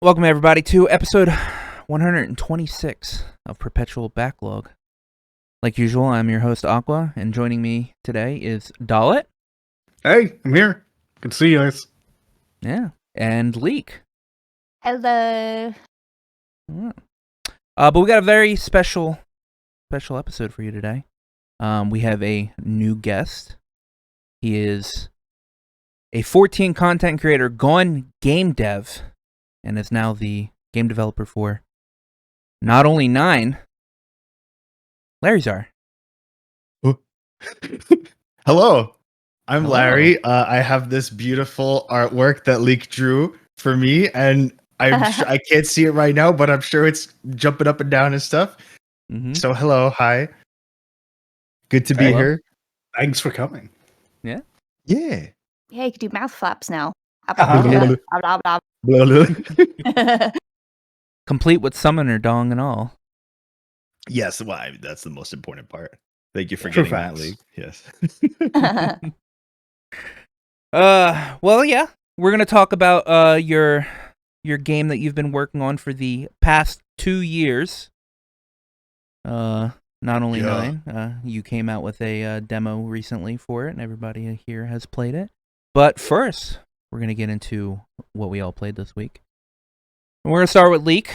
Welcome, everybody, to episode 126 of Perpetual Backlog. Like usual, I'm your host, Aqua, and joining me today is Dalit. Hey, I'm here. Good to see you guys. Yeah. And Leek. Hello. Yeah. But we got a very special episode for you today. We have a new guest. He is a 14 content creator gone game dev, and is now the game developer for not only 9, Larry Czar. Hello, I'm Hello. Larry. I have this beautiful artwork that Leek drew for me, and I can't see it right now, but I'm sure it's jumping up and down and stuff. Mm-hmm. So hello, hi. Good to be Hello. here. Thanks for coming. Yeah. Yeah, you can do mouth flaps now. Uh-huh. Blah, blah, Complete with summoner dong and all. Yes, well, that's the most important part. Thank you for True getting that, facts. Leek. Yes. blah. Well, yeah, we're gonna talk about your game that you've been working on for the past 2 years. Not only Yeah. 9. You came out with a demo recently for it, and everybody here has played it. But first, we're gonna get into what we all played this week. And we're gonna start with Leek.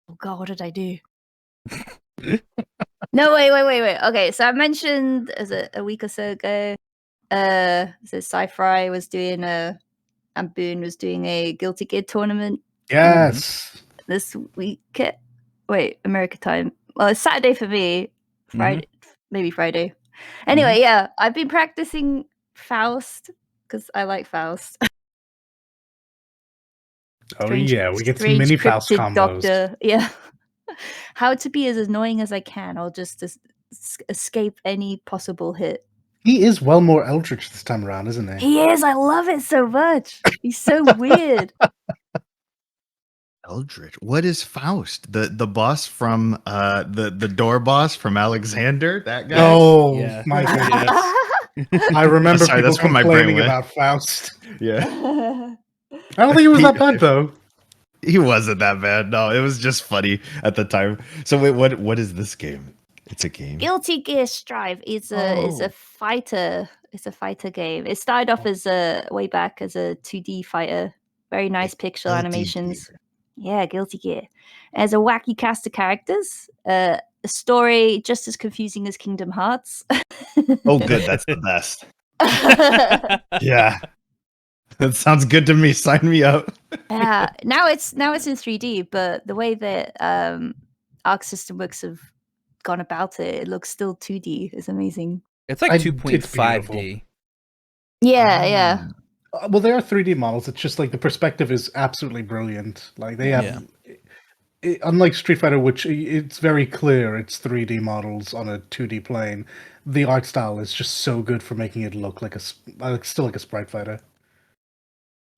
Oh god, what did I do? No, wait. Okay, so I mentioned a week or so ago, so Sci-Fi was doing and Boone was doing a Guilty Gear tournament Yes. this week. Wait, America time. Well, it's Saturday for me. Friday, maybe Friday. Anyway, yeah, I've been practicing Faust because I like Faust. Oh yeah, we get some mini Faust cryptid combos. doctor. Yeah. How to be as annoying as I can. I'll just escape any possible hit. He is well more Eldritch this time around, isn't he? He is. I love it so much. He's so weird. Eldritch. What is Faust? The boss from the door boss from Alexander? That guy? Oh Yeah. my goodness. I remember Sorry, people that's where my brain complaining went. about Faust. Yeah. I don't think he was that bad though. He wasn't that bad. No, it was just funny at the time. So wait, what is this game? It's a game. Guilty Gear Strive is a fighter. It's a fighter game. It started off as way back as a 2D fighter. Very nice pixel Guilty animations. Gear. Yeah, Guilty Gear. As a wacky cast of characters. A story just as confusing as Kingdom Hearts. Oh, good. That's the best. Yeah. That sounds good to me. Sign me up. Yeah. Now it's in 3D, but the way that Arc System Works have gone about it, it looks still 2D. It's amazing. It's like It's 2.5D. Yeah. Well, there are 3D models. It's just like the perspective is absolutely brilliant. Like they have, unlike Street Fighter, which it's very clear it's 3D models on a 2D plane. The art style is just so good for making it look like still like a sprite fighter.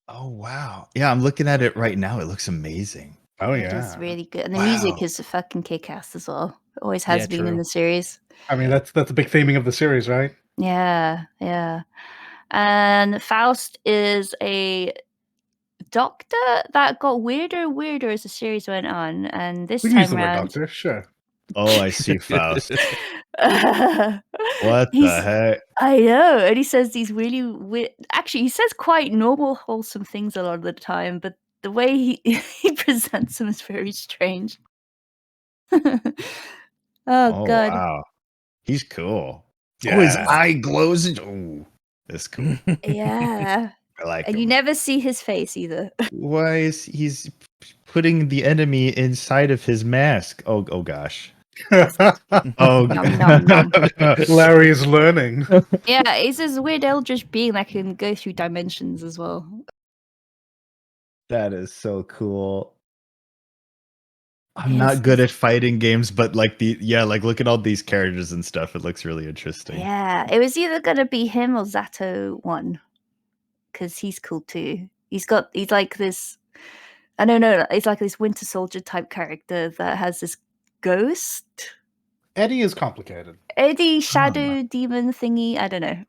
Oh wow. Yeah, I'm looking at it right now. It looks amazing. Oh It yeah. is really good. And the Wow. music is fucking kick-ass as well. It always has Yeah, been true. in the series. I mean that's a big theming of the series, right? Yeah. And Faust is a doctor that got weirder and weirder as the series went on. And this We can use time the word around, doctor, sure. Oh, I see Faust. what The heck? I know, and he says these really weird. Actually, he says quite normal, wholesome things a lot of the time, but the way he presents them is very strange. Oh Oh god, wow. He's cool. Yeah. Oh, his eye glows. Oh, that's cool. yeah, I like and him. you never see his face either. Why is he's putting the enemy inside of his mask? Oh gosh. Oh, Nom, nom, Larry is learning. Yeah, he's this weird eldritch being that can go through dimensions as well. that is so cool. I'm Yes, not good at fighting games, but like look at all these characters and stuff. It looks really interesting. Yeah, it was either gonna be him or Zato one, because he's cool too. He's like this. I don't know. He's like this Winter Soldier type character that has this ghost, Eddie is complicated. Eddie shadow demon thingy. I don't know.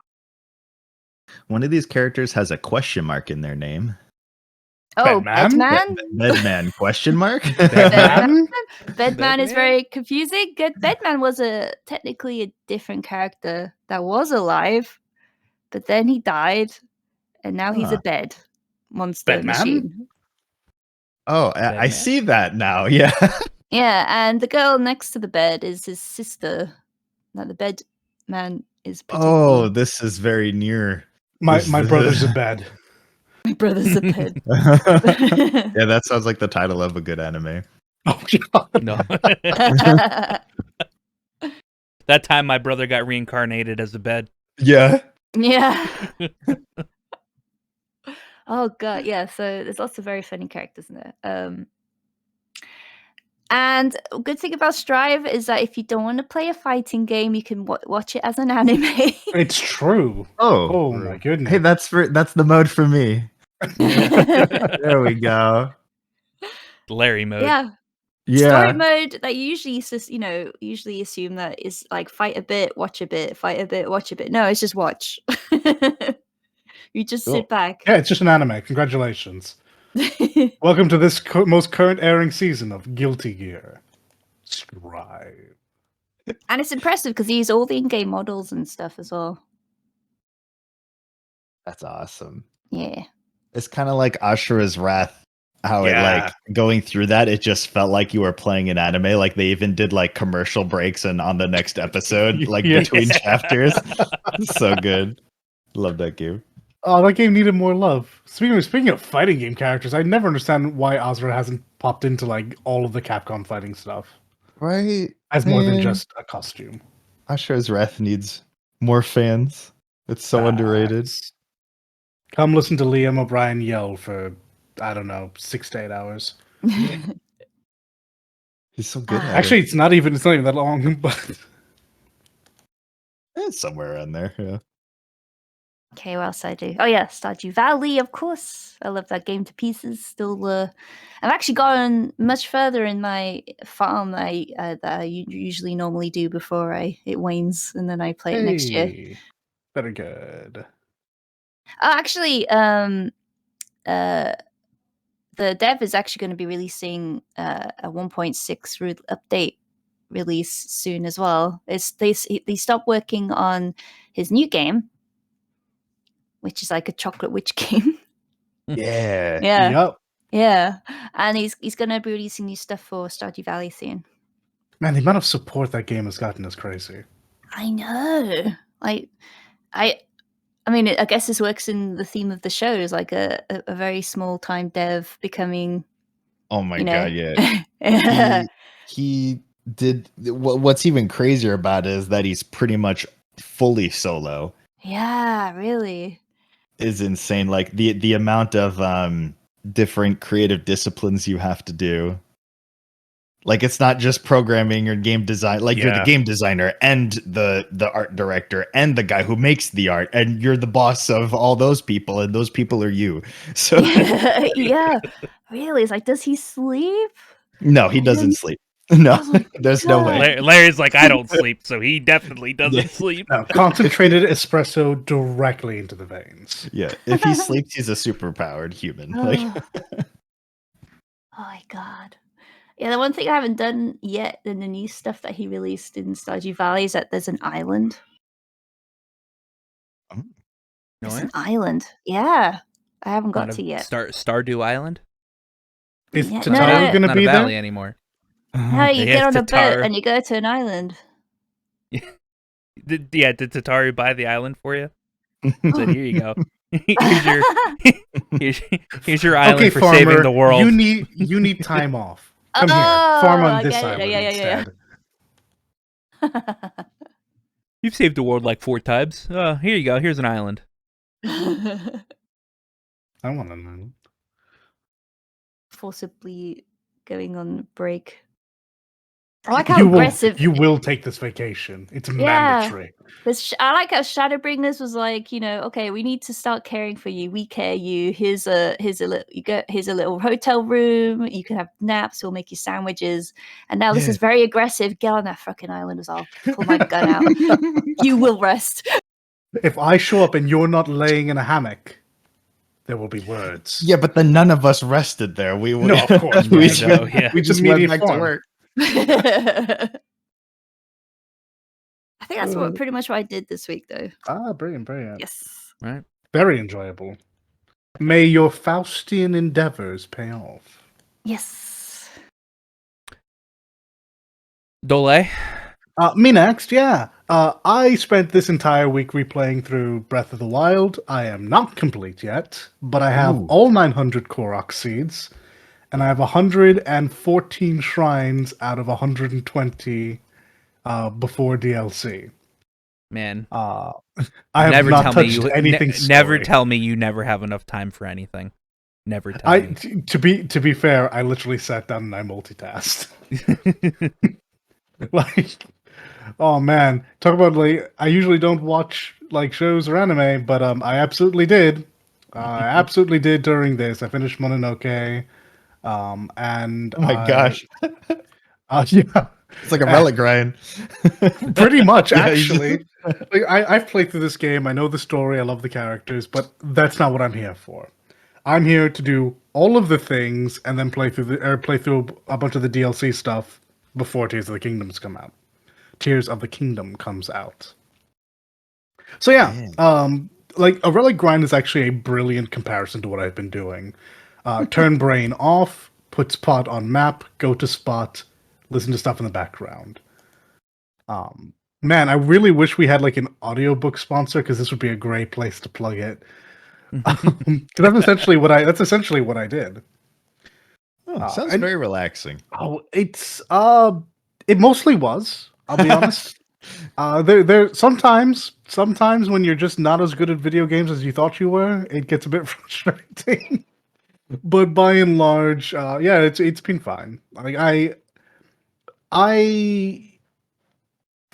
One of these characters has a question mark in their name. Oh, Bedman? Bedman? Bedman question mark? Bedman? Bedman is Bedman? very confusing. Bedman was technically a different character that was alive, but then he died, and now he's a Huh. bed monster Bedman? machine. Oh, I Bedman? see that now. Yeah. Yeah, and the girl next to the bed is his sister. That the bed man is protecting. Oh, this is very near. My This- brother's a bed. My brother's a bed. Yeah, that sounds like the title of a good anime. Oh god. No. That time my brother got reincarnated as a bed. Yeah. Yeah. Oh god, yeah. So there's lots of very funny characters in there. And a good thing about Strive is that if you don't want to play a fighting game, you can watch it as an anime. It's true. Oh. Oh my goodness. Hey, that's the mode for me. There we go. Larry mode. Yeah. Yeah. Story mode that you usually usually assume that is like fight a bit, watch a bit, fight a bit, watch a bit. No, it's just watch. You just Cool. sit back. Yeah, it's just an anime. Congratulations. Welcome to this most current airing season of Guilty Gear. Strive. And it's impressive because he used all the in-game models and stuff as well. That's awesome. Yeah. It's kind of like Ashura's Wrath. How it Yeah. like going through that, it just felt like you were playing an anime. Like they even did like commercial breaks and on the next episode, like Yeah. between chapters. So good. Love that game. Oh, that game needed more love. Speaking of fighting game characters, I never understand why Azra hasn't popped into like all of the Capcom fighting stuff Right? as more than Man. just a costume. Ashura's Wrath needs more fans. It's so underrated. Facts. Come listen to Liam O'Brien yell for, I don't know, 6 to 8 hours. He's so good at Actually, it. it's not even that long, but It's somewhere around there. Yeah. Okay, what else I do? Oh yeah, Stardew Valley, of course. I love that game to pieces. Still, I've actually gotten much further in my farm that I usually normally do before it wanes, and then I play it next year. hey, very good. Oh, actually, the dev is actually going to be releasing a 1.6 update release soon as well. They stopped working on his new game, which is like a chocolate witch game. Yeah. Yeah, Yup. yeah, and he's going to be releasing new stuff for Stardew Valley soon. Man, the amount of support that game has gotten is crazy. I know. I mean, I guess this works in the theme of the show. Is like a very small time dev becoming. Oh my You know. god, yeah. He did what's even crazier about it is that he's pretty much fully solo. Yeah, really. Is insane. Like the amount of different creative disciplines you have to do. Like it's not just programming or game design. Like you're the Yeah. game designer and the art director and the guy who makes the art, and you're the boss of all those people, and those people are you. So Yeah, really. It's like, does he sleep? no, he doesn't sleep. No, Oh my there's no way. Larry's like, I don't sleep, so he definitely doesn't Yeah. sleep. No, concentrated espresso directly into the veins. Yeah, if he sleeps, he's a superpowered human. Like, Oh my god. Yeah, the one thing I haven't done yet in the new stuff that he released in Stardew Valley is that there's an island. No, There's eh? an island. Yeah. I haven't got Not to yet. Stardew Island. Is Yeah, Tataru no. going to Not be a valley there? anymore. No, you They get have on a boat Tataru. and you go to an island. Did Tataru buy the island for you? Said, here you go. here's your island Okay, for farmer, saving the world. you need time off. Come here, farm Oh, on I this get it. island Yeah. instead. You've saved the world like 4 times. Here you go. Here's an island. I want an island. Forcibly going on break. I like how You aggressive. you will take this vacation. It's mandatory. I like how Shadowbringers was like, okay, we need to start caring for you. We care you. Here's a little hotel room. You can have naps. We'll make you sandwiches. And now this Yeah. is very aggressive. Get on that fucking island as well. Pull my gun out. You will rest. If I show up and you're not laying in a hammock, there will be words. Yeah, but then none of us rested there. We No, of course. we, Yeah, no, yeah. We just immediate went back farm. to work. I think that's what pretty much what I did this week, though. Brilliant. Yes. Right. Very enjoyable. May your Faustian endeavors pay off. Yes. Dole. Me next, yeah. I spent this entire week replaying through Breath of the Wild. I am not complete yet, but I have Ooh. all 900 Korok seeds, and I have 114 shrines out of 120 before DLC. Man, I have never not tell touched me you anything. never story. tell me you never have enough time for anything. Never tell me. To be fair, I literally sat down and I multitasked. Like, oh man, talk about like I usually don't watch like shows or anime, but I absolutely did. I absolutely did during this. I finished Mononoke, and Oh my gosh. yeah, It's like a relic grind. pretty much Yeah, you actually. just- Like, I've played through this game. I know the story. I love the characters, but that's not what I'm here for. I'm here to do all of the things and then play through a bunch of the DLC stuff before Tears of the Kingdoms come out. Tears of the Kingdom comes out. So yeah, like a relic grind is actually a brilliant comparison to what I've been doing. Turn brain off, put spot on map, go to spot, listen to stuff in the background. Man, I really wish we had like an audiobook sponsor because this would be a great place to plug it. 'Cause that's essentially what I did. Oh, sounds and- very relaxing. Oh, it mostly was. I'll be honest. There sometimes when you're just not as good at video games as you thought you were, it gets a bit frustrating. But by and large, yeah, it's been fine. Like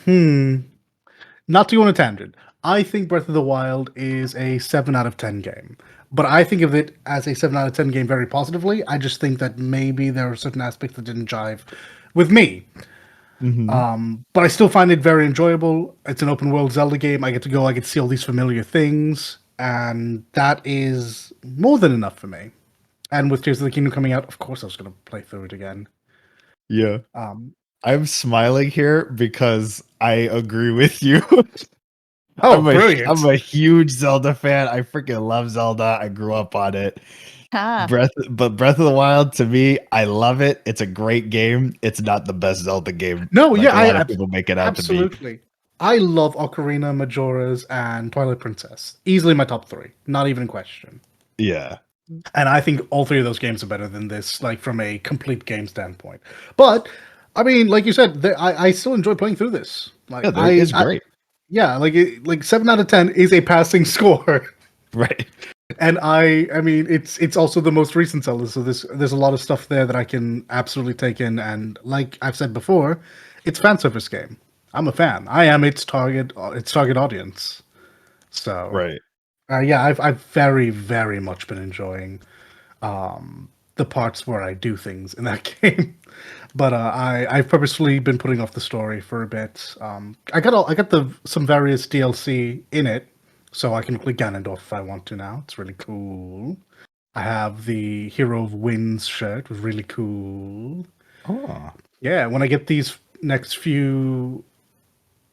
not to go on a tangent. I think Breath of the Wild is a 7 out of 10 game. But I think of it as a 7 out of 10 game very positively. I just think that maybe there are certain aspects that didn't jive with me. But I still find it very enjoyable. It's an open world Zelda game. I get to see all these familiar things, and that is more than enough for me. And with Tears of the Kingdom coming out, of course I was going to play through it again. Yeah. I'm smiling here because I agree with you. Brilliant. I'm a huge Zelda fan. I freaking love Zelda. I grew up on it. Breath of the Wild, to me, I love it. It's a great game. It's not the best Zelda game. No, like yeah, a lot of people make it out to be. absolutely. I love Ocarina, Majora's, and Twilight Princess. Easily my top 3. Not even in question. Yeah. And I think all 3 of those games are better than this, like from a complete game standpoint. But I mean, like you said, I still enjoy playing through this. Like, Yeah, it's great. Yeah, like 7 out of 10 is a passing score. Right. And I mean, it's also the most recent Zelda, so there's a lot of stuff there that I can absolutely take in. And like I've said before, it's fan service game. I'm a fan. I am its target audience. So Right. Yeah, I've very very much been enjoying the parts where I do things in that game. But I've purposefully been putting off the story for a bit. I got some various DLC in it, so I can click Ganondorf if I want to now. It's really cool. I have the Hero of Winds shirt, was really cool. Oh. Yeah, when I get these next few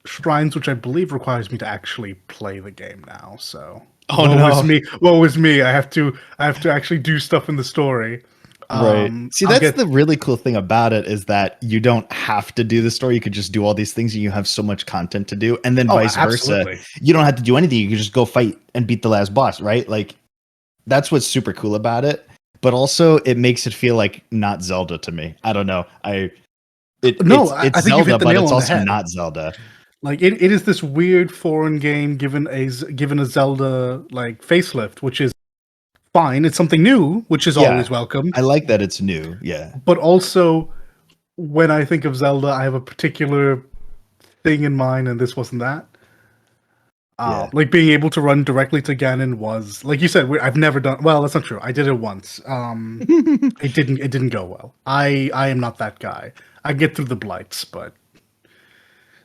shrines, which I believe requires me to actually play the game now. So woe is me. I have to actually do stuff in the story. Right. See, that's the really cool thing about it is that you don't have to do the story. You could just do all these things and you have so much content to do. And then vice versa. You don't have to do anything. You can just go fight and beat the last boss, right? Like, that's what's super cool about it. But also, it makes it feel like not Zelda to me. I don't know. It's I think Zelda, but it's also not Zelda. Like it is this weird foreign game given a Zelda like facelift, which is fine. It's something new, which is always welcome. I like that it's new, yeah. But also, when I think of Zelda, I have a particular thing in mind, and this wasn't that. Like being able to run directly to Ganon was, like you said, I've never done. Well, that's not true. I did it once. It didn't go well. I am not that guy. I get through the blights, but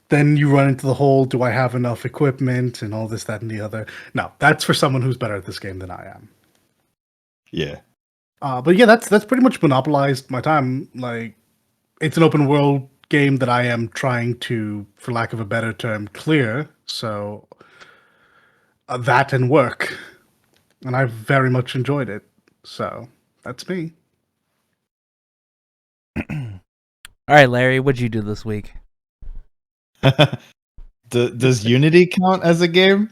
then you run into the whole, do I have enough equipment and all this, that, and the other. No, that's for someone who's better at this game than I am. Yeah. But yeah, that's pretty much monopolized my time. Like, it's an open world game that I am trying to, for lack of a better term, clear. So that and work, and I've very much enjoyed it. So that's me. All right, Larry, what'd you do this week? Does Unity count as a game?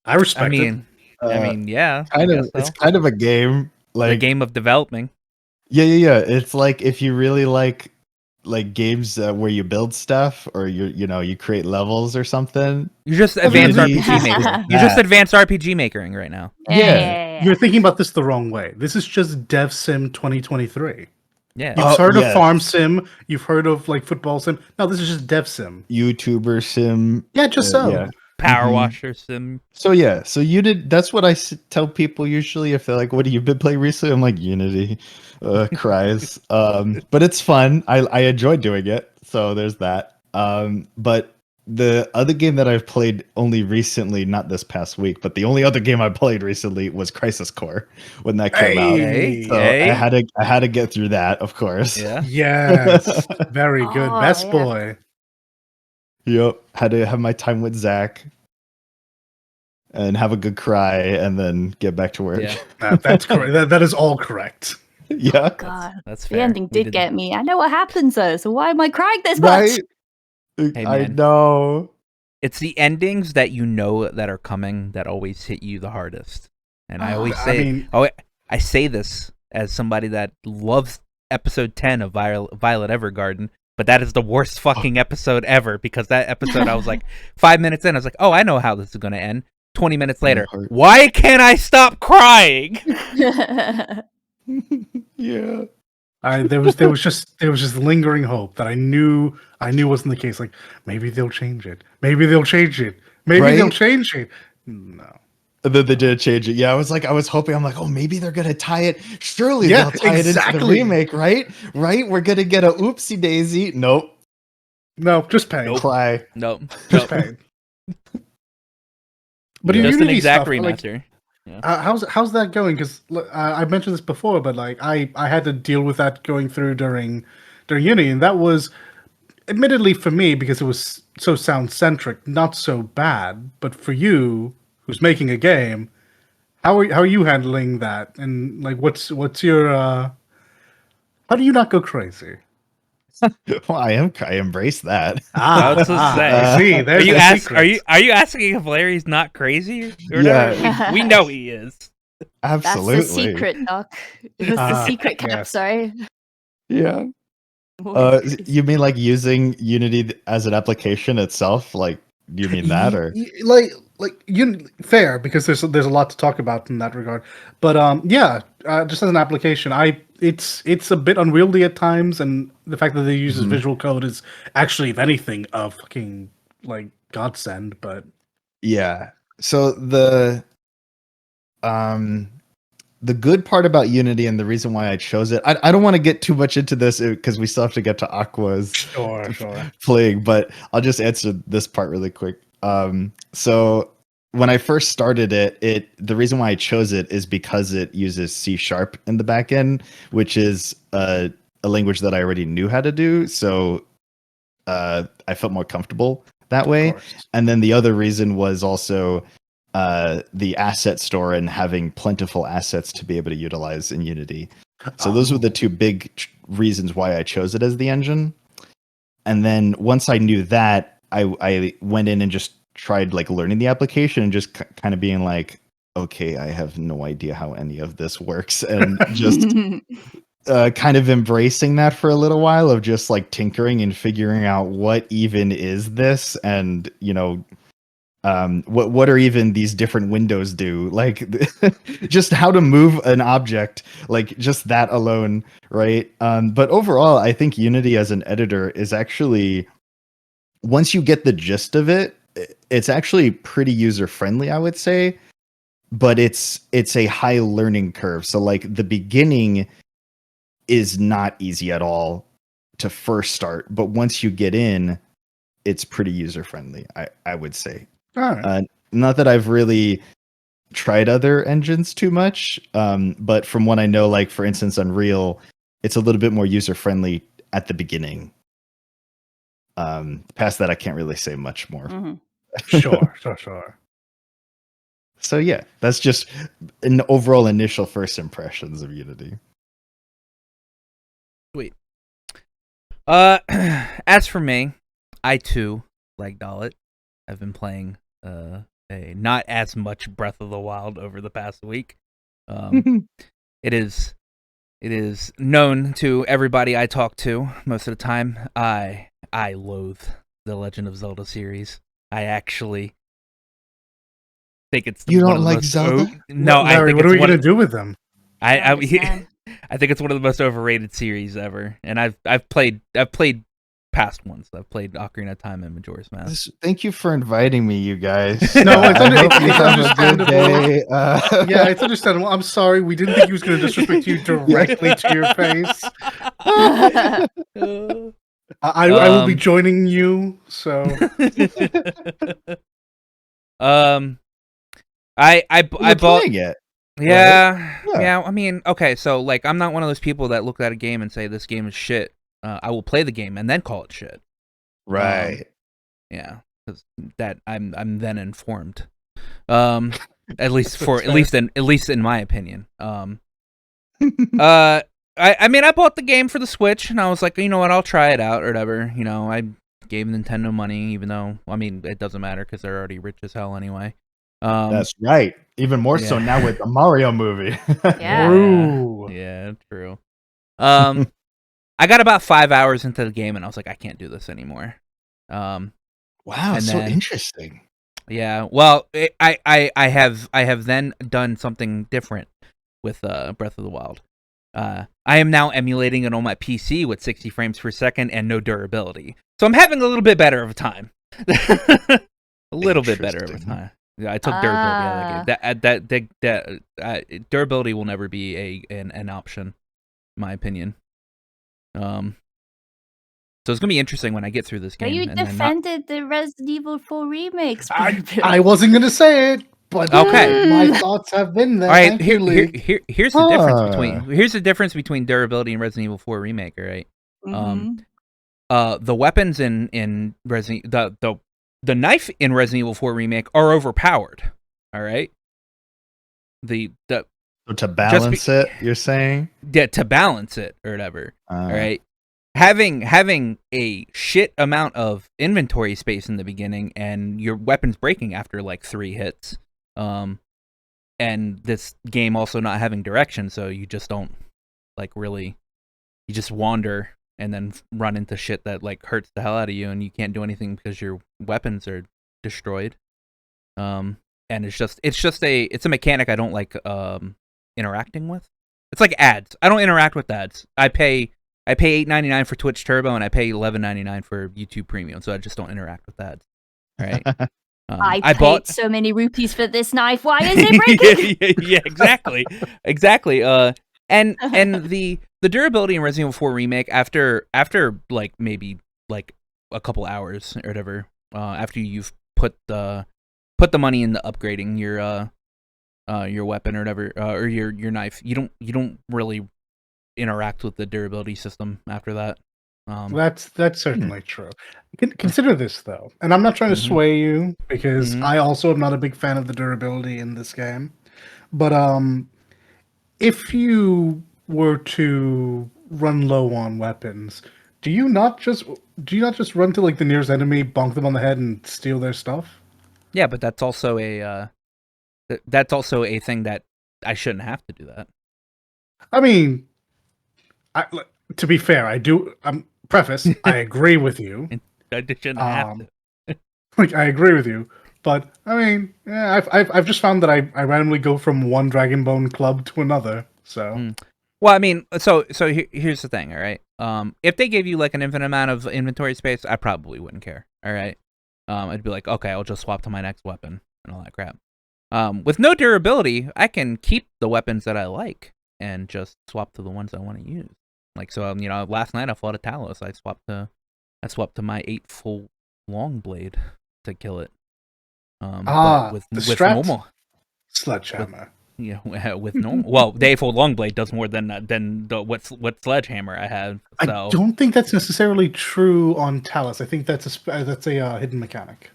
I respect I mean, yeah. Kind I of. guess so. It's kind of a game. The Like game of developing. yeah. It's like if you really like games where you build stuff or you create levels or something. You're just advanced Unity RPG is maker. like You're just that. advanced RPG makering right now. Yeah. You're thinking about this the wrong way. This is just Dev Sim 2023. Yeah. You've heard of yes. Farm Sim. You've heard of like Football Sim. No, this is just Dev Sim. YouTuber sim. Yeah, just so. Yeah. Power Mhm. washer sim. So yeah, so Unity. That's what I tell people usually if they're like, "What have you been playing recently?" I'm like, Unity. Cries. But it's fun. I enjoy doing it. So there's that. But the other game that I've played only recently, not this past week, but the only other game I played recently was Crisis Core when that came out. Hey, So hey. I had to get through that, of course. Yeah. Yes, very good. Oh, Best yeah. boy. Yep. Had to have my time with Zach and have a good cry and then get back to work. Yeah. That's correct. That is all correct. Yeah. God, That's the fair. ending We did get me. I know what happens though, so why am I crying this Right? much? Hey, I man. know. It's the endings that you know that are coming that always hit you the hardest. And I always I say, mean- I say this as somebody that loves episode 10 of Violet Evergarden, but that is the worst fucking episode ever because that episode I was like 5 minutes in, I was like, oh, I know how this is going to end. 20 minutes later, heart. why can't I stop crying? Yeah. There was just lingering hope that I knew wasn't the case. Like, maybe they'll change it. Maybe they'll change it. Maybe they'll Right? change it. No. And then they did change it. Yeah, I was hoping. I'm like, oh, maybe they're gonna tie it. Surely Yeah, they'll tie it into the exactly. remake, right? Right? We're gonna get a oopsie daisy. Nope. No, just pain. Nope. Cry. Nope. Just Nope. pain. But in Just an Unity exact stuff, like, remaster. how's that going? Because I mentioned this before, but like I had to deal with that going through during Unity, and that was admittedly for me because it was so sound centric, not so bad. But for you, who's making a game, how are you handling that? And like, what's your how do you not go crazy? Well, I embrace that. I was to say. See, there's the secret. Are you asking if Larry's not crazy? Or Yeah. whatever? We know he is. Absolutely. That's the secret, Doc. That's the secret cap, yes. sorry. Yeah. You mean like using Unity as an application itself? Like, do you mean that or? like you fair because there's a lot to talk about in that regard. But just as an application, it's a bit unwieldy at times, and the fact that they use visual code is actually, if anything, a fucking like godsend. But Yeah. So the good part about Unity and the reason why I chose it, I don't want to get too much into this because we still have to get to Aqua's sure. playing, but I'll just answer this part really quick. So when I first started it, the reason why I chose it is because it uses C# in the back end, which is a language that I already knew how to do. So I felt more comfortable that way. And then the other reason was also the asset store and having plentiful assets to be able to utilize in Unity. So those were the two big reasons why I chose it as the engine. And then once I knew that, I went in and just tried like learning the application and just kind of being like, okay, I have no idea how any of this works, and just kind of embracing that for a little while of just like tinkering and figuring out what even is this, and what are even these different windows do, like just how to move an object, like just that alone, right? But overall, I think Unity as an editor is actually, once you get the gist of it, it's actually pretty user friendly, I would say, but it's a high learning curve. So like the beginning is not easy at all to first start, but once you get in, it's pretty user friendly, I would say. All right. Not that I've really tried other engines too much. But from what I know, like for instance, Unreal, it's a little bit more user friendly at the beginning. Past that, I can't really say much more. Mm-hmm. Sure. So yeah, that's just an overall initial first impressions of Unity. Sweet. As for me, I too like Dalit. I've been playing not as much Breath of the Wild over the past week. It is known to everybody I talk to most of the time. I loathe the Legend of Zelda series. I actually think it's You one don't of the like most Zelda? No, Larry, I think what it's are we one gonna of, do with them? I think it's one of the most overrated series ever. And I've played past ones. I've played Ocarina of Time and Majora's Mask. Thank you for inviting me, you guys. No, it's understandable. Yeah, it's understandable. I'm sorry, we didn't think he was going to disrespect you directly to your face. I will be joining you. So, I bought it. Yeah, Right? yeah. I mean, okay, so like, I'm not one of those people that look at a game and say this game is shit. I will play the game and then call it shit. Right. Yeah, because that I'm then informed. At least in my opinion. I mean, I bought the game for the Switch and I was like, you know what, I'll try it out or whatever. You know, I gave Nintendo money, even though I mean it doesn't matter because they're already rich as hell anyway. That's right. Even more so now with the Mario movie. Yeah, true. I got about 5 hours into the game and I was like, I can't do this anymore. Wow, so interesting. Yeah, well, I have then done something different with Breath of the Wild. I am now emulating it on my PC with 60 frames per second and no durability, so I'm having a little bit better of a time. A little bit better of a time. Yeah, I took durability out of the game. That durability will never be an option, in my opinion. So it's gonna be interesting when I get through this game. You defended the Resident Evil 4 remakes. I wasn't gonna say it, but okay, my thoughts have been there. All right, here's the difference between durability and Resident Evil 4 remake. All right, the weapons in Resident the knife in Resident Evil 4 remake are overpowered. All right, so to balance it, you're saying? Yeah, to balance it or whatever. All right. Having a shit amount of inventory space in the beginning and your weapons breaking after like 3 hits. And this game also not having direction, so you just don't you just wander and then run into shit that like hurts the hell out of you and you can't do anything because your weapons are destroyed. And it's a mechanic I don't like interacting with. It's like ads. I don't interact with ads. I pay $8.99 for Twitch Turbo and I pay $11.99 for YouTube Premium, so I just don't interact with ads. Right? I paid so many rupees for this knife. Why is it breaking? yeah, exactly. And the durability in Resident Evil 4 remake after like maybe like a couple hours or whatever, after you've put the money into upgrading your weapon or whatever, or your knife, you don't really interact with the durability system after that. That's certainly true. Consider this though, and I'm not trying to sway you because I also am not a big fan of the durability in this game. But if you were to run low on weapons, do you not just run to like the nearest enemy, bonk them on the head, and steal their stuff? Yeah, but that's also a thing that I shouldn't have to do that. I mean, to be fair, I do. Preface: I agree with you. I shouldn't have to. Like, I agree with you, but I mean, yeah, I've just found that I randomly go from one Dragon Bone club to another. So, well, I mean, so here's the thing, all right. If they gave you like an infinite amount of inventory space, I probably wouldn't care. All right. I'd be like, okay, I'll just swap to my next weapon and all that crap. With no durability, I can keep the weapons that I like and just swap to the ones I want to use. Like, so, last night I fought a Talos. I swapped to my 8 full long blade to kill it. with normal. Sledgehammer. With normal. Well, the A-fold long blade does more than what Sledgehammer I have. So. I don't think that's necessarily true on Talus. I think that's a hidden mechanic.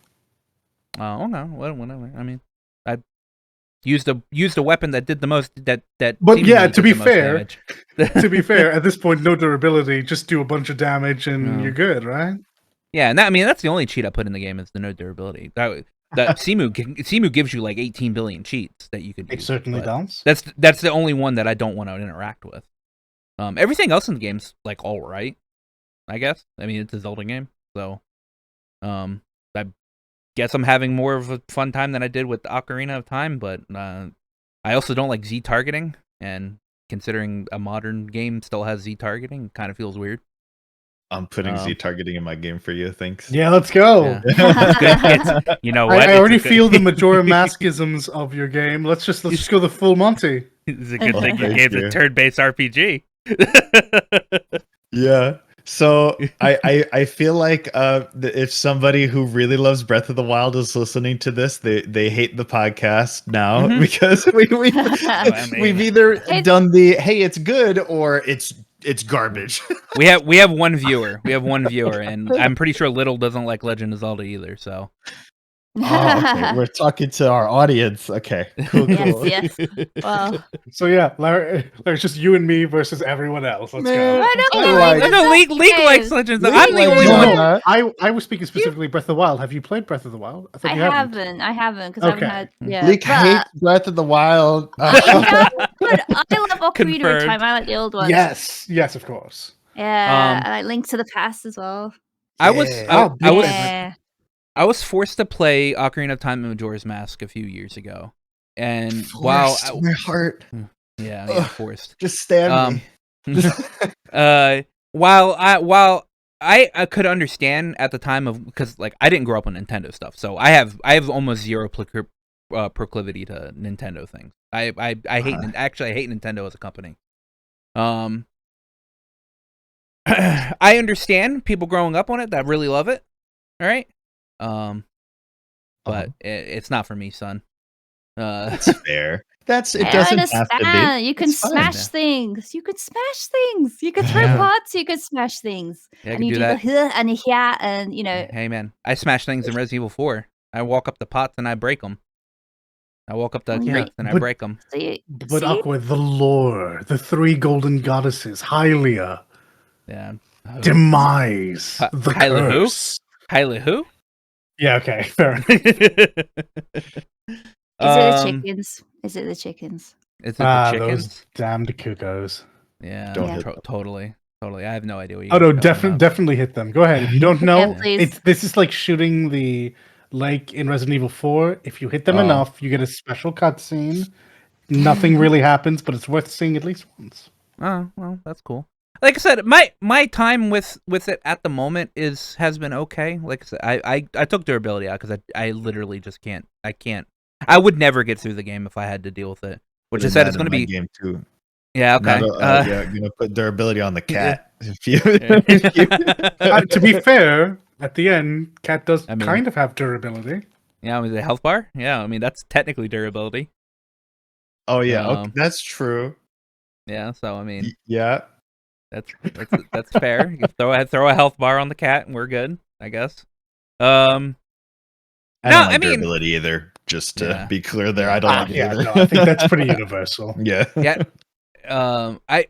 Oh no, whatever. I mean, I used a weapon that did the most. But yeah, to be fair, at this point, no durability. Just do a bunch of damage and you're good, right? Yeah, and that's the only cheat I put in the game is the no durability. That Simu gives you like 18 billion cheats that you could use. It certainly does. That's the only one that I don't want to interact with. Everything else in the game's like all right, I guess. I mean, it's a Zelda game, so I guess I'm having more of a fun time than I did with Ocarina of Time. But I also don't like Z targeting, and considering a modern game still has Z targeting, it kind of feels weird. I'm putting Z targeting in my game for you. Thanks. Yeah, let's go. Yeah. You know what? I already feel the Majora Maskisms of your game. Let's just go the full Monty. It's a good thing you gave the turn-based RPG. Yeah. So I feel like if somebody who really loves Breath of the Wild is listening to this, they hate the podcast now because we've either done the hey it's good or it's garbage. we have one viewer. And I'm pretty sure Little doesn't like Legend of Zelda either. So. Okay. We're talking to our audience. Okay, cool. Yes. Well. So yeah, Larry, it's just you and me versus everyone else. Let's go. League likes Legends. I'm the only one. I was speaking specifically Breath of the Wild. Have you played Breath of the Wild? I haven't because I haven't had. Yeah, League hates Breath of the Wild. But I love Ocarina of Time. I like the old ones. Yes, of course. Yeah, I like Link to the Past as well. I was forced to play Ocarina of Time and Majora's Mask a few years ago, and my heart, forced. Just stab me. While I could understand at the time because like I didn't grow up on Nintendo stuff, so I have almost zero proclivity to Nintendo things. I hate I hate Nintendo as a company. I understand people growing up on it that really love it. All right. But it's not for me, son. That's fair. It doesn't have to be. You can smash things. You can smash things. You can throw pots. You can smash things. Yeah, and you do that. And you know. Hey man, I smash things in Resident Evil 4. I walk up the pots and I break them. I walk up the cats and I break them. But Aqua, the lore, the three golden goddesses, Hylia. Yeah. Demise. The Hylia curse. Hylia who? Yeah, okay, fair enough. Is it the chickens? Is it the chickens? Those damned cuckoos. Yeah, totally. I have no idea what you're talking about. Definitely hit them. Go ahead. If you don't know, this is like shooting the lake in Resident Evil 4. If you hit them enough, you get a special cutscene. Nothing really happens, but it's worth seeing at least once. Oh, well, that's cool. Like I said, my time with it at the moment has been okay. Like I said, I took durability out because I literally just can't. I would never get through the game if I had to deal with it. Which I said it's going to be game too. Yeah, okay. You're gonna put durability on the cat. To be fair, at the end, cat does kind of have durability. Yeah, I mean the health bar. Yeah, I mean that's technically durability. Oh yeah, okay, that's true. Yeah, so I mean, yeah. That's fair. You throw a health bar on the cat, and we're good, I guess. I don't like durability either. Just to be clear, there, I don't like it either. No, I think that's pretty universal. Yeah.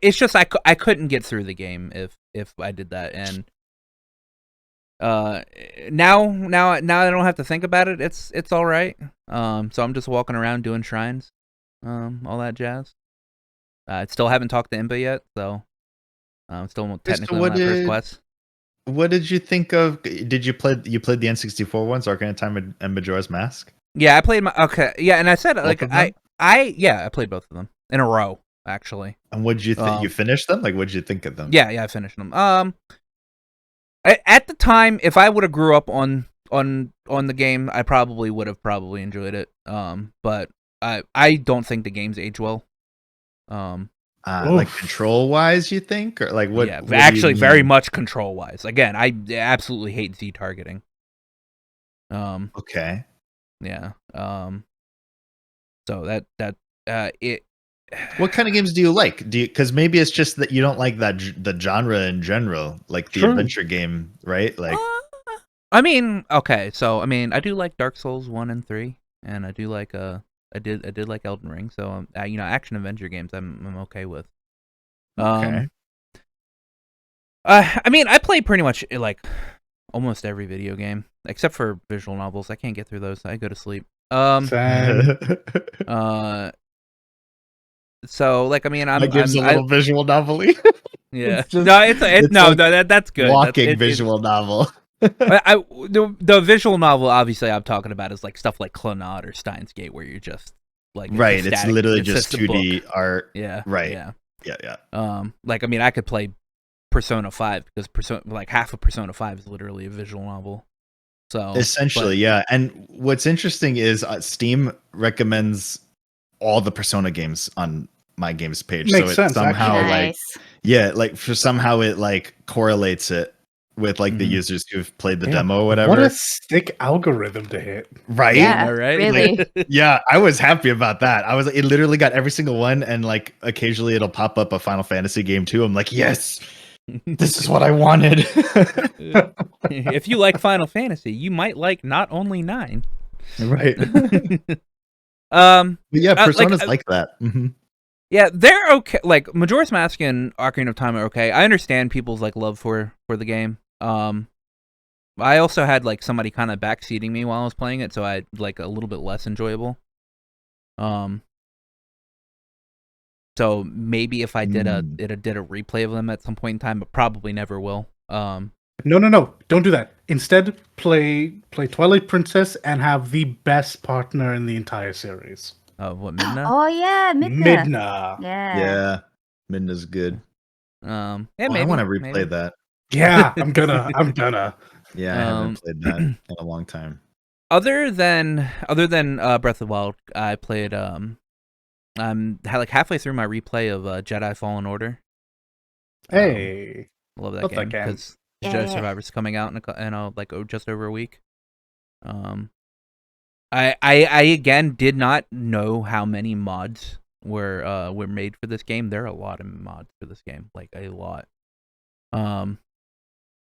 It's just I couldn't get through the game if I did that, and now I don't have to think about it. It's all right. So I'm just walking around doing shrines, all that jazz. I still haven't talked to Impa yet, so. Still technically on that first quest. What did you think of? Did you played the N64 ones, Ocarina of Time and Majora's Mask? Yeah, I played and I said I played both of them in a row actually. And what did you think? You finished them? Like, what did you think of them? Yeah, I finished them. At the time, if I would have grew up on the game, I probably would have enjoyed it. But I don't think the games age well. Like control wise, you think, or like what? Yeah, actually, very much control wise. Again, I absolutely hate Z targeting. Okay. Yeah. So it. What kind of games do you like? Because maybe it's just that you don't like the genre in general, like the adventure game, right? Like, I mean, okay, so I mean, I do like Dark Souls 1 and 3, and I do like I did like Elden Ring. So action adventure games I'm okay with. Okay. I mean, I play pretty much like almost every video game except for visual novels. I can't get through those. I go to sleep. So like, I mean, that gives a little visual novel-y. Yeah. It's just, That's good. Walking visual novel. The visual novel, obviously, I'm talking about is like stuff like Clannad or Steins Gate, where you're just like right. It's literally just 2D art. Yeah. Right. Yeah. Like, I mean, I could play Persona 5 because like half of Persona 5 is literally a visual novel. So essentially, yeah. And what's interesting is Steam recommends all the Persona games on my games page. Makes so it sense, somehow actually. somehow it like correlates it with like the users who've played the demo or whatever. What a sick algorithm to hit. Right? Yeah, right? really. Like, yeah, I was happy about that. It literally got every single one, and like occasionally it'll pop up a Final Fantasy game too. I'm like, yes, this is what I wanted. If you like Final Fantasy, you might like not only 9. Right. But yeah, Persona's like that. Mm-hmm. Yeah, they're okay. Like Majora's Mask and Ocarina of Time are okay. I understand people's like love for the game. I also had like somebody kind of backseating me while I was playing it, so I like a little bit less enjoyable. So maybe if I did a replay of them at some point in time, but probably never will. No, don't do that. Instead, play Twilight Princess and have the best partner in the entire series. What, Midna? Oh yeah, Midna. Yeah, Midna's good. Yeah, maybe, I want to replay that. Yeah, I'm gonna. Yeah, I haven't played that in a long time. Other than Breath of the Wild, I played I'm like halfway through my replay of Jedi Fallen Order. Hey, love that game because Jedi Survivor's coming out in like just over a week. I again did not know how many mods were made for this game. There are a lot of mods for this game, like a lot.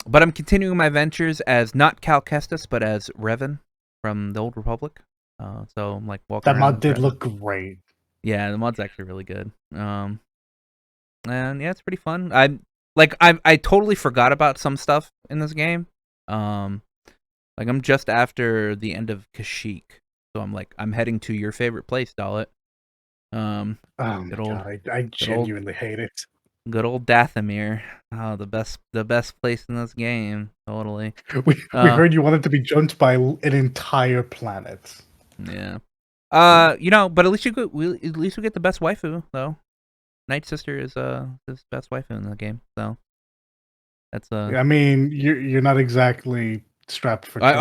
But I'm continuing my ventures as not Cal Kestis, but as Revan from the Old Republic. So I'm like walking. That mod did look great. Yeah, the mod's actually really good. And yeah, it's pretty fun. I totally forgot about some stuff in this game. Like I'm just after the end of Kashyyyk, so I'm heading to your favorite place, Dalit. Oh my god, I genuinely hate it. Good old Dathomir. Oh, the best place in this game. Totally. We heard you wanted to be jumped by an entire planet. Yeah. But at least we get the best waifu though. Night Sister is his best waifu in the game. So that's I mean, you're not exactly strapped for choice.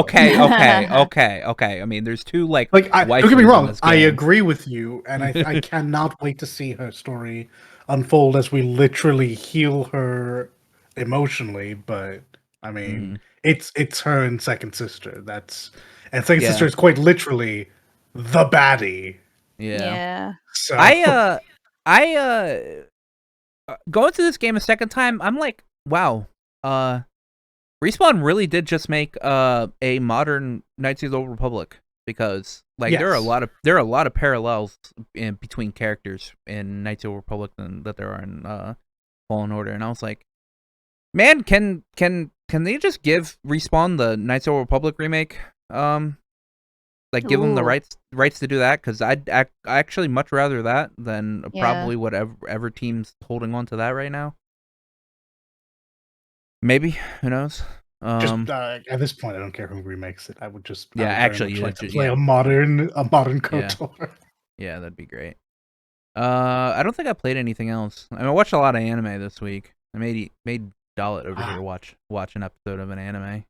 Okay. I mean, there's two like don't get me wrong. I agree with you, and I cannot wait to see her story unfold as we literally heal her emotionally. But I mean, it's her and Second Sister. Second Sister is quite literally the baddie. Yeah. So I going through this game a second time, I'm like, wow. Respawn really did just make a modern Knights of the Old Republic, because like there are a lot of parallels in between characters in Knights of the Old Republic than that there are in Fallen Order, and I was like, man, can they just give Respawn the Knights of the Old Republic remake? Like give them the rights to do that, because I'd actually much rather that than probably whatever team's holding on to that right now. Maybe, who knows? Just at this point, I don't care who remakes it. I would just play a modern KOTOR. Yeah, that'd be great. I don't think I played anything else. I mean, I watched a lot of anime this week. I made Dalit over here watch an episode of an anime.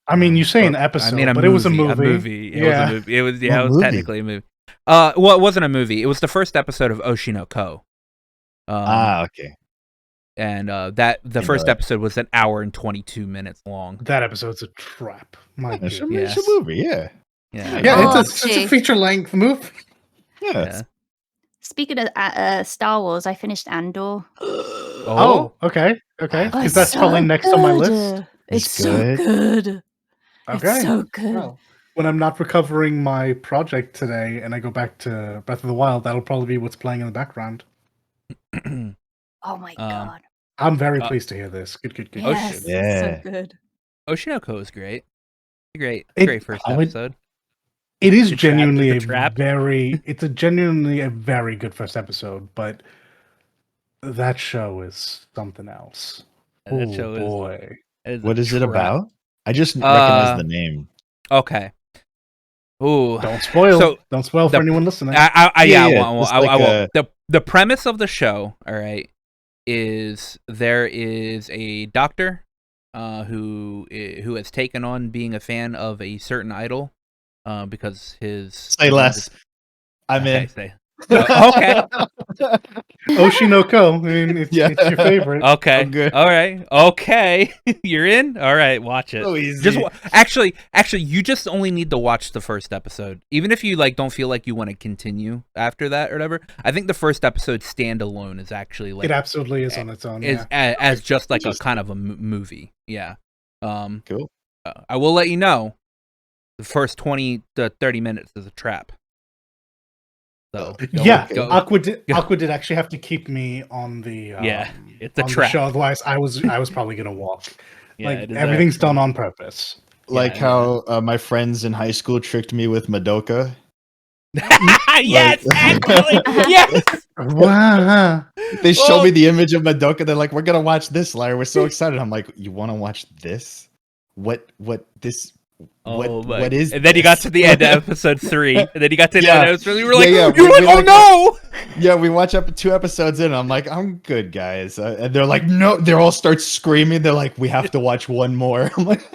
I mean, you say an episode, but it was a movie. It was a movie. It was technically a movie. Well, it wasn't a movie. It was the first episode of Oshino Ko. Okay. And the first episode was an hour and 22 minutes long. That episode's a trap. My it's a movie, yeah. Yeah, it's a feature length movie. Yeah. Speaking of Star Wars, I finished Andor. Oh, okay. Because that's probably next on my list. It's so good. Okay. It's so good. Well, when I'm not recovering my project today and I go back to Breath of the Wild, that'll probably be what's playing in the background. Oh my god. I'm very pleased to hear this. Good. Yes, it's so good. Oshinoko is great. Great first episode. It is genuinely it's genuinely a very good first episode, but that show is something else. That show boy. What is it about? I just recognize the name. Okay. Ooh. Don't spoil for anyone listening. The premise of the show, all right, is there is a doctor who has taken on being a fan of a certain idol because his say less. I'm in. Okay. Oshinoko. I mean, it's your favorite. Okay. I'm good. All right. Okay. You're in? All right. Watch it. So easy. Just actually, you just only need to watch the first episode. Even if you don't feel like you want to continue after that or whatever. I think the first episode standalone is actually it absolutely is on its own. As just like a kind of a movie. Yeah. Cool. I will let you know. The first 20 to 30 minutes is a trap. So Aqua did actually have to keep me on the it's a trap. The show. Otherwise, I was probably gonna walk. Yeah, everything's done on purpose. Like how my friends in high school tricked me with Madoka. Yes, actually, yes. Wow. They showed me the image of Madoka. They're like, "We're gonna watch this, Larry. We're so excited." I'm like, "You want to watch this? What this?" What is? And then you got to the end of episode 3, and then you got to the end of episode 3. You were like, "Oh no!" Yeah, we watch up 2 episodes in. And I'm like, "I'm good, guys," and they're like, "No!" They all start screaming. They're like, "We have to watch one more." I'm like,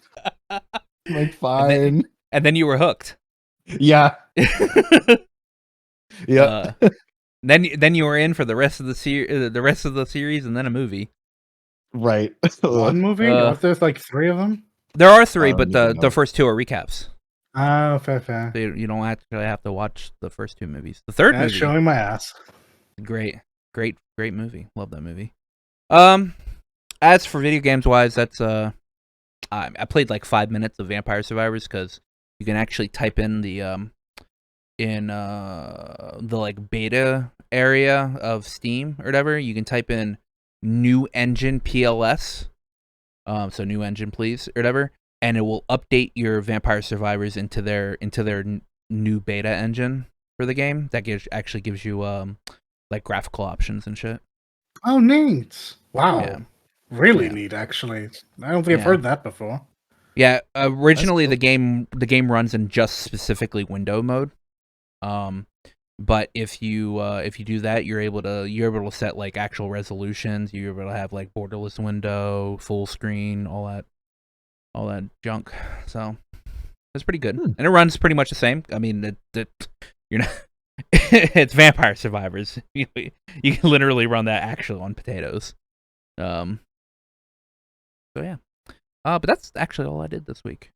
"Fine." And then you were hooked. Yeah. Yeah. Then you were in for the rest of the series, and then a movie. Right. One movie? There's like 3 of them. There are 3, but the first 2 are recaps. Oh, fair. So you don't actually have to watch the first 2 movies. The third movie, showing my ass. Great movie. Love that movie. As for video games wise, that's I played like 5 minutes of Vampire Survivors because you can actually type in the like beta area of Steam or whatever. You can type in new engine PLS. So new engine, please, or whatever, and it will update your Vampire Survivors into their new beta engine for the game. That actually gives you like graphical options and shit. Oh, neat! Wow, yeah. Really neat. Actually, I don't think I've heard that before. Yeah, originally cool. the game runs in just specifically window mode. But if you do that, you're able to set like actual resolutions. You're able to have like borderless window, full screen, all that junk. So that's pretty good, and it runs pretty much the same. I mean, you're not. It's Vampire Survivors. You can literally run that actually on potatoes. So yeah. But that's actually all I did this week.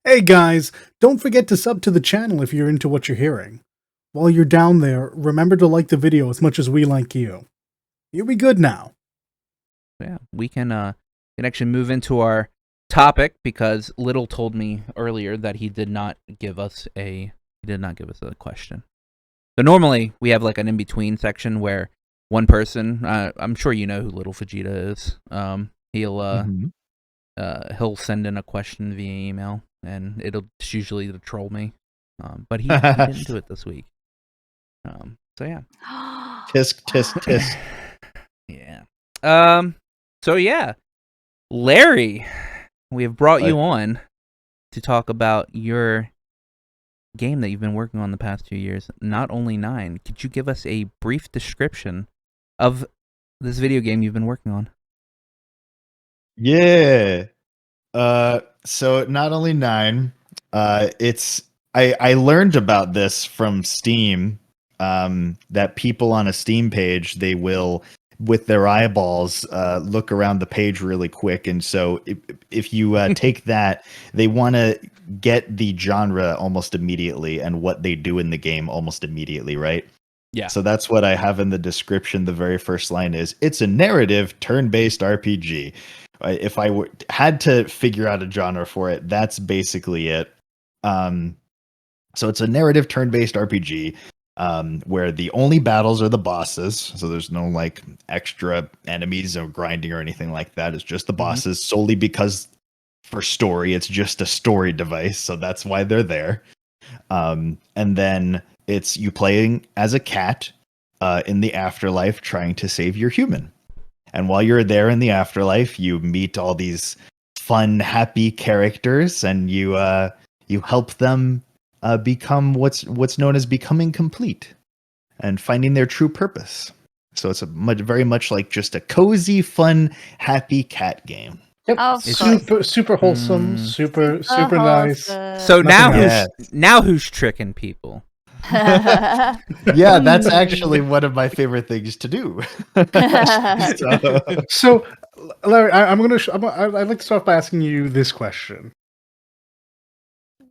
Hey guys, don't forget to sub to the channel if you're into what you're hearing. While you're down there, remember to like the video as much as we like you. You'll be good now. Yeah, we can actually move into our topic because Little told me earlier that he did not give us a question. So normally we have like an in-between section where one person, I'm sure you know who Little Vegeta is. He'll send in a question via email. And it's usually to troll me, but he didn't do it this week. So yeah. Tisk. Yeah. So yeah, Larry, we have brought you on to talk about your game that you've been working on the past 2 years. Not only 9. Could you give us a brief description of this video game you've been working on? Yeah. So not only 9, I learned about this from Steam, that people on a Steam page, they will with their eyeballs look around the page really quick. And so if you take that, they want to get the genre almost immediately and what they do in the game almost immediately, right? Yeah. So that's what I have in the description. The very first line is, it's a narrative turn-based RPG. If I had to figure out a genre for it, that's basically it. So it's a narrative turn-based RPG where the only battles are the bosses. So there's no like extra enemies or grinding or anything like that. It's just the bosses solely because for story, it's just a story device. So that's why they're there. And then it's you playing as a cat in the afterlife trying to save your human. And while you're there in the afterlife, you meet all these fun, happy characters, and you help them become what's known as becoming complete and finding their true purpose. So it's very much like just a cozy, fun, happy cat game. Yep. Oh, Super wholesome, super nice. So now who's tricking people? Yeah, that's actually one of my favorite things to do. So Larry, I'd like to start by asking you this question.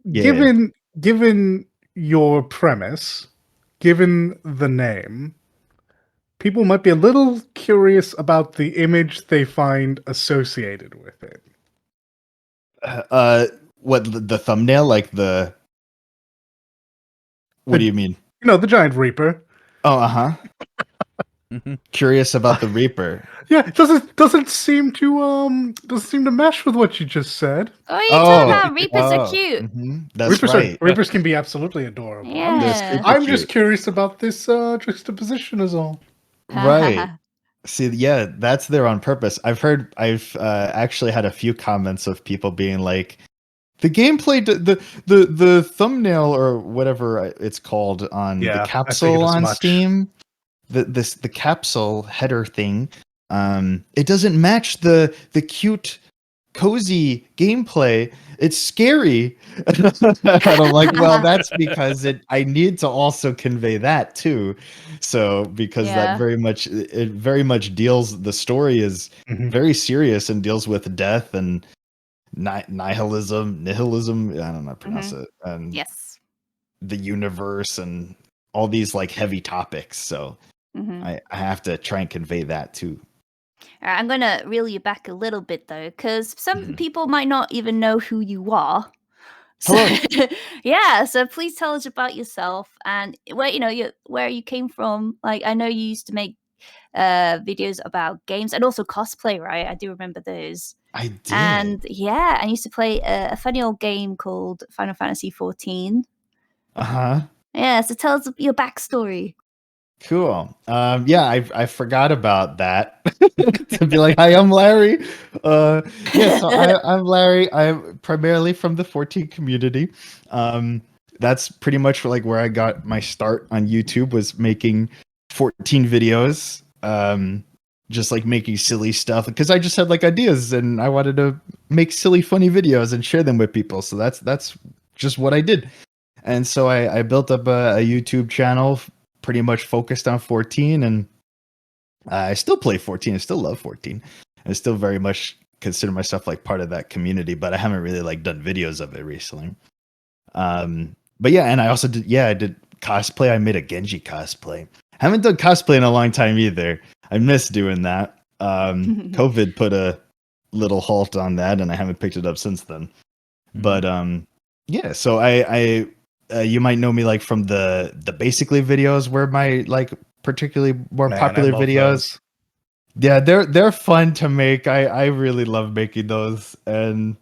Yeah. Given your premise, given the name, people might be a little curious about the image they find associated with it. What the thumbnail, like the? What do you mean? You know, the giant reaper. Oh, Curious about the reaper. Yeah, it doesn't seem to mesh with what you just said. Oh, you talking about reapers are cute. That's Reapers right. Reapers can be absolutely adorable. Yeah. I'm just curious about this juxtaposition is all. Right. See, yeah, that's there on purpose. I've actually had a few comments of people being like, the gameplay, the thumbnail or whatever it's called on the capsule on Steam, the capsule header thing, it doesn't match the cute, cozy gameplay. It's scary. And I'm like, well, that's because I need to also convey that too. So because that very much deals, the story is very serious and deals with death and nihilism, I don't know how to pronounce it, and yes, the universe and all these like heavy topics. So I have to try and convey that too. All right, I'm gonna reel you back a little bit though, because some people might not even know who you are. So, yeah, so please tell us about yourself and where you came from. Like, I know you used to make videos about games and also cosplay, right? I do remember those. I did. And yeah, I used to play a funny old game called Final Fantasy 14. Yeah, so tell us your backstory. Cool. Yeah, I forgot about that. To be like, hi, I'm Larry. So I'm Larry. I'm primarily from the 14 community. That's pretty much like where I got my start on YouTube, was making 14 videos. Just like making silly stuff because I just had like ideas and I wanted to make silly, funny videos and share them with people. So that's just what I did. And so I built up a YouTube channel pretty much focused on 14, and I still play 14. I still love 14. I still very much consider myself like part of that community, but I haven't really like done videos of it recently. But yeah, and I also I did cosplay. I made a Genji cosplay. Haven't done cosplay in a long time either. I miss doing that. COVID put a little halt on that, and I haven't picked it up since then. But yeah, so I you might know me like from the Basically videos, were my like particularly more popular videos. Those. Yeah, they're fun to make. I really love making those, and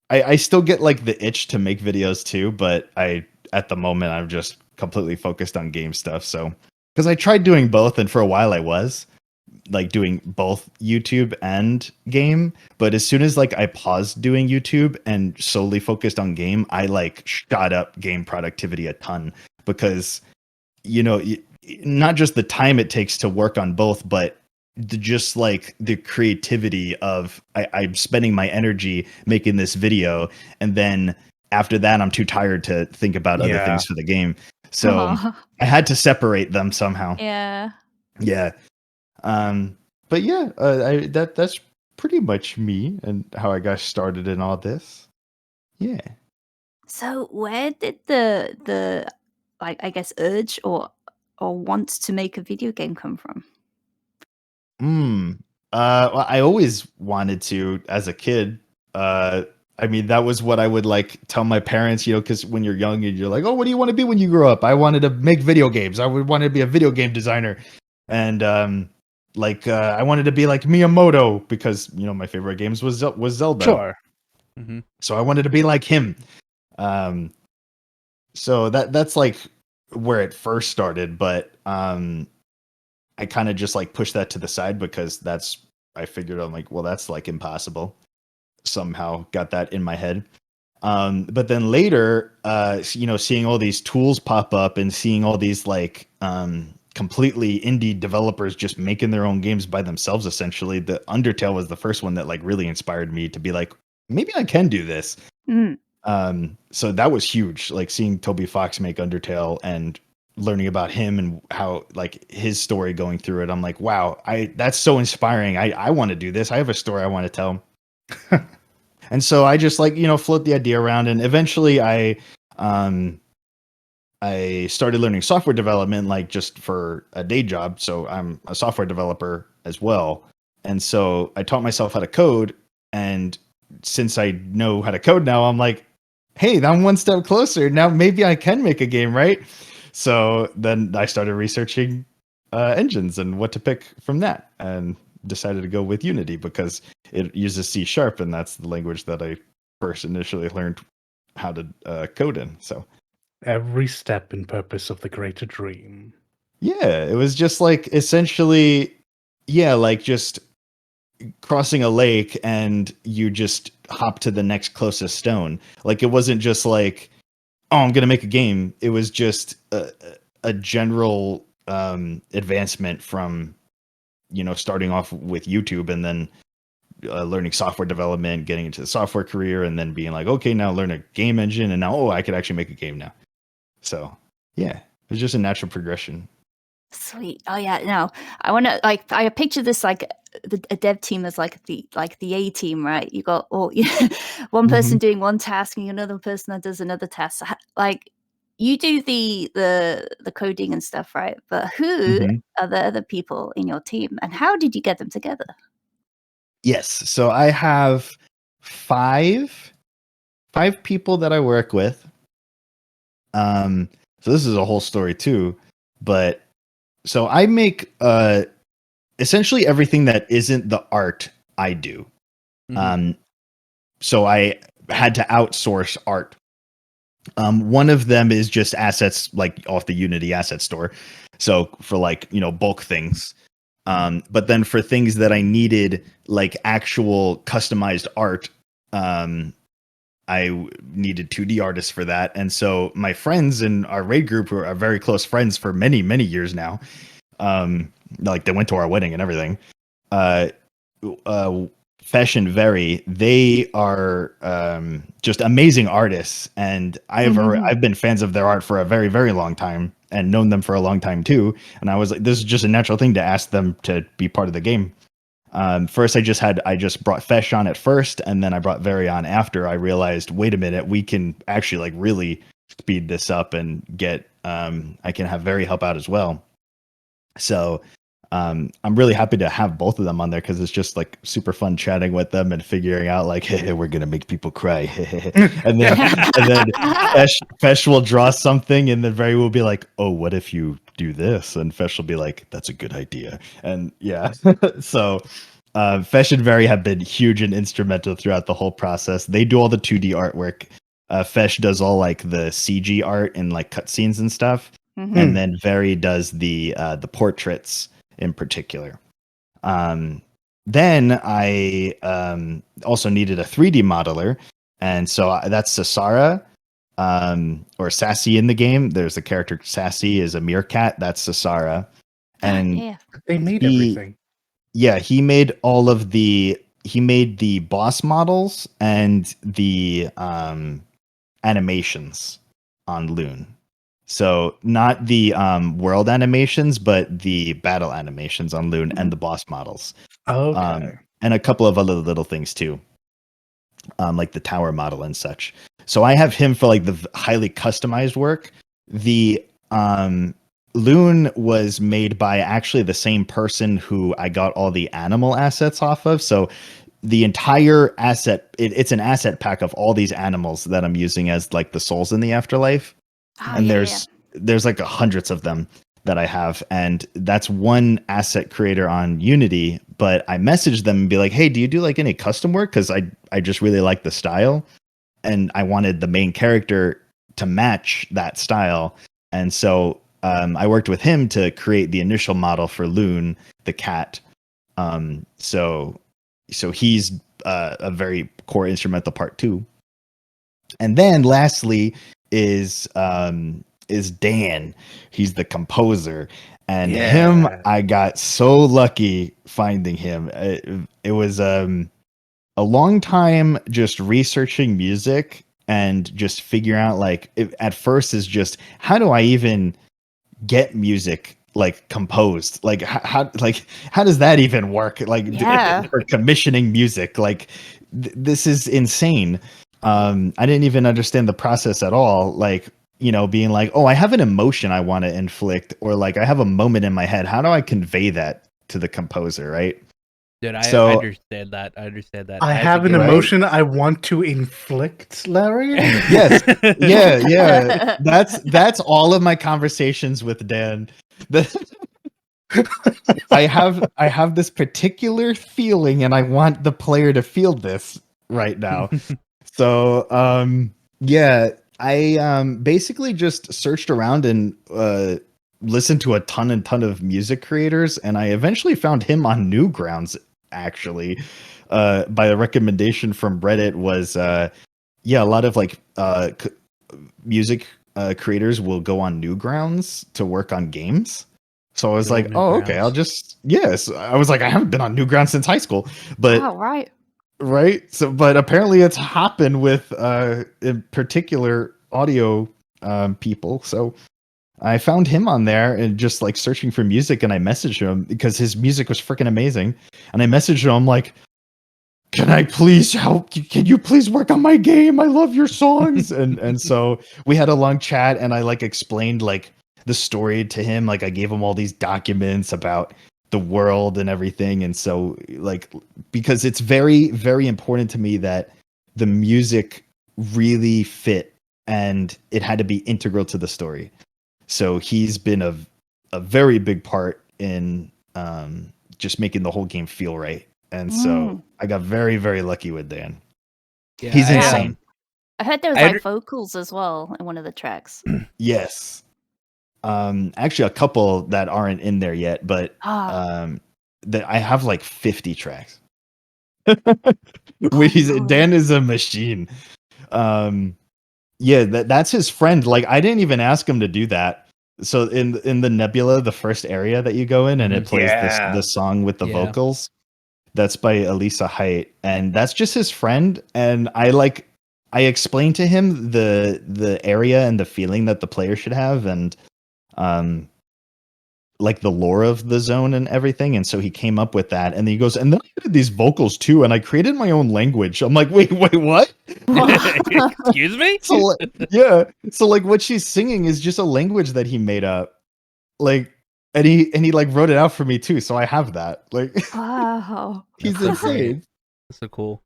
I still get like the itch to make videos too, but at the moment I'm just completely focused on game stuff. So because I tried doing both, and for a while I was like doing both YouTube and game, but as soon as like I paused doing YouTube and solely focused on game, I like shot up game productivity a ton, because not just the time it takes to work on both, but just like the creativity of I'm spending my energy making this video, and then after that I'm too tired to think about other things for the game. So I had to separate them somehow. Yeah. But yeah, that's pretty much me and how I got started in all this. Yeah. So where did the like, I guess, urge or want to make a video game come from? Well, I always wanted to as a kid. I mean, that was what I would like tell my parents, because when you're young and you're like, oh, what do you want to be when you grow up? I wanted to make video games. I would want to be a video game designer. And I wanted to be like Miyamoto because, my favorite games was Zelda. Sure. Mm-hmm. So I wanted to be like him. So that's like where it first started, but I kind of just like pushed that to the side because I figured I'm like, well, that's like impossible. Somehow got that in my head. But then later, seeing all these tools pop up and seeing all these like completely indie developers just making their own games by themselves, essentially, the Undertale was the first one that like really inspired me to be like, maybe I can do this. Mm. So that was huge, like seeing Toby Fox make Undertale and learning about him and how like his story going through it. I'm like, wow, that's so inspiring. I want to do this. I have a story I want to tell. And so I just like, float the idea around, and eventually I started learning software development, like just for a day job. So I'm a software developer as well. And so I taught myself how to code. And since I know how to code now, I'm like, hey, I'm one step closer. Now maybe I can make a game, right? So then I started researching engines and what to pick from that, and decided to go with Unity because it uses C#, and that's the language that I first initially learned how to code in. So every step in purpose of the greater dream. Yeah, it was just like essentially, like just crossing a lake and you just hop to the next closest stone. Like it wasn't just like, oh, I'm gonna make a game. It was just a general advancement from starting off with YouTube and then learning software development, getting into the software career, and then being like, okay, now learn a game engine, and now I could actually make a game now. So yeah, it was just a natural progression. Sweet. Oh yeah. No, I want to I picture this like a dev team as like the A team, right? You got one person doing one task and another person that does another task. Like you do the coding and stuff, right? But who are the other people in your team, and how did you get them together? Yes. So I have five people that I work with. So this is a whole story too, but so I make essentially everything that isn't the art I do. So I had to outsource art. One of them is just assets like off the Unity asset store. So for like, bulk things. But then for things that I needed like actual customized art, I needed 2D artists for that. And so my friends in our raid group, who are very close friends for many, many years now, like they went to our wedding and everything. Fesh and Very, they are just amazing artists, and I've been fans of their art for a very, very long time and known them for a long time too. And I was like, this is just a natural thing to ask them to be part of the game. First, I just brought Fesh on at first, and then I brought Very on after. I realized, wait a minute, we can actually like really speed this up and get. I can have Very help out as well. So I'm really happy to have both of them on there because it's just like super fun chatting with them and figuring out like, hey, we're gonna make people cry, and then Fesh will draw something, and then Very will be like, oh, what if you do this? And Fesh will be like, that's a good idea. And yeah, so Fesh and Very have been huge and instrumental throughout the whole process. They do all the 2D artwork. Fesh does all like the CG art and like cutscenes and stuff. And then Very does the portraits in particular. Then I also needed a 3D modeler, and so that's Sasara, or Sassy in the game. There's a character Sassy is a meerkat. That's Sasara, and they made everything. Yeah, he made all of the. He made the boss models and the animations on Loon. So not the world animations, but the battle animations on Loon and the boss models. Okay. And a couple of other little things too, like the tower model and such. So I have him for like the highly customized work. The Loon was made by actually the same person who I got all the animal assets off of. So the entire asset, it's an asset pack of all these animals that I'm using as like the souls in the afterlife. And there's like hundreds of them that I have, and that's one asset creator on Unity. But I messaged them and be like, hey, do you do like any custom work? Because I just really like the style, and I wanted the main character to match that style. And so I worked with him to create the initial model for Loon, the cat. So he's a very core instrumental part too. And then lastly is Dan. He's the composer, and him, I got so lucky finding him. It was a long time just researching music and just figuring out like at first is just how do I even get music like composed, like how does that even work, like for commissioning music, like this is insane. I didn't even understand the process at all, like, you know, being like, oh, I have an emotion I want to inflict, or like I have a moment in my head, how do I convey that to the composer, right? Dude, I understand that. I have an emotion I want to inflict, Larry. Yes. Yeah. That's all of my conversations with Dan. I have this particular feeling and I want the player to feel this right now. So I basically just searched around and listened to a ton of music creators, and I eventually found him on Newgrounds, actually, by a recommendation from Reddit. Was a lot of like music creators will go on Newgrounds to work on games. So I was like, oh, okay, I was like, I haven't been on Newgrounds since high school, but right. So, but apparently it's hopping with in particular audio people. So I found him on there and just like searching for music, and I messaged him because his music was freaking amazing. And I messaged him, I'm like, can I please help? Can you please work on my game? I love your songs. and so we had a long chat, and I like explained like the story to him. Like I gave him all these documents about the world and everything. And so like, because it's very, very important to me that the music really fit and it had to be integral to the story. So he's been a very big part in just making the whole game feel right. And so I got very, very lucky with Dan. Yeah, he's insane. I heard there was like vocals as well in one of the tracks. Yes. Actually a couple that aren't in there yet, but that I have like 50 tracks. Dan is a machine. That's his friend. Like I didn't even ask him to do that. So in the Nebula, the first area that you go in, and it plays the song with the vocals. That's by Elisa Height, and that's just his friend. And I explained to him the area and the feeling that the player should have, and like the lore of the zone and everything. And so he came up with that, and then he goes, and then I did these vocals too, and I created my own language. I'm like, wait, what? Excuse me? So like what she's singing is just a language that he made up. Like, and he like wrote it out for me too. So I have that. Like, wow, he's insane. That's so cool.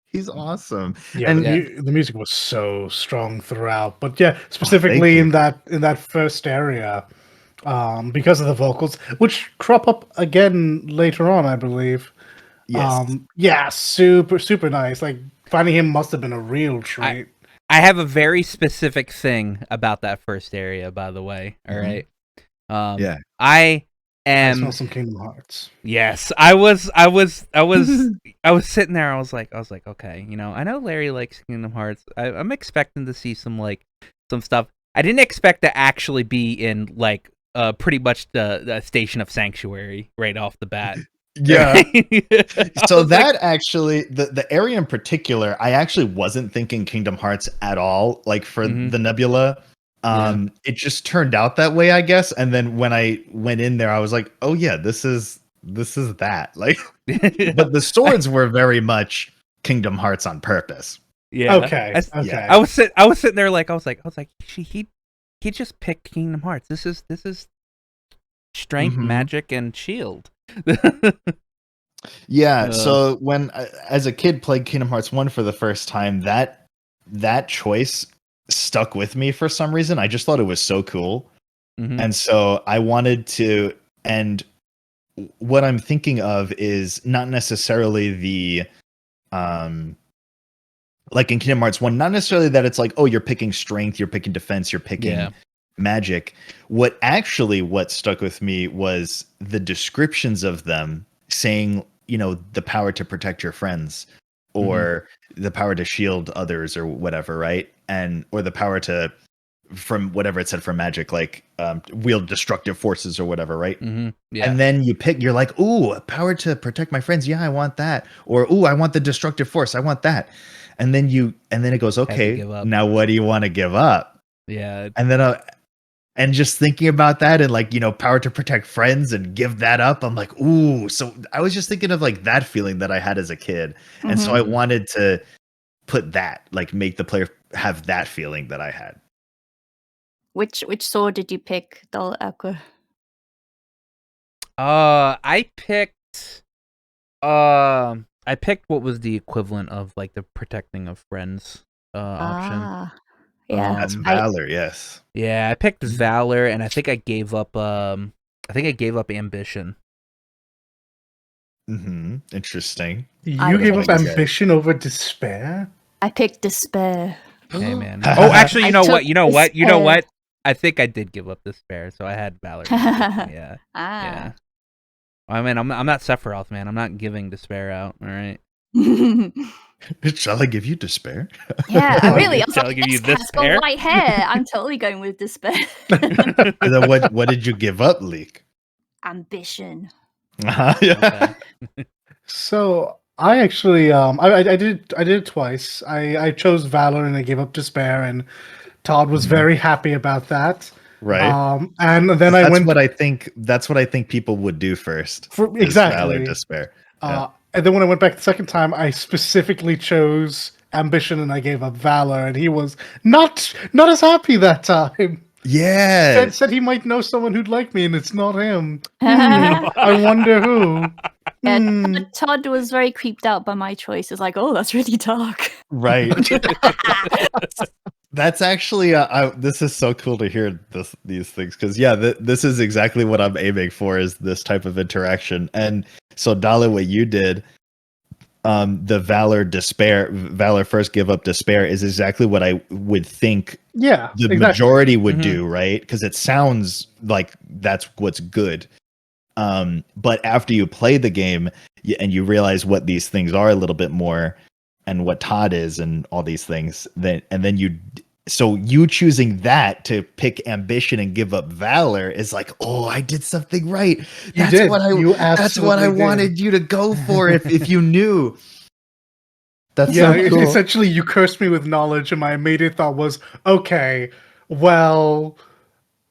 He's awesome. Yeah, and the music was so strong throughout. But yeah, specifically in that first area, because of the vocals, which crop up again later on, I believe. Yes. Super nice. Like finding him must have been a real treat. I have a very specific thing about that first area, by the way. All right. I smell some Kingdom Hearts. Yes, I was sitting there. I was like, okay, you know, I know Larry likes Kingdom Hearts. I'm expecting to see some stuff. I didn't expect to actually be in like pretty much the Station of Sanctuary right off the bat. Yeah. So that actually, the area in particular, I actually wasn't thinking Kingdom Hearts at all. Like for the Nebula, It just turned out that way, I guess. And then when I went in there, I was like, oh yeah, this is that. Like, but the swords were very much Kingdom Hearts on purpose. Yeah. Okay. I was sitting there like I was like he just picked Kingdom Hearts. This is strength, magic, and shield. Yeah. So when as a kid played Kingdom Hearts 1 for the first time, that choice stuck with me for some reason. I just thought it was so cool. And so I wanted to, and what I'm thinking of is not necessarily the like in Kingdom Hearts 1, not necessarily that it's like, oh, you're picking strength, you're picking defense, you're picking magic. What stuck with me was the descriptions of them saying, you know, the power to protect your friends, or the power to shield others, or whatever, right? Or the power to, from whatever it said for magic, like wield destructive forces or whatever, right? Yeah. And then you're like, ooh, a power to protect my friends. Yeah, I want that. Or, ooh, I want the destructive force. I want that. And then it goes, okay, now what do you want to give up? Yeah. And then and just thinking about that, and like, you know, power to protect friends and give that up, I'm like, ooh. So I was just thinking of like that feeling that I had as a kid. And so I wanted to put that, like, make the player have that feeling that I had. Which sword did you pick, Dull Aqua? I picked what was the equivalent of like the protecting of friends option. Yeah. That's Valor, yes. Yeah, I picked Valor, and I think I gave up Ambition. Interesting. You gave up Ambition over Despair? I picked Despair. Hey man. Oh, actually, you know what? I think I did give up Despair, so I had Valor. Yeah. Yeah. I mean, I'm not Sephiroth, man. I'm not giving Despair out. All right. Shall I give you Despair? Yeah, really. Shall I give you Despair? Got white hair. I'm totally going with Despair. Then what did you give up, Leek? Ambition. Okay. So I actually I did it twice. I chose Valor and I gave up Despair, and Todd was very happy about that. Right. And then that's what I think people would do first. Exactly. Valor, Despair. And then when I went back the second time, I specifically chose Ambition and I gave up Valor, and he was not as happy that time. Yeah. Said he might know someone who'd like me, and it's not him. I wonder who. Todd was very creeped out by my choice. It's like, oh, that's really dark. Right. That's actually this is so cool to hear these things, because this is exactly what I'm aiming for, is this type of interaction. And so Dala, what you did, the Valor first give up Despair is exactly what I would think majority would do, right? Because it sounds like that's what's good. But after you play the game and you realize what these things are a little bit more, and what Todd is and all these things, then you choosing that to pick Ambition and give up Valor is like, oh, I did something right. That's what I wanted you to go for if you knew. That's so cool. Essentially, you cursed me with knowledge, and my immediate thought was, okay, well,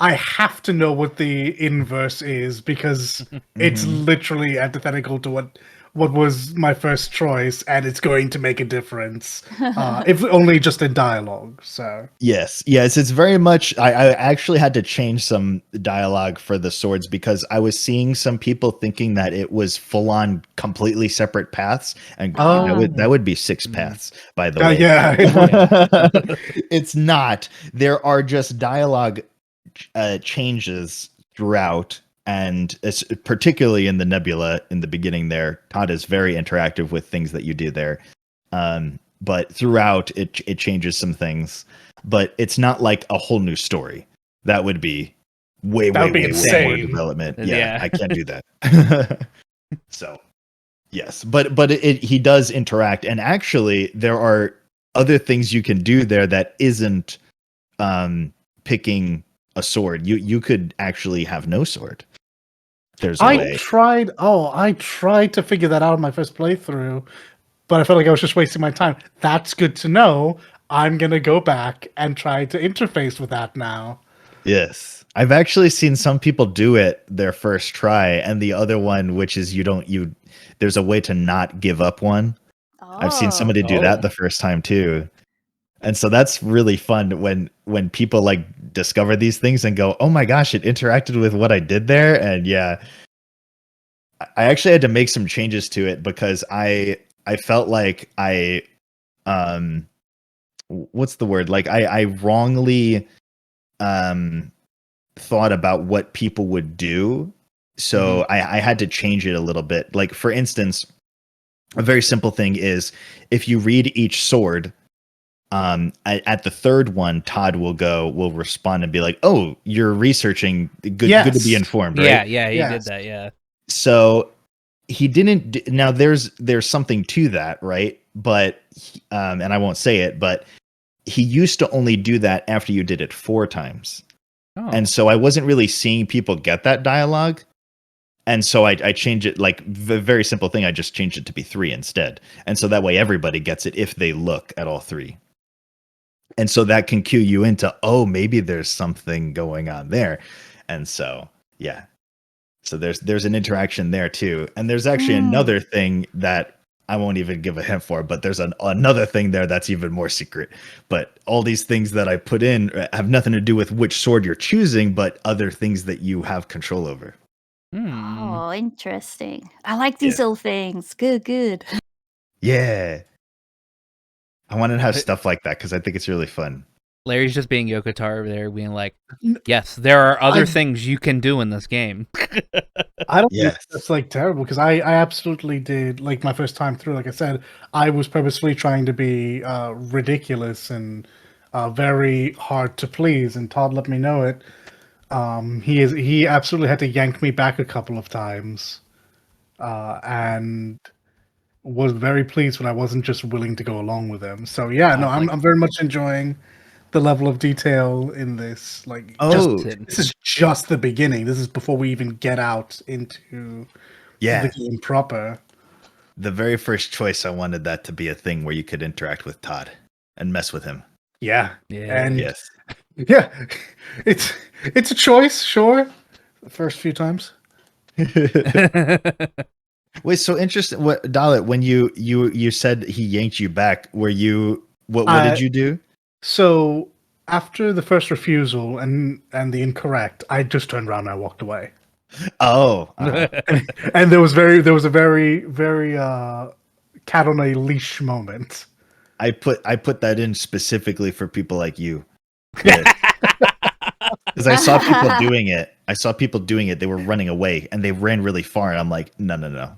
I have to know what the inverse is, because it's literally antithetical to what was my first choice, and it's going to make a difference, if only just in dialogue. So yes, it's very much. I actually had to change some dialogue for the swords, because I was seeing some people thinking that it was full on completely separate paths, and that would be 6 paths, by the way. Yeah. It's not. There are just dialogue changes throughout. And it's particularly in the Nebula in the beginning there, Todd is very interactive with things that you do there. But throughout it changes some things, but it's not like a whole new story. That would be way more development. Yeah, I can't do that. So yes, but he does interact, and actually there are other things you can do there that isn't picking a sword. You could actually have no sword. I tried to figure that out in my first playthrough, but I felt like I was just wasting my time. That's good to know. I'm gonna go back and try to interface with that now. Yes. I've actually seen some people do it their first try, and the other one, which is there's a way to not give up one. I've seen somebody do that the first time too. And so that's really fun when people like discover these things and go, "Oh my gosh, it interacted with what I did there." And yeah, I actually had to make some changes to it because I felt like what's the word? Like I wrongly thought about what people would do. So I had to change it a little bit. Like for instance, a very simple thing is if you read each sword, at the third one, Todd will respond and be like, "Oh, you're researching. Good to be informed, right?" Yeah, he did that. Yeah. So he didn't. Now there's something to that, right? But and I won't say it, but he used to only do that after you did it 4 times, and so I wasn't really seeing people get that dialogue. And so I changed it, like the very simple thing. I just changed it to be 3 instead, and so that way everybody gets it if they look at all 3. And so that can cue you into, oh, maybe there's something going on there. And so, yeah. So there's an interaction there too. And there's actually another thing that I won't even give a hint for, but there's another thing there that's even more secret. But all these things that I put in have nothing to do with which sword you're choosing, but other things that you have control over. Oh, interesting. I like these little things. Good. Yeah. I want to have stuff like that because I think it's really fun. Larry's just being Yoko over there, being like, "Yes, there are other things you can do in this game." I don't think that's like terrible because I absolutely did, like my first time through. Like I said, I was purposefully trying to be ridiculous and very hard to please, and Todd let me know it. He absolutely had to yank me back a couple of times, and was very pleased when I wasn't just willing to go along with him. So yeah, no, I'm very much enjoying the level of detail in this. Like, this is just the beginning. This is before we even get out into the game proper. The very first choice, I wanted that to be a thing where you could interact with Todd and mess with him. Yeah. And yes. Yeah. It's a choice, sure. The first few times. Wait, so interesting. What, Dalit, when you said he yanked you back, were you what did you do? So after the first refusal and the incorrect, I just turned around and I walked away. Oh. And there was a very cat on a leash moment. I put that in specifically for people like you. Because I saw people doing it. They were running away and they ran really far. And I'm like, no. No.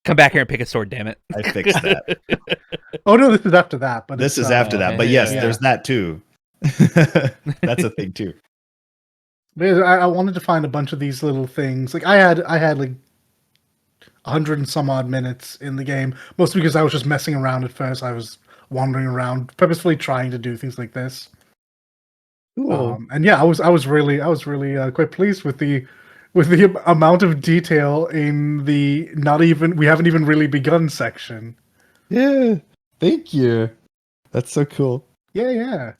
Come back here and pick a sword, damn it. I fixed that. Oh, no, this is after that. But this is after that. But yes, there's that too. That's a thing too. I wanted to find a bunch of these little things. Like I had like 100 and some odd minutes in the game, mostly because I was just messing around at first. I was wandering around, purposefully trying to do things like this. And yeah, I was really quite pleased with the amount of detail in the we haven't even really begun section. Yeah, thank you. That's so cool. Yeah.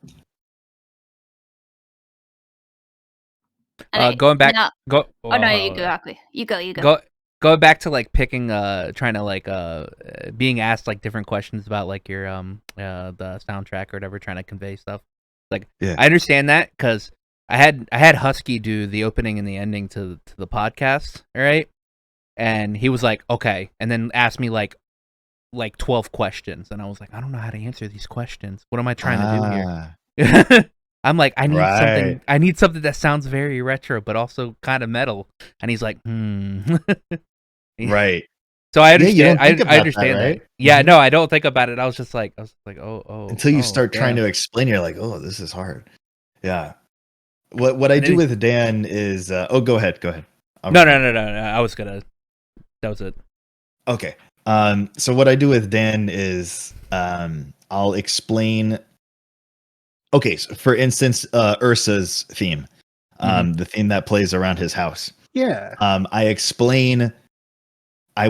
Going back, go. Oh no, you go, Akwi. You go. Going back to like picking, trying to like being asked like different questions about like your the soundtrack or whatever, trying to convey stuff. Like, I understand that because I had Husky do the opening and the ending to the podcast, all right? And he was like, okay, and then asked me like 12 questions, and I was like, I don't know how to answer these questions. What am I trying to do here? I'm like, I need something that sounds very retro, but also kind of metal. And he's like, Right. So I understand. I understand that, right? That. Yeah, no, I don't think about it. I was like, oh. Until you start trying to explain, you're like, oh, this is hard. Yeah. What I do with Dan is, go ahead. No. That was it. Okay. So what I do with Dan is, I'll explain. Okay, so for instance, Ursa's theme, the theme that plays around his house. Yeah. I explain. I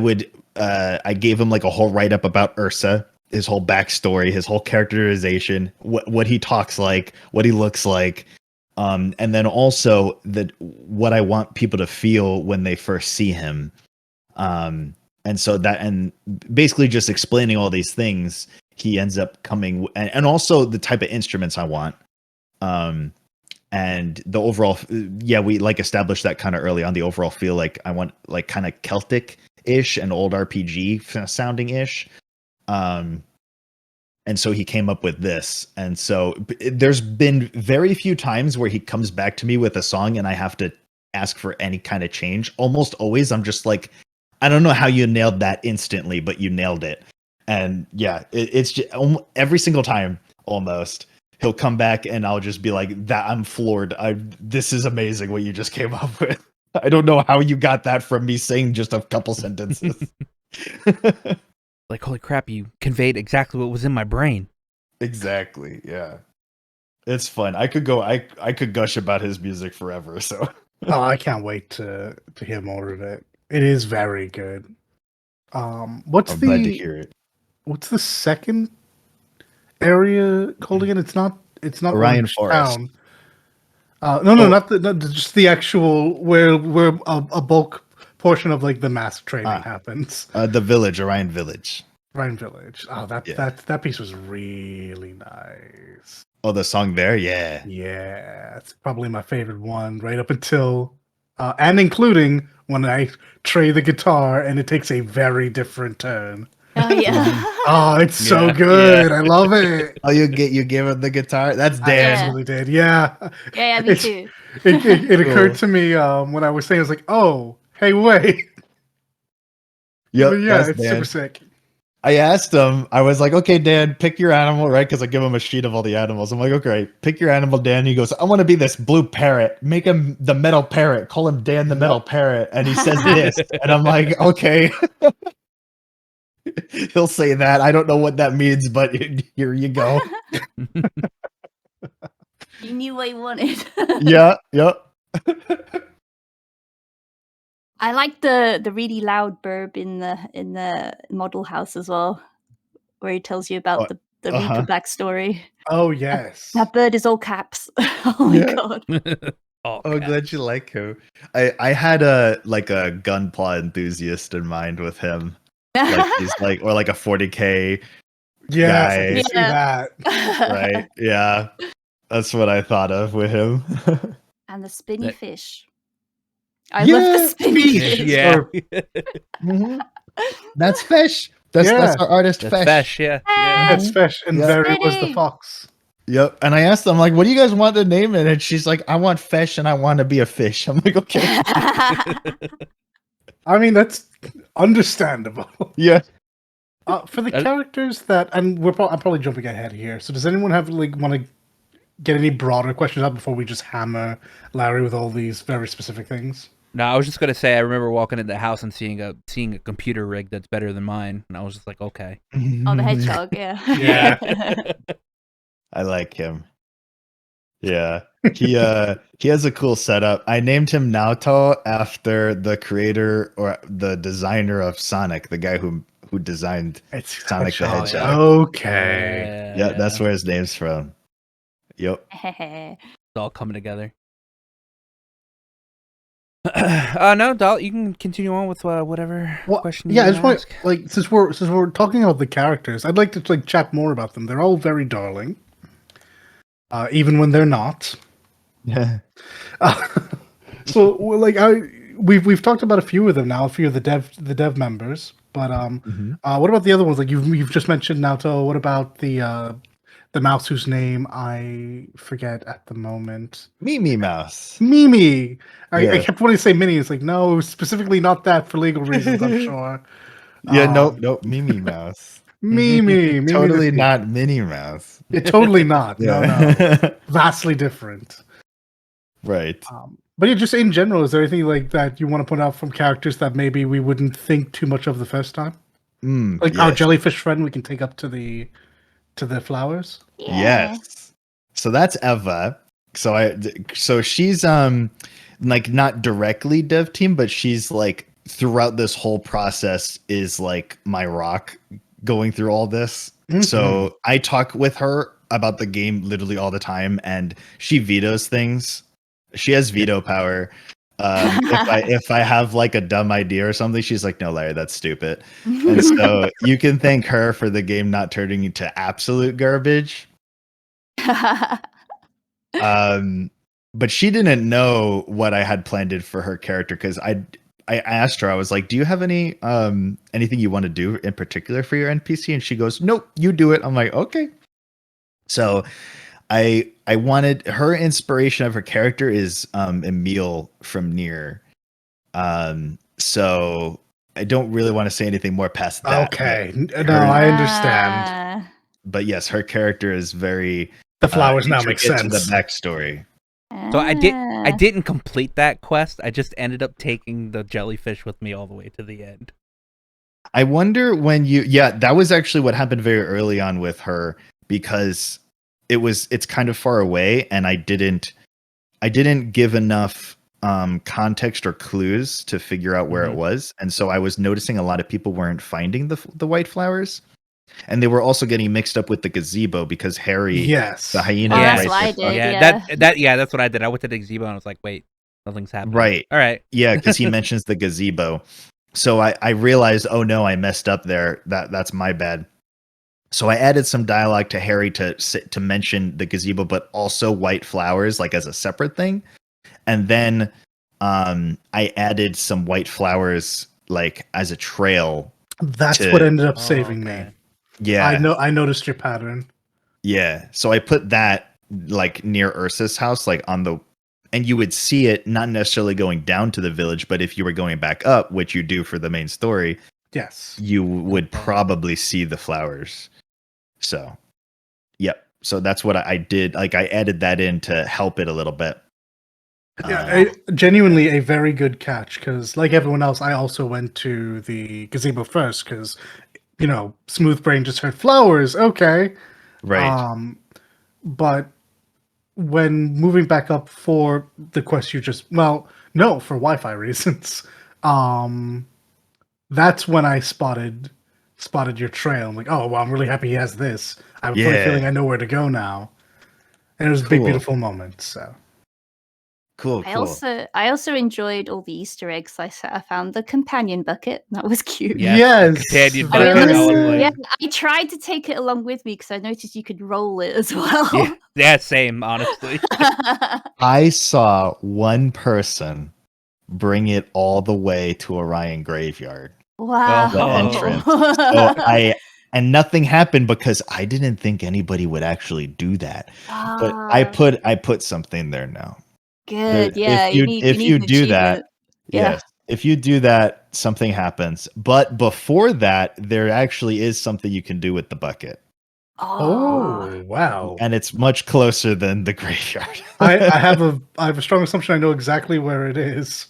gave him like a whole write up about Ursa, his whole backstory, his whole characterization, what he talks like, what he looks like, and then also what I want people to feel when they first see him. And so and basically just explaining all these things, he ends up coming, and also the type of instruments I want. And the overall, we like established that kind of early on. The overall feel, like I want like kind of Celtic-ish and old RPG sounding-ish. And so he came up with this. And so there's been very few times where he comes back to me with a song and I have to ask for any kind of change. Almost always I'm just like, I don't know how you nailed that instantly, but you nailed it. And yeah, it's just every single time almost. He'll come back and I'll just be like, "That I'm floored. This is amazing what you just came up with. I don't know how you got that from me saying just a couple sentences." Like, holy crap, you conveyed exactly what was in my brain. Exactly. Yeah. It's fun. I could gush about his music forever, so I can't wait to hear more of it. It is very good. What's I'm glad to hear it. What's the second area called again? It's not Orion Forest. Not just the actual where a bulk portion of like the mass training happens. The village, Orion Village. Orion Village. Oh, that piece was really nice. Oh, the song there, yeah. Yeah, it's probably my favorite one, right up until and including when I tray the guitar and it takes a very different turn. Oh yeah. Oh, it's so good. Yeah. I love it. Oh, you gave him the guitar? That's Dan. I absolutely did. Yeah. Yeah, me too. It occurred to me when I was saying, I was like, oh, hey, wait. Yep. Yeah, it's Dan. Super sick. I asked him, I was like, okay, Dan, pick your animal, right? Because I give him a sheet of all the animals. I'm like, okay, pick your animal, Dan. He goes, I want to be this blue parrot. Make him the metal parrot. Call him Dan the metal parrot. And he says this. And I'm like, okay. He'll say that. I don't know what that means, but here you go. You knew what you wanted. Yeah, yep. I like the really loud burp in the model house as well, where he tells you about the Reaper backstory. Oh yes, that bird is all caps. Oh my god. I'm glad you like him. I had a gunpla enthusiast in mind with him. Like he's like, or like a 40K guy. I see that. Right? Yeah, that's what I thought of with him. And the spinny fish. I love the spinny fish. Yeah. That's Fish. That's our artist, That's Fish. Yeah. That's Fish, and there it was the fox. Yep. And I asked them, like, what do you guys want to name it? And she's like, I want Fish and I want to be a fish. I'm like, okay. I mean, that's understandable. Yeah. For the characters that, and I'm probably jumping ahead here. So does anyone have want to get any broader questions out before we just hammer Larry with all these very specific things? No, I was just gonna say I remember walking into the house and seeing a computer rig that's better than mine, and I was just like, okay. Oh, the hedgehog, yeah. Yeah. I like him. Yeah. He has a cool setup. I named him Naoto after the creator or the designer of Sonic, the guy who designed Sonic the Hedgehog. Okay. Yeah, that's where his name's from. Yep. It's all coming together. No, Dal, you can continue on with whatever question. Yeah, I just want since we're talking about the characters, I'd like to chat more about them. They're all very darling, even when they're not. Yeah. So we've talked about a few of them now, a few of the dev members, but what about the other ones? Like you've just mentioned Naoto. What about the mouse whose name I forget at the moment? Mimi Mouse. Mimi. I kept wanting to say Minnie. It's like, no, specifically not that for legal reasons, I'm sure. Yeah, nope. Mimi Mouse. Mimi. Totally not Minnie Mouse. Yeah, totally not. Yeah. No. Vastly different. Right. But yeah, just in general, is there anything like that you want to point out from characters that maybe we wouldn't think too much of the first time? Our jellyfish friend we can take up to the flowers? Yeah. Yes. So that's Eva. So she's not directly dev team, but she's like throughout this whole process is like my rock going through all this. So I talk with her about the game literally all the time, and she vetoes things. She has veto power. If I have like a dumb idea or something, she's like, "No, Larry, that's stupid." And so you can thank her for the game not turning into absolute garbage. But she didn't know what I had planned for her character, because I asked her, I was like, "Do you have any anything you want to do in particular for your NPC?" And she goes, "Nope, you do it." I'm like, "Okay." So I wanted her inspiration of her character is Emil from Nier. So I don't really want to say anything more past that. Okay, no, I understand. But yes, her character is very the flowers now make sense to the backstory. So I didn't complete that quest. I just ended up taking the jellyfish with me all the way to the end. I wonder when that was actually what happened very early on with her, because it's kind of far away, and I didn't give enough context or clues to figure out where it was, and so I was noticing a lot of people weren't finding the white flowers, and they were also getting mixed up with the gazebo because Harry, the hyena, that's what I did. That's what I did. I went to the gazebo and I was like, wait, nothing's happening. Right. All right. Yeah, because he mentions the gazebo, so I realized, oh no, I messed up there. That's my bad. So I added some dialogue to Harry to mention the gazebo, but also white flowers, like as a separate thing. And then I added some white flowers like as a trail. That's what ended up saving me. Yeah. I noticed your pattern. Yeah. So I put that like near Ursa's house, like and you would see it not necessarily going down to the village, but if you were going back up, which you do for the main story, yes, you would probably see the flowers. So, yep. So that's what I did. Like I added that in to help it a little bit. Yeah, genuinely a very good catch, because like everyone else, I also went to the gazebo first because, Smooth Brain just heard flowers. Okay. Right. But when moving back up for the quest for Wi-Fi reasons, that's when I spotted your trail. I'm like, oh, well, I'm really happy he has this. I have a funny feeling I know where to go now. And it was a big, beautiful moment. So cool. I also enjoyed all the Easter eggs. I found the companion bucket. That was cute. Yes. Companion bucket. I tried to take it along with me because I noticed you could roll it as well. Yeah, same, honestly. I saw one person bring it all the way to Orion Graveyard. Wow. The entrance. So and nothing happened because I didn't think anybody would actually do that. But I put something there now. Good. If you do that, yes. If you do that, something happens. But before that, there actually is something you can do with the bucket. Oh wow! And it's much closer than the graveyard. I have a strong assumption I know exactly where it is.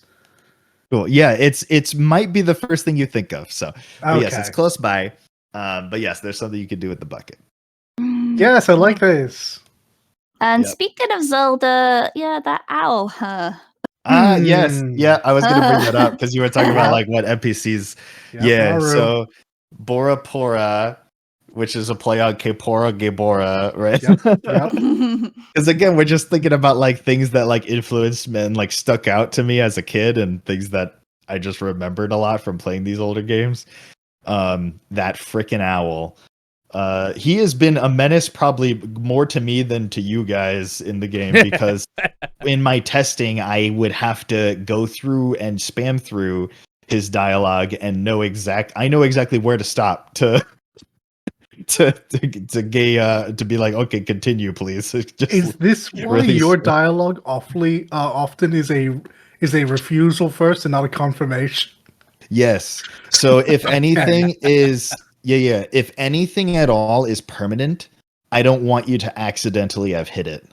Cool. Yeah, it's might be the first thing you think of. So yes, it's close by. But yes, there's something you can do with the bucket. Yes, I like this. And speaking of Zelda, that owl, huh? Yes. Yeah, I was going to bring that up because you were talking about like what NPCs. So Bora Pora, which is a play on Kepora Gebora, right? Yep. Because again, we're just thinking about like things that like influenced me and like stuck out to me as a kid, and things that I just remembered a lot from playing these older games. That freaking owl. He has been a menace probably more to me than to you guys in the game, because in my testing, I would have to go through and spam through his dialogue and know exactly where to stop to be like, okay, continue, please. Is this why your dialogue often is a refusal first and not a confirmation? Yes. So if anything is if anything at all is permanent, I don't want you to accidentally have hit it.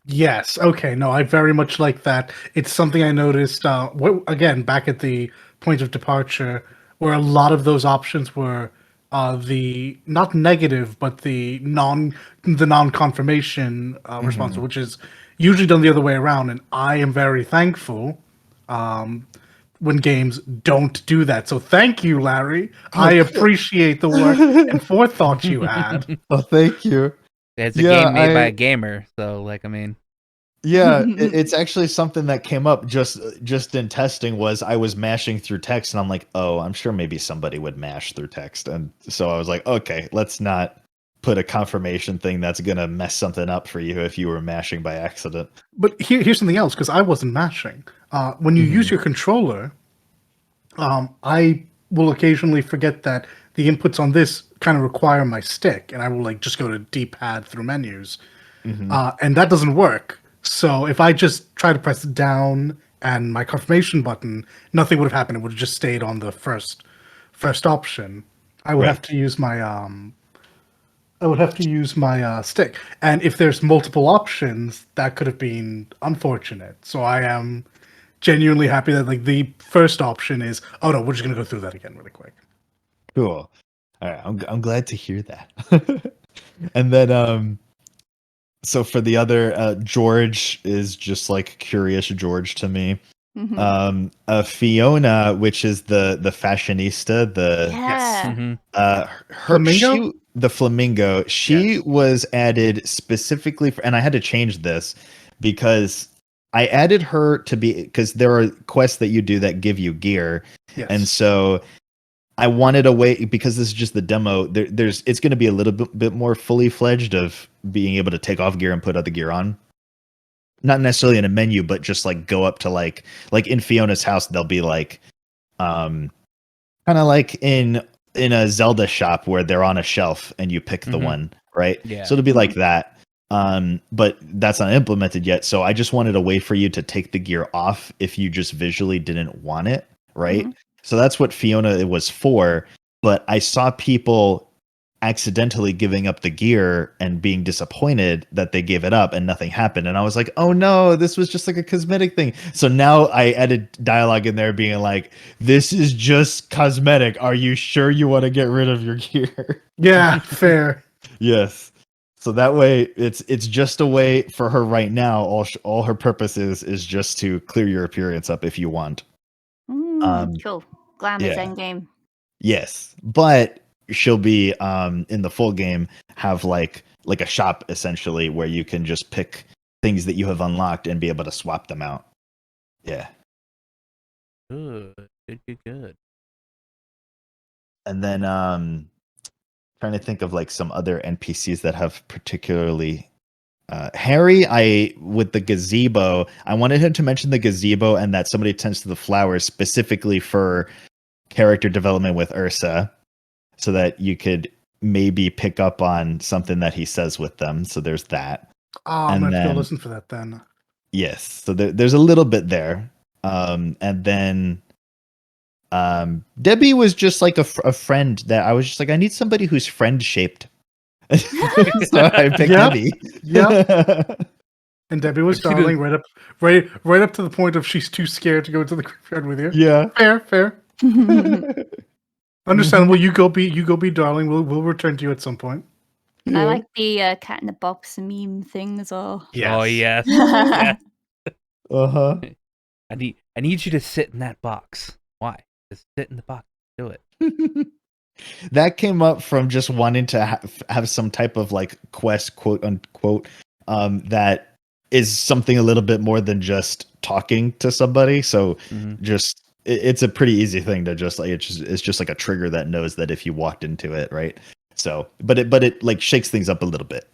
Yes. Okay. No, I very much like that. It's something I noticed again back at the point of departure, where a lot of those options were the not negative, but the non-confirmation response, which is usually done the other way around. And I am very thankful when games don't do that. So thank you, Larry. I appreciate the work and forethought you had. Oh, thank you. It's a game made by a gamer, so like, I mean, yeah, it's actually something that came up just in testing. Was I was mashing through text, and I'm like, oh, I'm sure maybe somebody would mash through text, and so I was like, okay, let's not put a confirmation thing that's gonna mess something up for you if you were mashing by accident. But here's something else, because I wasn't mashing. When you use your controller, I will occasionally forget that the inputs on this kind of require my stick, and I will like just go to D-pad through menus, and that doesn't work. So if I just try to press down and my confirmation button, nothing would have happened. It would have just stayed on the first option. I would have to use my stick, and if there's multiple options, that could have been unfortunate. So I am genuinely happy that like the first option is, oh no, we're just gonna go through that again really quick. Cool. All right, I'm glad to hear that. And then so for the other, George is just like Curious George to me. Fiona, which is the fashionista, Flamingo? The flamingo, she was added specifically for, and I had to change this because I added her to be, because there are quests that you do that give you gear, and so I wanted a way, because this is just the demo. It's going to be a little bit more fully fledged of being able to take off gear and put other gear on. Not necessarily in a menu, but just like go up to like in Fiona's house, they'll be like, kind of like in a Zelda shop where they're on a shelf and you pick the one, right? Yeah. So it'll be like that. But that's not implemented yet. So I just wanted a way for you to take the gear off if you just visually didn't want it, right? So that's what Fiona it was for. But I saw people accidentally giving up the gear and being disappointed that they gave it up and nothing happened. And I was like, oh no, this was just like a cosmetic thing. So now I added dialogue in there being like, this is just cosmetic. Are you sure you want to get rid of your gear? Yeah, fair. Yes. So that way it's just a way for her right now. All her purpose is just to clear your appearance up if you want. Cool. Glam is endgame. Yes. But she'll be in the full game have like a shop essentially where you can just pick things that you have unlocked and be able to swap them out. Yeah. Good. And then trying to think of like some other NPCs that have particularly Harry, with the gazebo, I wanted him to mention the gazebo and that somebody tends to the flowers specifically for character development with Ursa, so that you could maybe pick up on something that he says with them. So there's that. I'm going to have to go listen for that then. Yes. So there's a little bit there. And then Debbie was just like a friend that I was just like, I need somebody who's friend shaped. So I picked Debbie. Yeah. And Debbie was darling right up to the point of she's too scared to go to the graveyard with you. Yeah. Fair. Understandable. You go be darling. We'll return to you at some point. I like the cat in the box meme thing as well. Yes. Oh yes. Yes. I need you to sit in that box. Why? Just sit in the box. Do it. That came up from just wanting to have some type of like quest, quote unquote, that is something a little bit more than just talking to somebody. So just it's a pretty easy thing to just like it's just like a trigger that knows that if you walked into it, right? So, but it like shakes things up a little bit.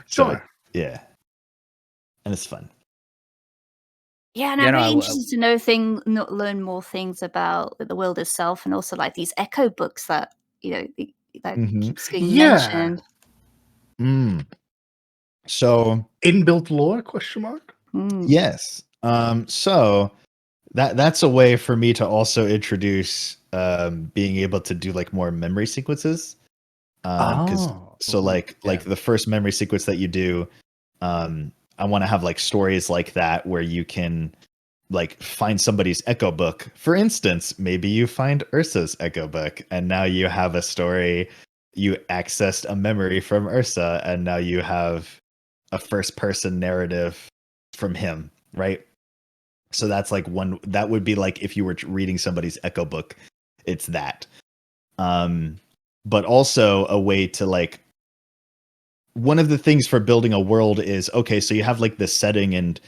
Sure. So, yeah, and it's fun. Yeah, and I'm really interested to learn more things about the world itself, and also like these echo books that that keeps getting mentioned. So inbuilt lore ? Yes. So that's a way for me to also introduce being able to do like more memory sequences. Like the first memory sequence that you do, I want to have like stories like that where you can like find somebody's echo book. For instance, maybe you find Ursa's echo book and now you have a story. You accessed a memory from Ursa and now you have a first person narrative from him, right? So that's like one that would be like if you were reading somebody's echo book, it's that. But also a way to like, one of the things for building a world is, okay, so you have like this setting and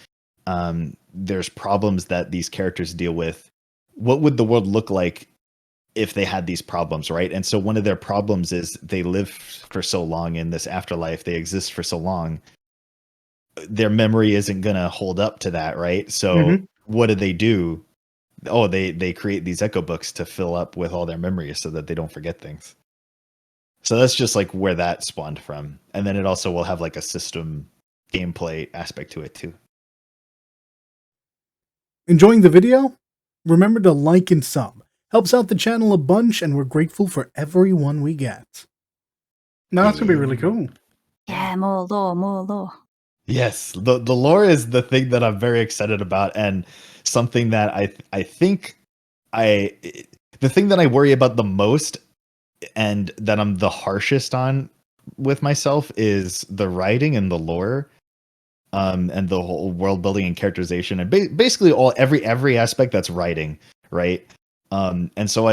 there's problems that these characters deal with. What would the world look like if they had these problems, right? And so one of their problems is they live for so long in this afterlife, they exist for so long, their memory isn't going to hold up to that, right? So what do? Oh, they create these echo books to fill up with all their memories so that they don't forget things. So that's just like where that spawned from. And then it also will have like a system gameplay aspect to it too. Enjoying the video? Remember to like and sub. Helps out the channel a bunch, and we're grateful for everyone we get. No, that's going to be really cool. Yeah, more lore, more lore. Yes, the lore is the thing that I'm very excited about, and something that I think the thing that I worry about the most and that I'm the harshest on with myself is the writing and the lore, and the whole world building and characterization, and basically every aspect that's writing, right? And so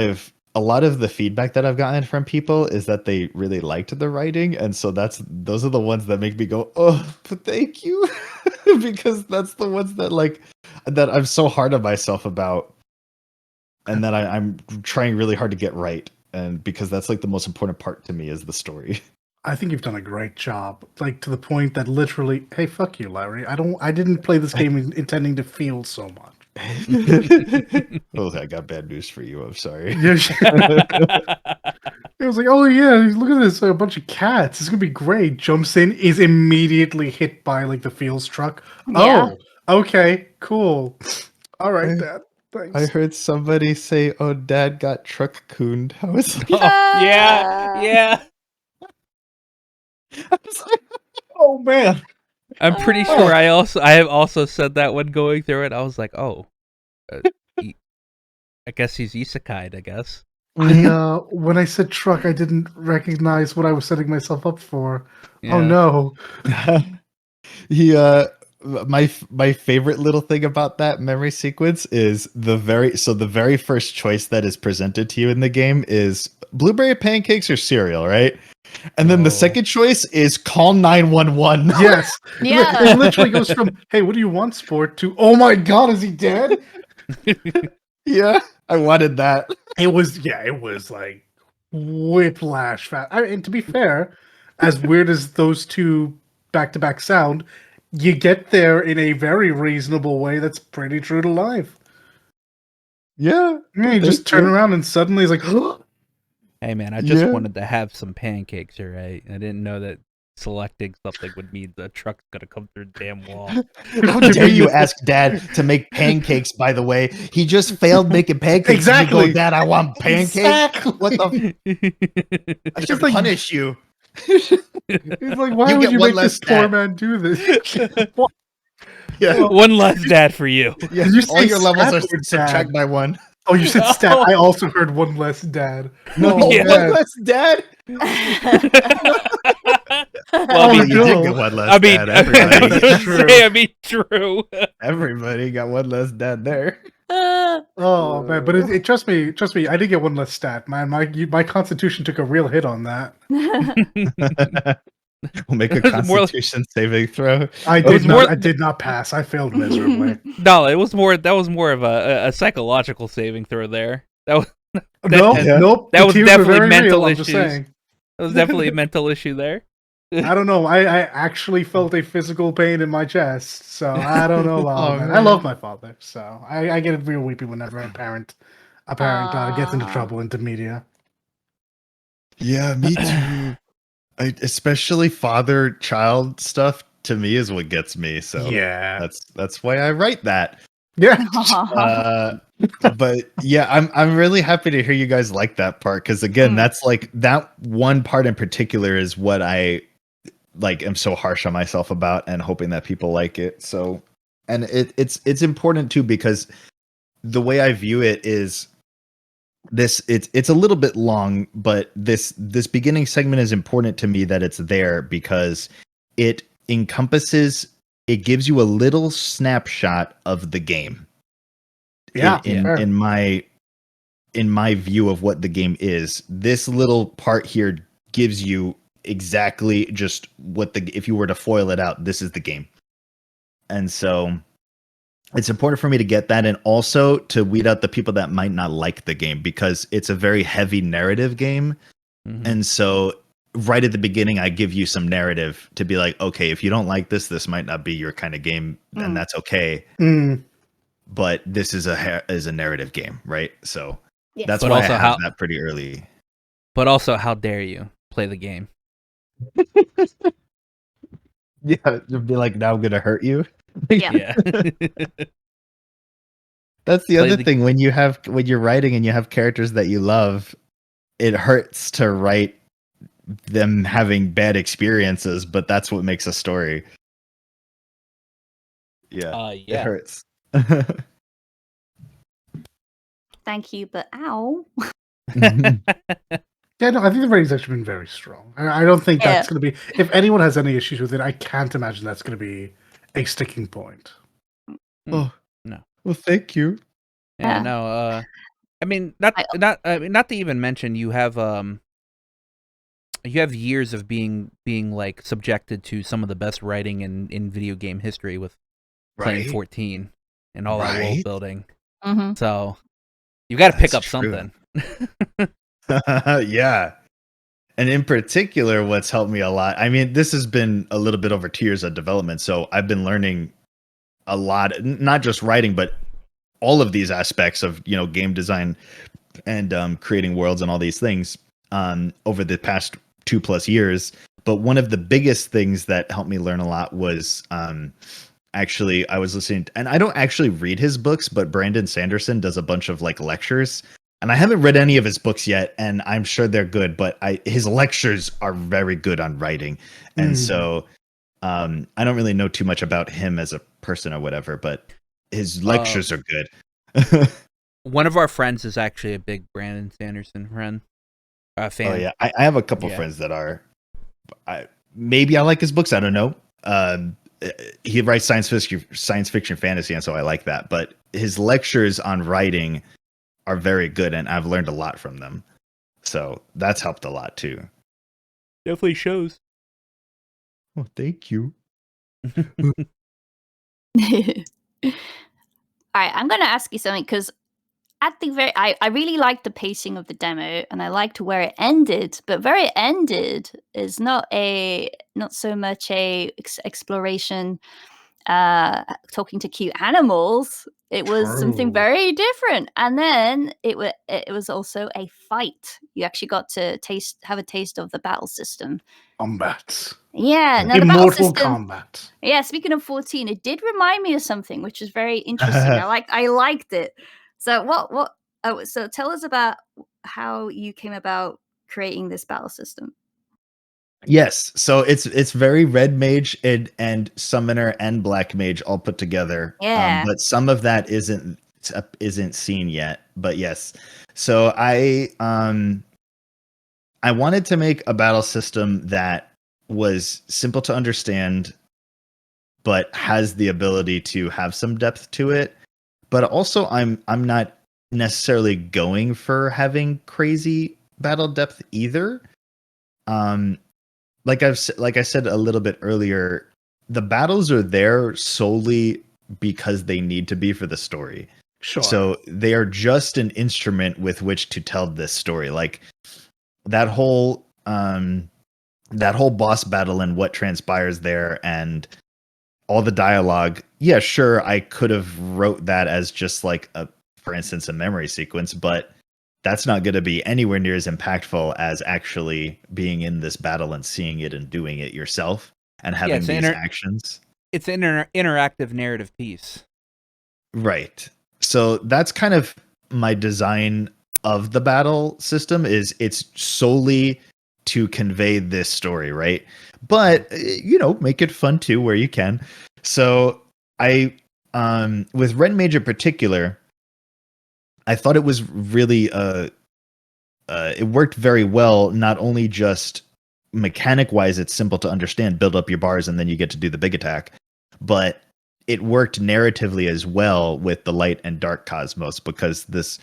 a lot of the feedback that I've gotten from people is that they really liked the writing, and so those are the ones that make me go, oh, but thank you, because that's the ones that I'm so hard on myself about, and that I'm trying really hard to get right, and because that's like the most important part to me is the story. I think you've done a great job, like to the point that literally, hey, fuck you, Larry. I didn't play this game intending to feel so much. Oh, I got bad news for you. I'm sorry. It was like, oh yeah, look at this, a bunch of cats. It's gonna be great. Jumps in, is immediately hit by like the Fields truck. Yeah. Oh, okay, cool. All right, Dad. Thanks. I heard somebody say, "Oh, Dad got truck cooned." I was like, Yeah. I was like, oh man. I'm pretty sure I have also said that when going through it. I was like, oh, I guess he's isekai'd, I guess. When I said truck, I didn't recognize what I was setting myself up for. Yeah. Oh no. My favorite little thing about that memory sequence is the very first choice that is presented to you in the game is blueberry pancakes or cereal, right? And then the second choice is call 911. Yes. Yeah. It literally goes from, hey, what do you want, sport, to, oh my god, is he dead? Yeah, I wanted that. It was like whiplash. And to be fair, as weird as those two back-to-back sound, you get there in a very reasonable way that's pretty true to life. Yeah. You just turn around and suddenly it's like, hey man, I just wanted to have some pancakes, all right? I didn't know that selecting something would mean the truck's gonna come through the damn wall. How dare you ask Dad to make pancakes, by the way? He just failed making pancakes. Exactly. You go, Dad, I want pancakes. Exactly. What the? I should punish you. It's like, why would you make this poor man do this? Yeah. One less Dad for you. Yeah, Did you all say your levels are stat or subtract dad? by 1. Oh, you said stat. I also heard one less dad. No, Yeah. One less Dad. Well, Oh, you did no. get one less I mean, Dad. Everybody. That's true. True. Everybody got one less Dad there. Oh man, but it trust me, I did get one less stat, man. My constitution took a real hit on that. We'll make a It was more like- Constitution saving throw. I was did not pass. I failed miserably. No, it was more. That was more of a psychological saving throw there. That was Nope. that the was tears were definitely very mental real, I'm just issues. saying. That was definitely a mental issue there. I don't know. I actually felt a physical pain in my chest, so I don't know about Oh, that. man. I love my father, so I get real weepy whenever a parent gets into trouble into media. Yeah, me too. Especially father-child stuff to me is what gets me. So Yeah, that's why I write that. yeah. But yeah, I'm really happy to hear you guys like that part, because again, that's like that one part in particular is what I like am so harsh on myself about, and hoping that people like it. So, and it's important too, because the way I view it is this, it's a little bit long, but this beginning segment is important to me that it's there, because it gives you a little snapshot of the game. in my view of what the game is. This little part here gives you exactly just what if you were to foil it out, this is the game. And so it's important for me to get that, and also to weed out the people that might not like the game, because it's a very heavy narrative game. Mm-hmm. And so right at the beginning, I give you some narrative to be like, okay, if you don't like this might not be your kind of game, and that's okay. But this is a narrative game, right? So that's why I have that pretty early. But also, how dare you play the game? Yeah, you'll be like, now I'm gonna hurt you. Yeah. That's the other thing, when you're writing and you have characters that you love, it hurts to write them having bad experiences, but that's what makes a story. Yeah. It hurts. Thank you, but ow. Yeah, no, I think the rating's actually been very strong. I don't think that's going to be... If anyone has any issues with it, I can't imagine that's going to be a sticking point. Oh, no. Well, thank you. Yeah, no, I mean, not to even mention, you have years of being like subjected to some of the best writing in video game history with playing 14 and all that world building. Mm-hmm. So you got to pick up something. Yeah. And in particular, what's helped me a lot, I mean, this has been a little bit over 2 years of development, so I've been learning a lot, not just writing, but all of these aspects of, game design and creating worlds and all these things over the past 2+ years. But one of the biggest things that helped me learn a lot was actually, I was listening and I don't actually read his books, but Brandon Sanderson does a bunch of like lectures, and I haven't read any of his books yet, and I'm sure they're good, but his lectures are very good on writing. And so I don't really know too much about him as a person or whatever, but his lectures are good. One of our friends is actually a big Brandon Sanderson fan. Oh yeah, I have a couple friends that are. Maybe I like his books. I don't know. He writes science fiction fantasy, and so I like that. But his lectures on writing are very good, and I've learned a lot from them. So that's helped a lot too. Definitely shows. Oh, thank you. All right, I'm going to ask you something, because at the very, I really liked the pacing of the demo, and I liked where it ended. But where it ended is not so much a exploration, talking to cute animals. It was something very different, and then it was also a fight. You actually got to have a taste of the battle system. Combat. Yeah, now Immortal combat. Yeah, speaking of 14, it did remind me of something, which is very interesting. I liked it. So what? So tell us about how you came about creating this battle system. Yes, so it's very red mage and summoner and black mage all put together. Yeah, but some of that isn't seen yet. But yes, so I wanted to make a battle system that was simple to understand, but has the ability to have some depth to it. But also, I'm not necessarily going for having crazy battle depth either. Like I said a little bit earlier, the battles are there solely because they need to be for the story. Sure. So they are just an instrument with which to tell this story. Like that whole boss battle and what transpires there and all the dialogue. Yeah, sure, I could have wrote that as just like for instance, a memory sequence, but that's not going to be anywhere near as impactful as actually being in this battle and seeing it and doing it yourself and having these actions. It's an interactive narrative piece. Right. So that's kind of my design of the battle system, is it's solely to convey this story, right? But, make it fun too where you can. So I, with Red Mage in particular, I thought it was really, it worked very well, not only just mechanic-wise, it's simple to understand, build up your bars, and then you get to do the big attack, but it worked narratively as well with the light and dark cosmos, because this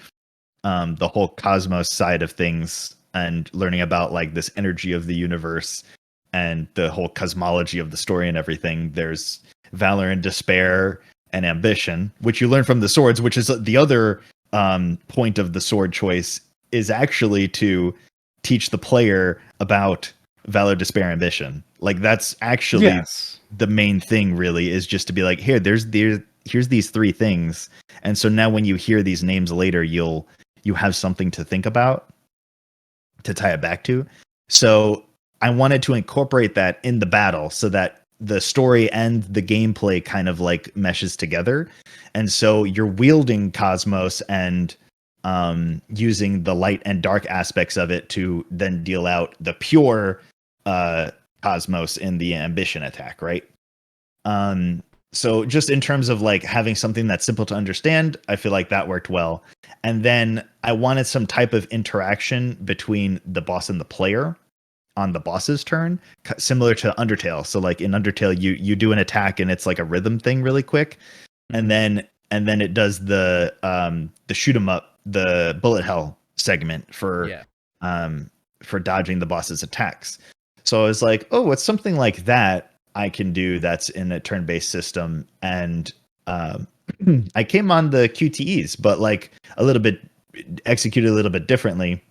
the whole cosmos side of things and learning about like this energy of the universe and the whole cosmology of the story and everything. There's valor and despair and ambition, which you learn from the swords, which is the other point of the sword choice, is actually to teach the player about valor, despair, ambition. Like that's actually the main thing, really, is just to be like, here's these three things. And so now when you hear these names later, you have something to think about, to tie it back to. So I wanted to incorporate that in the battle so that the story and the gameplay kind of like meshes together. And so you're wielding Cosmos and using the light and dark aspects of it to then deal out the pure Cosmos in the ambition attack, right? So just in terms of like having something that's simple to understand, I feel like that worked well. And then I wanted some type of interaction between the boss and the player on the boss's turn, similar to Undertale. So like in Undertale, you do an attack and it's like a rhythm thing really quick. And then it does the shoot 'em up, the bullet hell segment for dodging the boss's attacks. So I was like, oh, it's something like that I can do that's in a turn-based system. And I came on the QTEs, but like executed a little bit differently.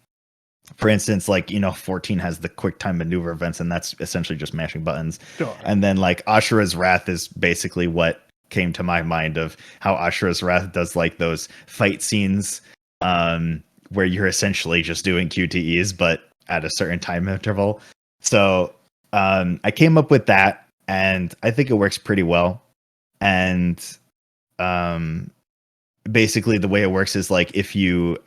For instance, like, 14 has the quick time maneuver events, and that's essentially just mashing buttons. Sure. And then like Ashura's Wrath is basically what came to my mind of how Ashura's Wrath does like those fight scenes where you're essentially just doing QTEs, but at a certain time interval. So I came up with that, and I think it works pretty well. And basically the way it works is like if you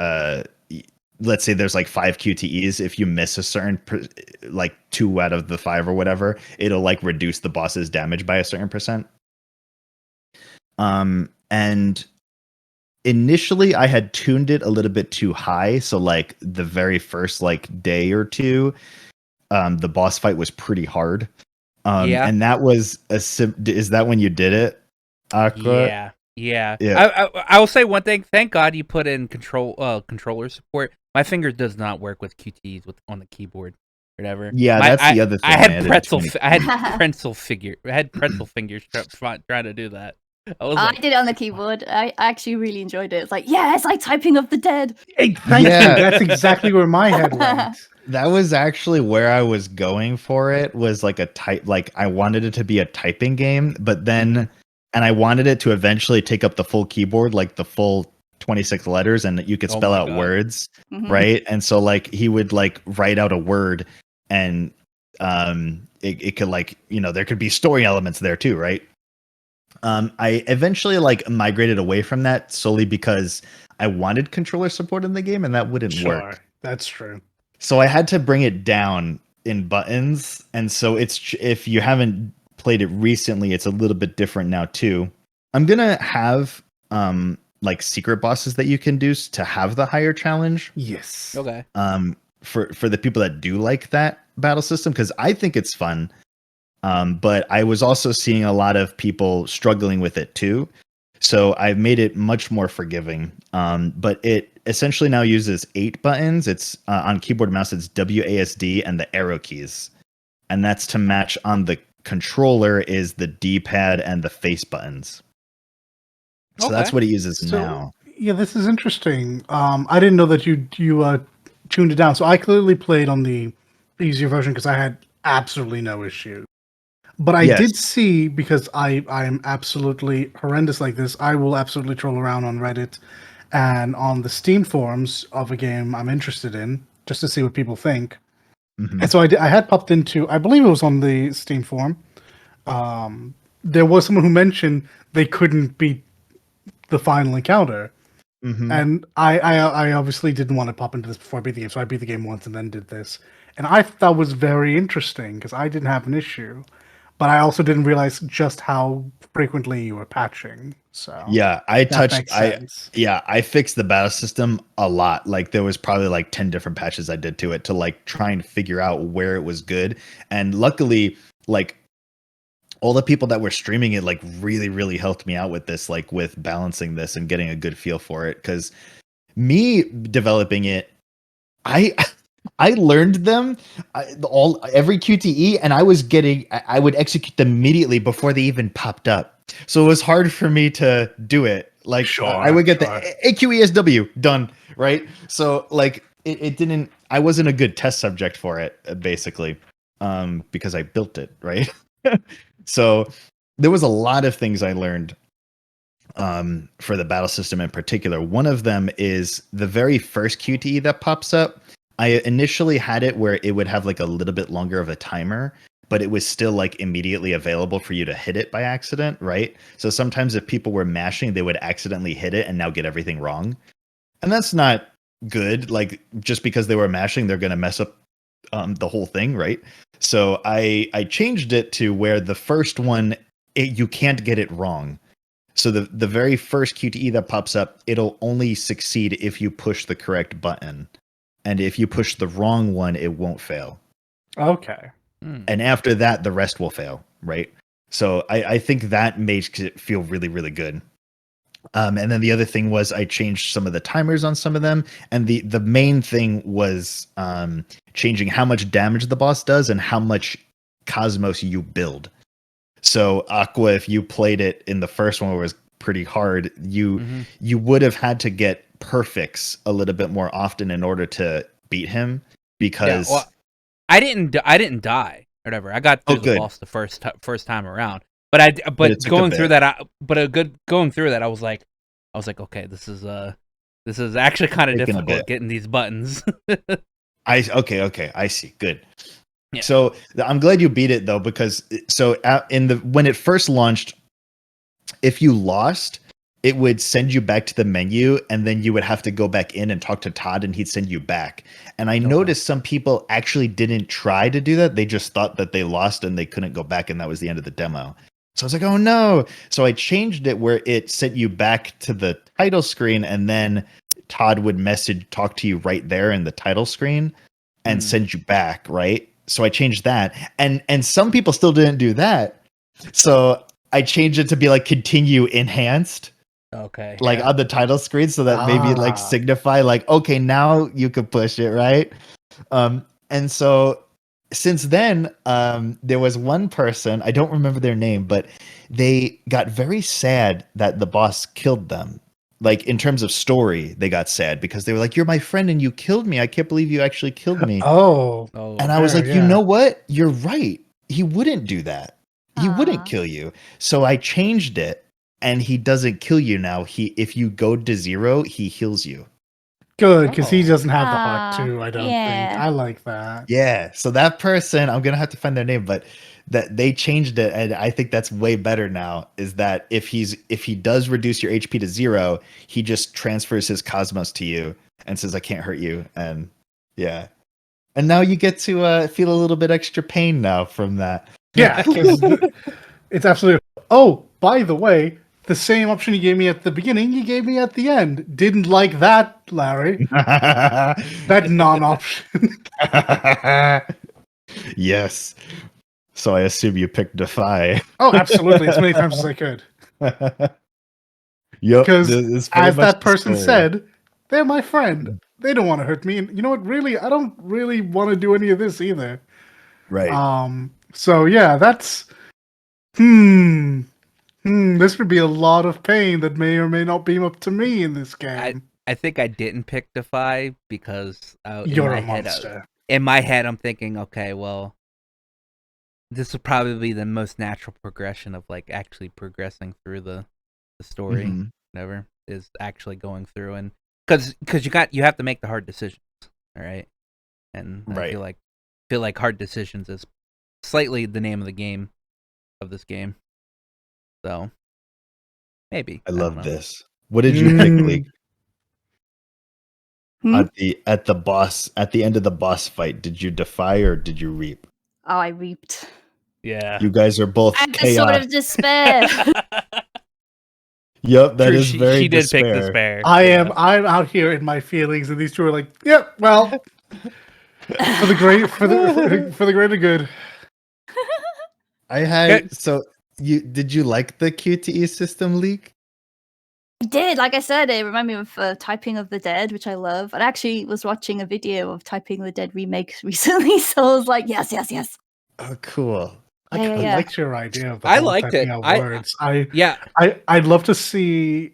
let's say there's like 5 QTEs, if you miss a certain like 2 out of the 5 or whatever, it'll like reduce the boss's damage by a certain percent. And initially I had tuned it a little bit too high, so like the very first like day or two, the boss fight was pretty hard. And that was is that when you did it, Aqua? Yeah. I will say one thing. Thank God you put in controller support. My finger does not work with QTEs on the keyboard, or whatever. Yeah, that's the other thing. I had pretzel fingers trying to do that. I did it on the keyboard. I actually really enjoyed it. It's like, yeah, it's like typing of the dead. Hey, thank you. That's exactly where my head went. That was actually where I was going for it, was like I wanted it to be a typing game, but then, and I wanted it to eventually take up the full keyboard, like the full 26 letters, and you could spell out words, right? And so like he would like write out a word, and it could like, there could be story elements there too, right? I eventually like migrated away from that solely because I wanted controller support in the game, and that wouldn't work. That's true. So I had to bring it down in buttons, and so if you haven't played it recently, it's a little bit different now too. I'm gonna have like secret bosses that you can do to have the higher challenge. Yes. Okay. For the people that do like that battle system, because I think it's fun. But I was also seeing a lot of people struggling with it too. So I've made it much more forgiving. But it essentially now uses 8 buttons. It's on keyboard and mouse, it's WASD and the arrow keys. And that's to match on the controller is the D-pad and the face buttons. So that's what it uses now. Yeah, this is interesting. I didn't know that you tuned it down. So I clearly played on the easier version because I had absolutely no issue. But I did see, because I am absolutely horrendous like this, I will absolutely troll around on Reddit and on the Steam forums of a game I'm interested in, just to see what people think. Mm-hmm. And so I had popped into, I believe it was on the Steam forum, there was someone who mentioned they couldn't beat the final encounter. Mm-hmm. And I obviously didn't want to pop into this before I beat the game, so I beat the game once and then did this. And I thought that was very interesting, because I didn't have an issue. But I also didn't realize just how frequently you were patching. So yeah, I fixed the battle system a lot. Like there was probably like 10 different patches I did to it to like try and figure out where it was good. And luckily, like all the people that were streaming it like really helped me out with this, like with balancing this and getting a good feel for it. Because me developing it, I learned them every QTE, and I would execute them immediately before they even popped up. So it was hard for me to do it. Like I would get the AQESW done, right? So like it didn't. I wasn't a good test subject for it, basically, because I built it, right? So there was a lot of things I learned for the battle system in particular. One of them is the very first QTE that pops up. I initially had it where it would have like a little bit longer of a timer, but it was still like immediately available for you to hit it by accident, right? So sometimes if people were mashing, they would accidentally hit it and now get everything wrong. And that's not good. Like just because they were mashing, they're going to mess up the whole thing, right? So I changed it to where the first one, you can't get it wrong. So the very first QTE that pops up, it'll only succeed if you push the correct button. And if you push the wrong one, it won't fail. Okay. And after that, the rest will fail, right? So I think that makes it feel really good. And then the other thing was I changed some of the timers on some of them. And the main thing was changing how much damage the boss does and how much Cosmos you build. So Aqua, if you played it in the first one where it was pretty hard, you would have had to get perfects a little bit more often in order to beat him, because I didn't die or whatever. I got through the boss the first time around. But going through that, I was like, okay, this is actually kind of difficult getting these buttons. I see. Good. Yeah. So I'm glad you beat it though, because when it first launched, if you lost, it would send you back to the menu, and then you would have to go back in and talk to Todd, and he'd send you back. And I noticed some people actually didn't try to do that. They just thought that they lost and they couldn't go back, and that was the end of the demo. So I was like, oh no. So I changed it where it sent you back to the title screen, and then Todd would talk to you right there in the title screen and send you back, right? So I changed that. And some people still didn't do that. So I changed it to be like continue enhanced. Okay. Like on the title screen, so that maybe like signify like, okay, now you could push it, right? And so since then, there was one person, I don't remember their name, but they got very sad that the boss killed them. Like in terms of story, they got sad because they were like, you're my friend and you killed me. I can't believe you actually killed me. And I was like, you know what? You're right. He wouldn't do that. He wouldn't kill you. So I changed it, and he doesn't kill you now. If you go to 0, he heals you. Good, because he doesn't have the heart too, I don't think. I like that. Yeah. So that person, I'm gonna have to find their name, but that they changed it, and I think that's way better now, is that if he does reduce your HP to 0, he just transfers his Cosmos to you and says, I can't hurt you. And yeah. And now you get to feel a little bit extra pain now from that. Yeah, it's absolutely. Oh, by the way, the same option you gave me at the beginning, you gave me at the end. Didn't like that, Larry. That non-option. Yes. So I assume you picked Defy. Oh, absolutely. As many times as I could. Yep. Because as that person said, they're my friend. They don't want to hurt me. And you know what? Really, I don't really want to do any of this either. Right. So yeah, that's this would be a lot of pain that may or may not beam up to me in this game. I think I didn't pick Defy because you're a monster. In my head, I'm thinking, okay, well, this would probably be the most natural progression of like actually progressing through the story, whatever, is actually going through, and because you have to make the hard decisions, all right, and I feel like hard decisions is slightly the name of the game of this game, so maybe I love this. What did you pick, League? At the end of the boss fight, did you defy or did you reap? Oh, I reaped. Yeah, you guys are both at chaos. the sword of despair. Yep, that is very. She did pick despair. I'm out here in my feelings, and these two are like, yep, well, for the greater good. I had so did you like the QTE system leak? I did. Like I said, it reminded me of Typing of the Dead, which I love. And I actually was watching a video of Typing of the Dead remake recently, so I was like, yes. Oh, cool. Yeah. I liked your idea of the I whole liked typing it. out words. Yeah. I'd love to see.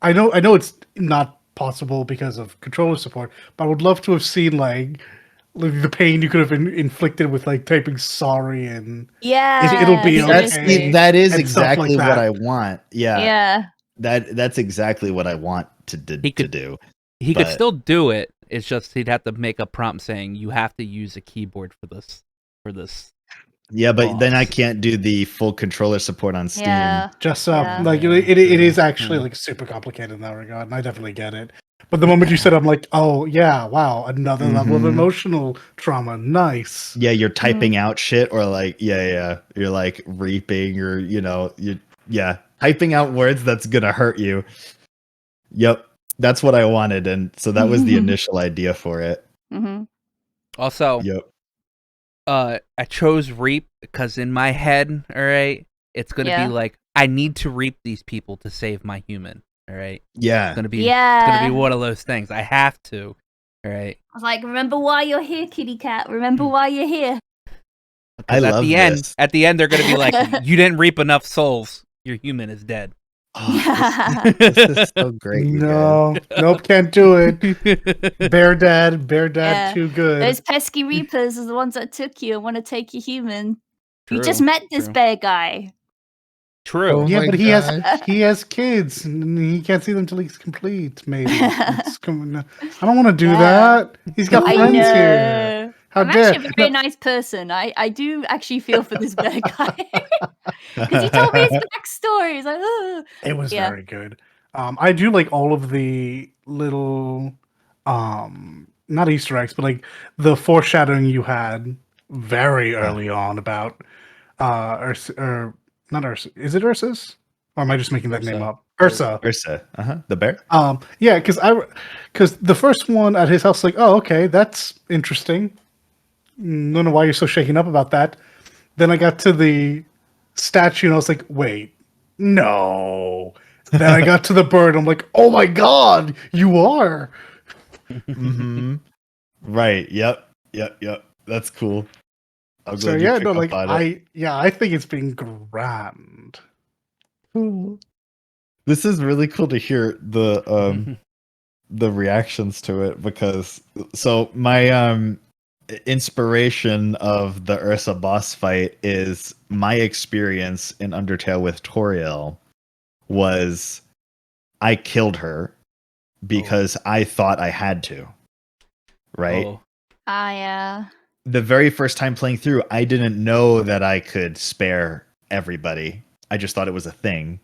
I know it's not possible because of controller support, but I would love to have seen like the pain you could have inflicted with like typing sorry and Yeah. it'll be okay. That is and stuff exactly like what that. I want. Yeah. Yeah. That's exactly what I want to do. He could still do it. It's just he'd have to make a prompt saying you have to use a keyboard for this. Yeah, but boss. then I can't do the full controller support on Steam. Yeah. Just Yeah. like it is actually like super complicated in that regard, and I definitely get it. But the moment you said, I'm like, oh yeah, wow, another level of emotional trauma. Nice. Yeah, you're typing out shit, or like, you're like reaping, or typing out words that's gonna hurt you. Yep, that's what I wanted, and so that was the initial idea for it. Mm-hmm. Also, I chose reap because in my head, all right, it's gonna be like I need to reap these people to save my human. All right. Yeah. It's gonna be one of those things. I have to. All right. I was like, remember why you're here, kitty cat. Remember why you're here. I love this. At the end, they're gonna be like, you didn't reap enough souls. Your human is dead. Oh, this is so great. Nope, can't do it. Bear Dad, too good. Those pesky reapers are the ones that took you and want to take your human. True, you just met this bear guy. True. Yeah, but he has kids, and he can't see them till he's complete. Maybe. I don't want to do that. He's got friends here. How I'm dare? actually a very nice person. I do actually feel for this bear guy because he told me his backstory. He's like, oh. It was very good. I do like all of the little, not Easter eggs, but like the foreshadowing you had very early on about, or not Ursa. Is it Ursus? Or am I just making that name up? Ursa. The bear. Yeah, because the first one at his house, like, oh, okay, that's interesting. Don't know why you're so shaken up about that. Then I got to the statue and I was like, wait, no. Then I got to the bird. I'm like, oh my god, you are. Right. Yep. That's cool. I think it's been grand. This is really cool to hear the reactions to it, because my inspiration of the Ursa boss fight is my experience in Undertale with Toriel was I killed her because I thought I had to. Right? Yeah. The very first time playing through, I didn't know that I could spare everybody. I just thought it was a thing.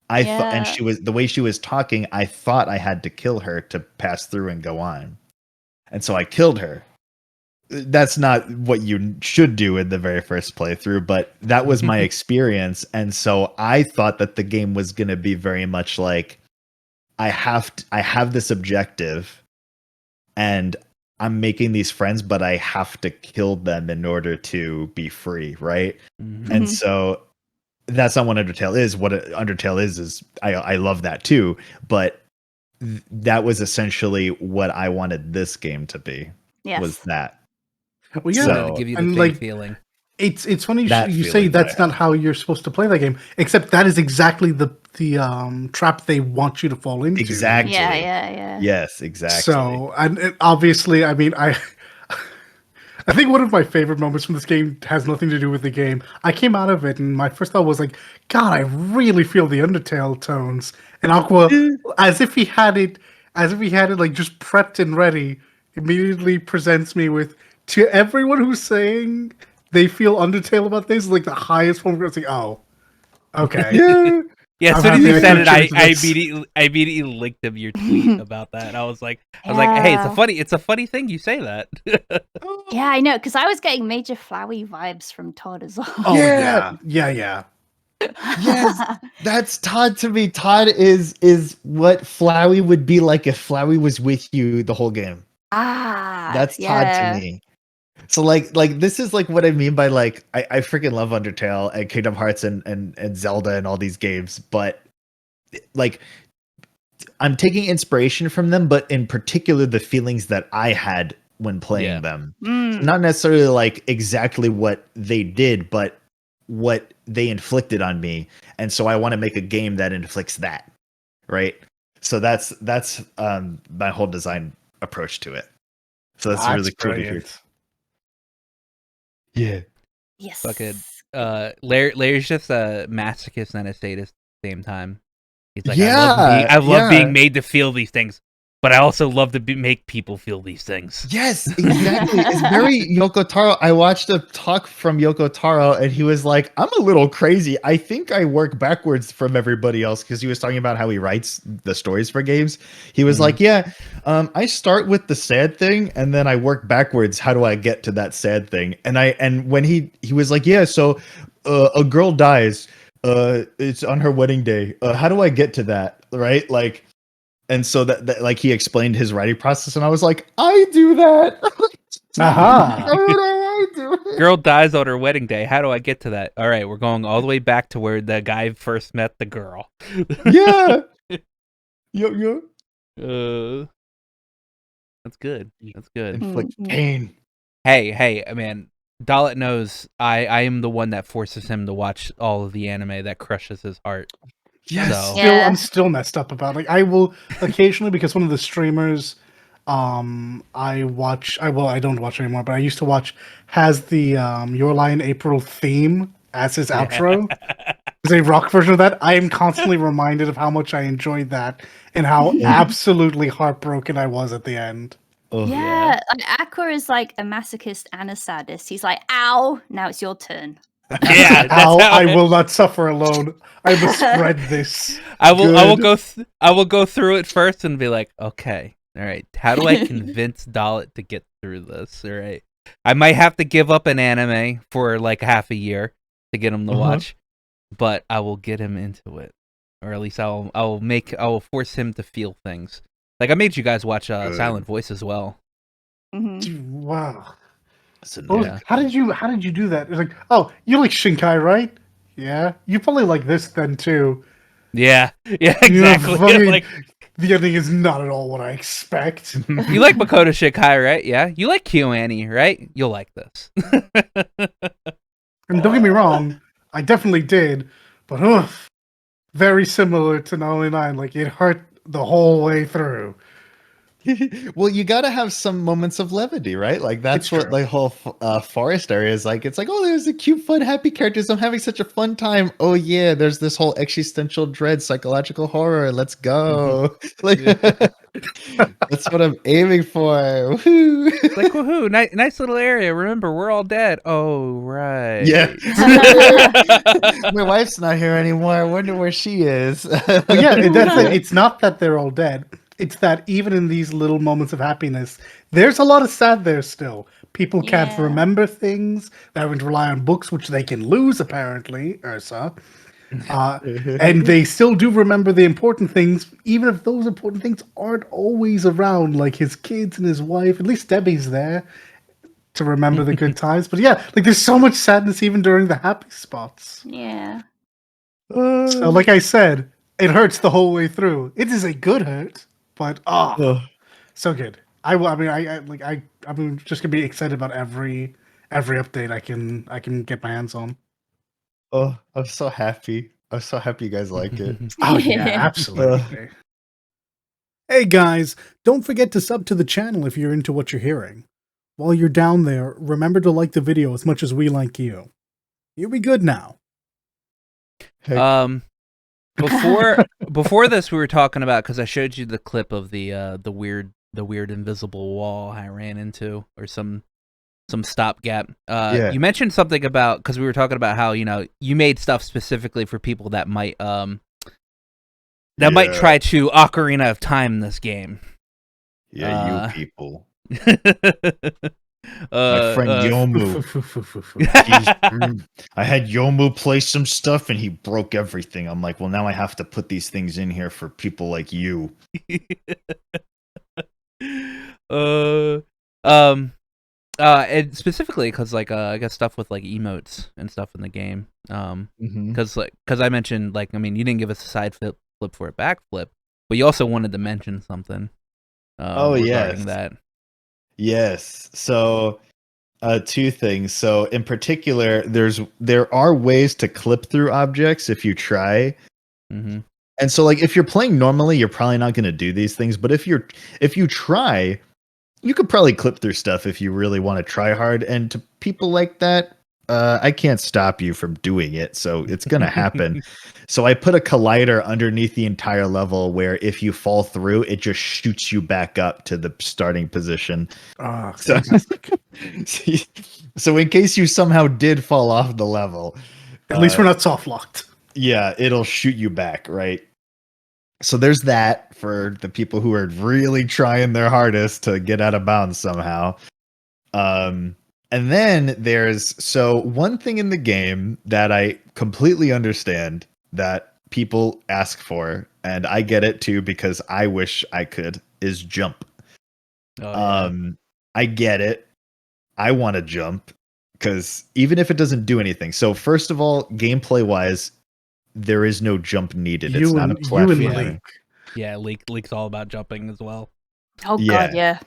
I thought, and the way she was talking, I thought I had to kill her to pass through and go on. And so I killed her. That's not what you should do in the very first playthrough, but that was my experience. And so I thought that the game was going to be very much like, I have this objective and I'm making these friends, but I have to kill them in order to be free, right? And so that's not what Undertale is. What Undertale is I love that too, but that was essentially what I wanted this game to be. Yes. Was that. Well, yeah, to give you the same feeling. It's funny you say that's not how you're supposed to play that game, except that is exactly the trap they want you to fall into. Exactly. Yeah. Yes, exactly. So, and obviously, I mean, I think one of my favorite moments from this game has nothing to do with the game. I came out of it, and my first thought was like, God, I really feel the Undertale tones. And Aqua, as if he had it like just prepped and ready, immediately presents me with, to everyone who's saying they feel Undertale about this, like the highest form. It's like, oh, okay. Yeah, as soon as you said it, I immediately linked him your tweet about that. I was like, hey, it's a funny thing you say that. Yeah, I know, because I was getting major Flowey vibes from Todd as well. Oh yeah. Yes, that's Todd to me. Todd is what Flowey would be like if Flowey was with you the whole game. That's Todd to me. So like this is like what I mean by like I freaking love Undertale and Kingdom Hearts and Zelda and all these games, but like I'm taking inspiration from them, but in particular the feelings that I had when playing them. So not necessarily like exactly what they did, but what they inflicted on me. And so I want to make a game that inflicts that. Right. So that's my whole design approach to it. So that's really cool to hear. Yeah. Yes. Fucking Larry's just a masochist and a sadist at the same time. He's like, yeah, I love being made to feel these things, but I also love to make people feel these things. Yes, exactly. It's very Yoko Taro. I watched a talk from Yoko Taro, and he was like, I'm a little crazy. I think I work backwards from everybody else, because he was talking about how he writes the stories for games. He was like, yeah, I start with the sad thing, and then I work backwards. How do I get to that sad thing? And when he was like, yeah, so a girl dies. It's on her wedding day. How do I get to that? Right? Like, and so that like he explained his writing process, and I was like, I do that. Aha. I do it. Girl dies on her wedding day. How do I get to that? All right, we're going all the way back to where the guy first met the girl. Yeah. Yo. That's good. That's good. Inflict pain. Hey, man. Dalit knows I am the one that forces him to watch all of the anime that crushes his heart. Yes. So. I'm still messed up about it. I will occasionally, because one of the streamers I don't watch anymore, but I used to watch, has the Your Lie in April theme as his outro. There's a rock version of that. I am constantly reminded of how much I enjoyed that and how absolutely heartbroken I was at the end. Oh, yeah. Aqua is like a masochist and a sadist. He's like, ow, now it's your turn. Yeah, ow, I will not suffer alone. I must spread this. I will go through it first and be like, okay, all right, how do I convince Dalit to get through this? All right, I might have to give up an anime for like half a year to get him to watch, but I will get him into it, or at least I will force him to feel things. Like I made you guys watch Silent Voice as well. Mm-hmm. Wow. Yeah. How did you do that? It's like, oh, you like Shinkai, right? Yeah. You probably like this then too. Yeah, exactly. Like, the ending is not at all what I expect. You like Makoto Shinkai, right? Yeah. You like KyoAni, right? You'll like this. And don't get me wrong, I definitely did, but very similar to 909. Like, it hurt the whole way through. Well, you got to have some moments of levity, right? Like that's what the whole forest area is like. It's like, oh, there's a cute, fun, happy characters. I'm having such a fun time. Oh yeah, there's this whole existential dread, psychological horror. Let's go. Like that's what I'm aiming for. Woohoo! Like woohoo! Nice little area. Remember, we're all dead. Oh right. Yeah. My wife's not here anymore. I wonder where she is. Well, yeah, it's not that they're all dead. It's that even in these little moments of happiness, there's a lot of sad there still. People can't remember things. They're having to rely on books, which they can lose, apparently, Ursa. And they still do remember the important things, even if those important things aren't always around, like his kids and his wife. At least Debbie's there to remember the good times. But yeah, like there's so much sadness even during the happy spots. Yeah. So like I said, it hurts the whole way through. It is a good hurt. But so good. I'm just gonna be excited about every update I can get my hands on. Oh, I'm so happy. I'm so happy you guys like it. Oh yeah, absolutely. Hey guys, don't forget to sub to the channel if you're into what you're hearing. While you're down there, remember to like the video as much as we like you. You'll be good now. Before this, we were talking about, because I showed you the clip of the weird invisible wall I ran into, or some stopgap. You mentioned something about, because we were talking about how you made stuff specifically for people that might might try to Ocarina of Time this game. Yeah, you people. My friend Yomu. I had Yomu play some stuff and he broke everything. I'm like, well, now I have to put these things in here for people like you. And specifically because like I got stuff with like emotes and stuff in the game. Because I mentioned like I mean you didn't give us a side flip for a backflip, but you also wanted to mention something. Regarding that. Yes. So, two things. So, in particular, there are ways to clip through objects if you try. Mm-hmm. And so, like, if you're playing normally, you're probably not going to do these things. But if you try, you could probably clip through stuff if you really want to try hard. And to people like that, I can't stop you from doing it, so it's going to happen. So I put a collider underneath the entire level where if you fall through, it just shoots you back up to the starting position. Oh, so in case you somehow did fall off the level, at least we're not soft locked. Yeah, it'll shoot you back, right? So there's that for the people who are really trying their hardest to get out of bounds somehow. And then there's one thing in the game that I completely understand that people ask for, and I get it too because I wish I could, is jump. I get it. I want to jump because even if it doesn't do anything. So first of all, gameplay wise, there is no jump needed. It's not a platform. Yeah, Leak's all about jumping as well. Oh god, yeah.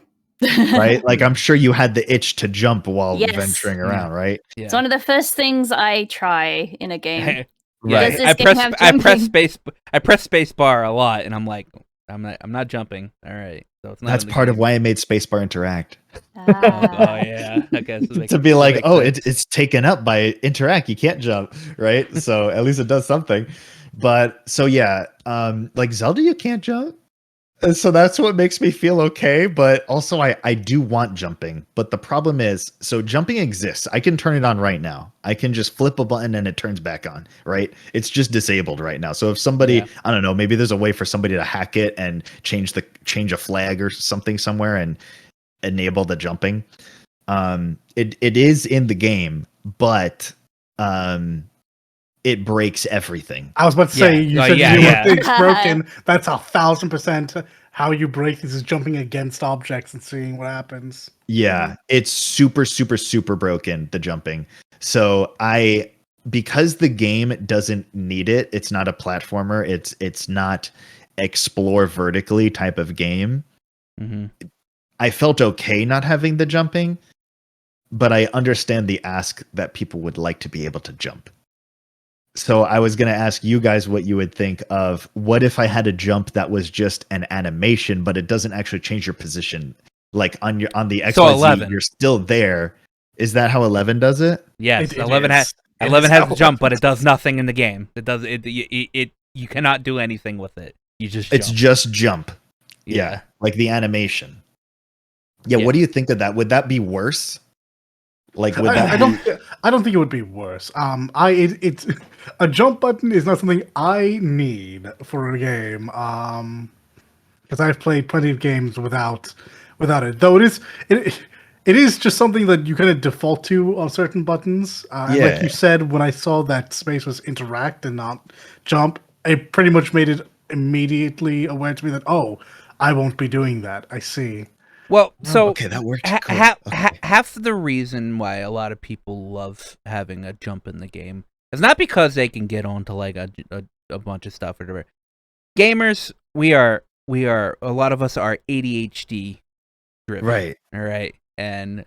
Right? Like I'm sure you had the itch to jump while venturing around, right? Yeah. It's one of the first things I try in a game. Right. I press space bar a lot and I'm like I'm not jumping. All right. So it's not That's part of why I made spacebar interact. Oh yeah. I guess to be like, it's taken up by interact. You can't jump, right? So at least it does something. But so yeah, like Zelda, you can't jump. And so that's what makes me feel okay. But also I do want jumping. But the problem is, so jumping exists. I can turn it on right now. I can just flip a button and it turns back on, right? It's just disabled right now. So if somebody, I don't know, maybe there's a way for somebody to hack it and change a flag or something somewhere and enable the jumping. It is in the game, but it breaks everything. I was about to say, you said things broken. That's 1,000% how you break these, is jumping against objects and seeing what happens. Yeah, it's super, super, super broken, the jumping. So because the game doesn't need it, it's not a platformer, it's not explore vertically type of game. Mm-hmm. I felt okay not having the jumping, but I understand the ask that people would like to be able to jump. So I was going to ask you guys what you would think of what if I had a jump that was just an animation, but it doesn't actually change your position. Like on the XYZ, so 11. You're still there. Is that how 11 does it? Yes, 11 has the jump, but it does nothing in the game. It does it. You cannot do anything with it. You just jump. It's just jump. Yeah, like the animation. Yeah, what do you think of that? Would that be worse? Like I don't think it would be worse. It's a jump button is not something I need for a game. Because I've played plenty of games without it. Though it is just something that you kind of default to on certain buttons. Like you said, when I saw that space was interact and not jump, it pretty much made it immediately aware to me that I won't be doing that. I see. Well, so okay, that works. Half the reason why a lot of people love having a jump in the game is not because they can get onto like a bunch of stuff or whatever. Gamers, we are a lot of us are ADHD driven, right? All right, and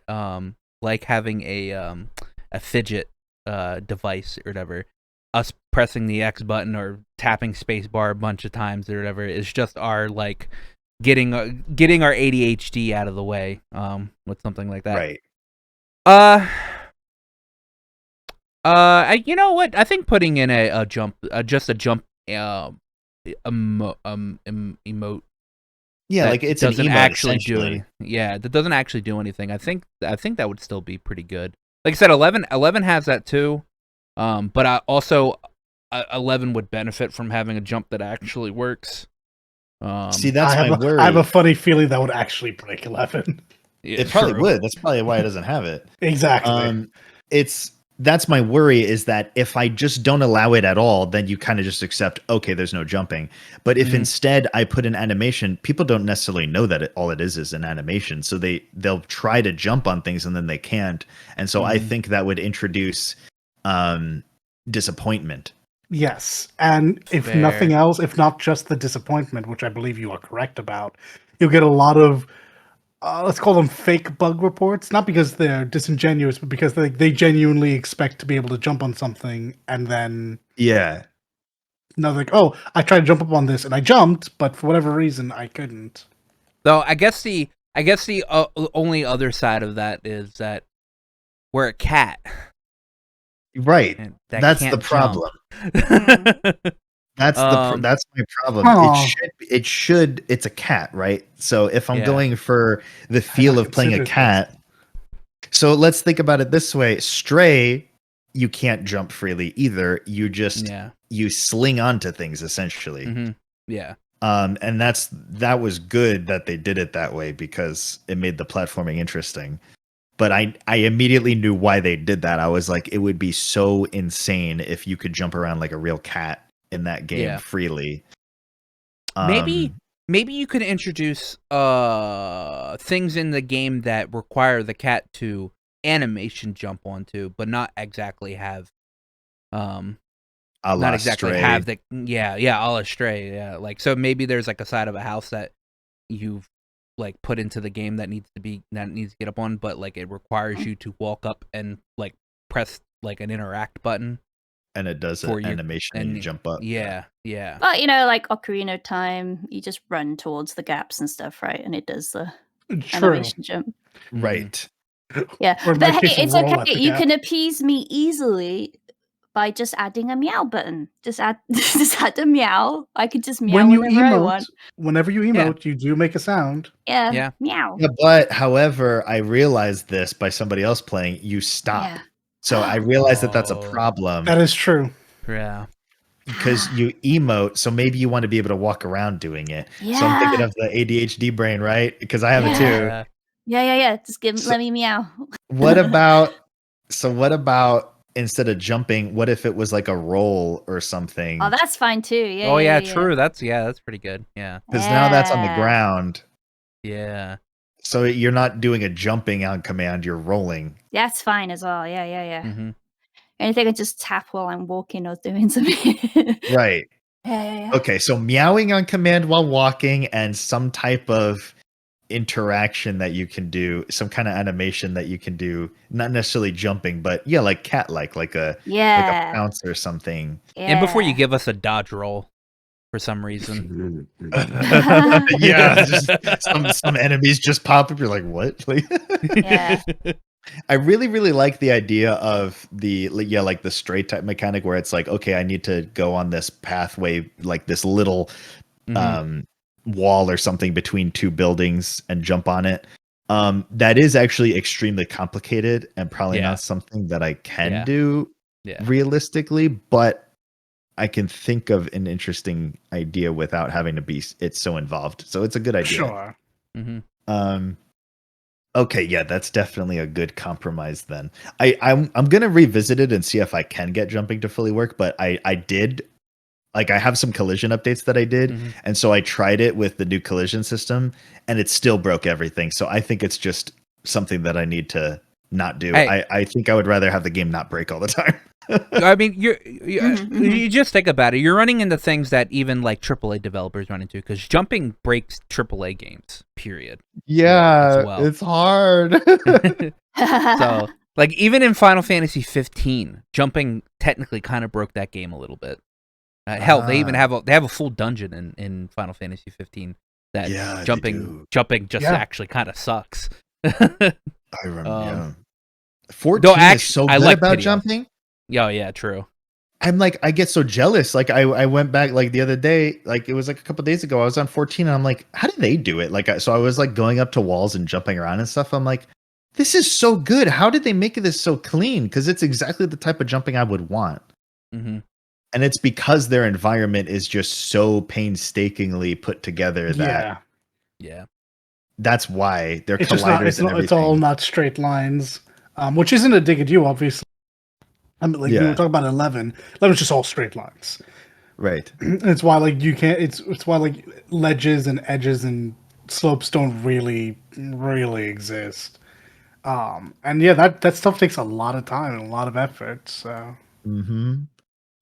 like having a fidget device or whatever. Us pressing the X button or tapping space bar a bunch of times or whatever is just our like. Getting our ADHD out of the way with something like that. Right. You know what? I think putting in a jump, just a jump emote. Yeah, like it doesn't actually do anything. Yeah, that doesn't actually do anything. I think that would still be pretty good. Like I said, 11 has that too. But I also 11 would benefit from having a jump that actually works. See, that's my worry. I have a funny feeling that would actually break 11. It probably would. That's probably why it doesn't have it. Exactly. It's that's my worry, is that if I just don't allow it at all, then you kind of just accept, okay, there's no jumping. But if instead I put an animation, people don't necessarily know that all it is an animation. So they'll try to jump on things and then they can't. And so I think that would introduce disappointment. Yes. And if nothing else, if not just the disappointment, which I believe you are correct about, you'll get a lot of let's call them fake bug reports, not because they're disingenuous, but because they genuinely expect to be able to jump on something, and then no, like, oh, I tried to jump up on this and I jumped, but for whatever reason I couldn't. Though I guess the only other side of that is that we're a cat, right? That's the problem. That's my problem. It's a cat, right? So if I'm going for the feel of playing a cat, so let's think about it this way. Stray, you can't jump freely either. You just you sling onto things essentially. Yeah. And that was good that they did it that way because it made the platforming interesting. But I immediately knew why they did that. I was like, it would be so insane if you could jump around like a real cat in that game freely. Maybe you could introduce things in the game that require the cat to animation jump onto, but not exactly have not exactly Stray. Have the a la Stray, like, so maybe there's like a side of a house that you've like put into the game that needs to get up on, but like it requires you to walk up and like press like an interact button. And it does an animation and you jump up. Yeah. But, you know, like Ocarina of Time, you just run towards the gaps and stuff, right? And it does the animation jump. Right. Yeah. But hey, it's okay. You can appease me easily by just adding a meow button. Just add a meow. I could just meow whenever I want. Whenever you emote, you do make a sound. Yeah. Meow. Yeah, but however, I realized this by somebody else playing, you stop. Yeah. So I realized that that's a problem. That is true. Yeah. Because you emote, so maybe you want to be able to walk around doing it. Yeah. So I'm thinking of the ADHD brain, right? Because I have it too. Yeah. Just let me meow. What about instead of jumping, what if it was like a roll or something? Oh, that's fine too. Yeah. Oh yeah, true. That's pretty good. Yeah. Because now that's on the ground. Yeah. So you're not doing a jumping on command, you're rolling. That's fine as well. Yeah. Mm-hmm. Anything I just tap while I'm walking or doing something. Right. Yeah. Okay, so meowing on command while walking and some type of interaction that you can do, some kind of animation that you can do, not necessarily jumping, but like cat-like, like a pounce or something. Yeah. And before you give us a dodge roll, for some reason. Just some enemies just pop up. You're like, what? Yeah. I really, really like the idea of the stray type mechanic where it's like, okay, I need to go on this pathway, like this little wall or something between two buildings and jump on it. That is actually extremely complicated and probably not something that I can do realistically, but I can think of an interesting idea without having to be it's so involved. So it's a good idea. Sure. Mm-hmm. Okay, yeah, that's definitely a good compromise then. I'm gonna revisit it and see if I can get jumping to fully work, but I did, like, I have some collision updates that I did, and so I tried it with the new collision system and it still broke everything. So I think it's just something that I need to not do. I think I would rather have the game not break all the time. I mean, you just think about it. You're running into things that even like AAA developers run into, because jumping breaks AAA games. Period. Yeah, it's hard. So, like, even in Final Fantasy 15, jumping technically kind of broke that game a little bit. Hell, they even have a full dungeon in Final Fantasy 15 that jumping just actually kind of sucks. I remember. 14 is so good about jumping. Yeah, true. I'm like, I get so jealous. Like, I went back like the other day, like it was like a couple days ago. I was on 14 and I'm like, how did they do it? Like, so I was like going up to walls and jumping around and stuff. I'm like, this is so good. How did they make this so clean? Because it's exactly the type of jumping I would want. Mm-hmm. And it's because their environment is just so painstakingly put together that that's why they're colliders and everything. It's all not straight lines, which isn't a dig at you, obviously. I mean, like we were talking about 11. 11's just all straight lines. Right. It's why like you can't. It's why like ledges and edges and slopes don't really exist. And yeah, that stuff takes a lot of time and a lot of effort. So. Mm-hmm.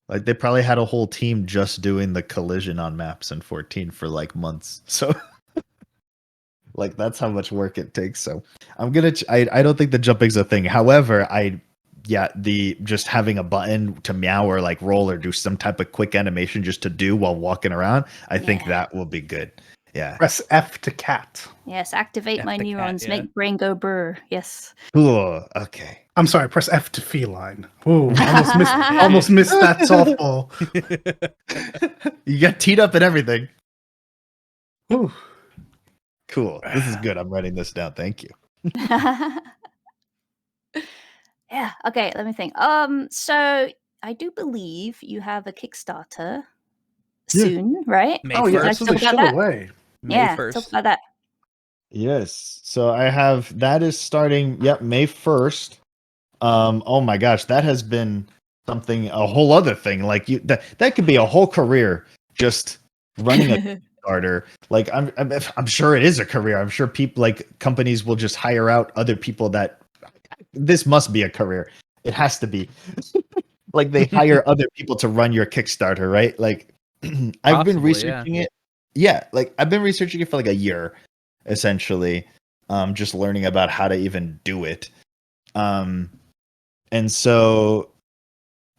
Like they probably had a whole team just doing the collision on maps in 14 for like months. So like that's how much work it takes. So I'm gonna. I don't think the jumping's a thing. However, the just having a button to meow or like roll or do some type of quick animation just to do while walking around, I think that will be good. Yeah. Press F to cat. Yes, activate F my the neurons, cat, yeah. make brain go brr. Yes. Cool. Okay. I'm sorry, press F to feline. Ooh, almost missed that softball. You got teed up and everything. Ooh. Cool. This is good. I'm writing this down. Thank you. Yeah. Okay. Let me think. So I do believe you have a Kickstarter soon, right? May Oh yeah, 1st. that's still away. May Yeah. 1st. Talk about that. Yes. So I have that is starting. Yep, May 1st. Oh my gosh, that has been something, a whole other thing. Like that could be a whole career just running a Kickstarter. Like I'm sure it is a career. I'm sure people like companies will just hire out other people that this must be a career. It has to be. Like they hire other people to run your Kickstarter, right? Like I've been researching it. Yeah, like I've been researching it for like a year, essentially. Just learning about how to even do it. And so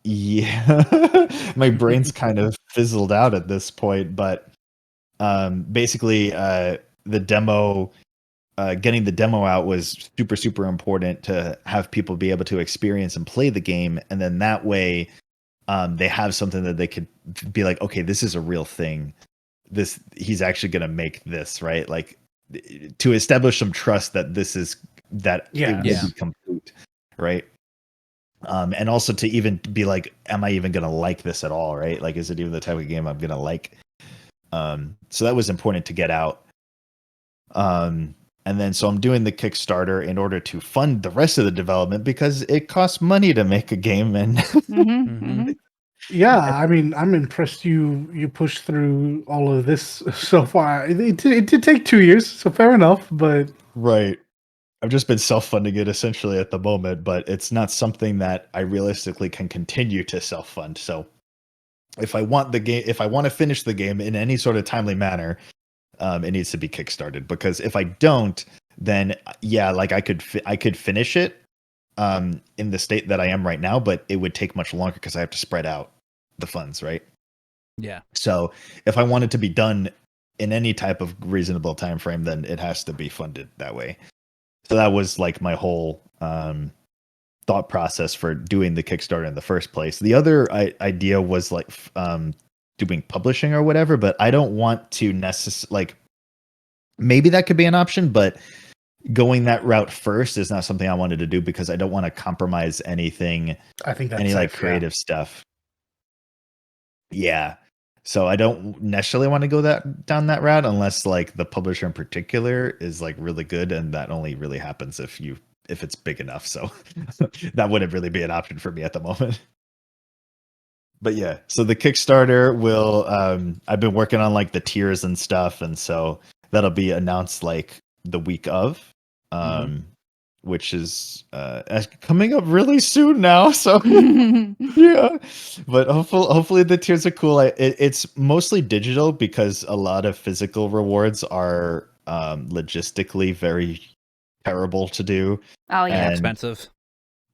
yeah, my brain's kind of fizzled out at this point, but basically the demo getting the demo out was super important to have people be able to experience and play the game, and then that way they have something that they could be like, okay, this is a real thing. He's actually going to make this, right? Like to establish some trust that it will be complete, right? And also to even be like, am I even going to like this at all, right? Like, is it even the type of game I'm going to like? So that was important to get out. And then so I'm doing the Kickstarter in order to fund the rest of the development because it costs money to make a game. And yeah, I mean, I'm impressed you pushed through all of this so far. It did take 2 years, so fair enough, but right. I've just been self-funding it essentially at the moment, but it's not something that I realistically can continue to self-fund. So if I want to finish the game in any sort of timely manner, it needs to be kickstarted, because if I don't, then yeah, like I could finish it in the state that I am right now, but it would take much longer because I have to spread out the funds, right? Yeah. So if I want it to be done in any type of reasonable time frame, then it has to be funded that way. So that was like my whole thought process for doing the Kickstarter in the first place. The other idea was like doing publishing or whatever, but I don't want to like maybe that could be an option, but going that route first is not something I wanted to do because I don't want to compromise anything. I think that's any like creative stuff. Yeah. So I don't necessarily want to go down that route unless like the publisher in particular is like really good, and that only really happens if it's big enough. So that wouldn't really be an option for me at the moment. But yeah, so the Kickstarter will I've been working on like the tiers and stuff, and so that'll be announced like the week of which is coming up really soon now. So yeah, but hopefully the tiers are cool. It's mostly digital because a lot of physical rewards are logistically very terrible to do. Oh yeah, and expensive.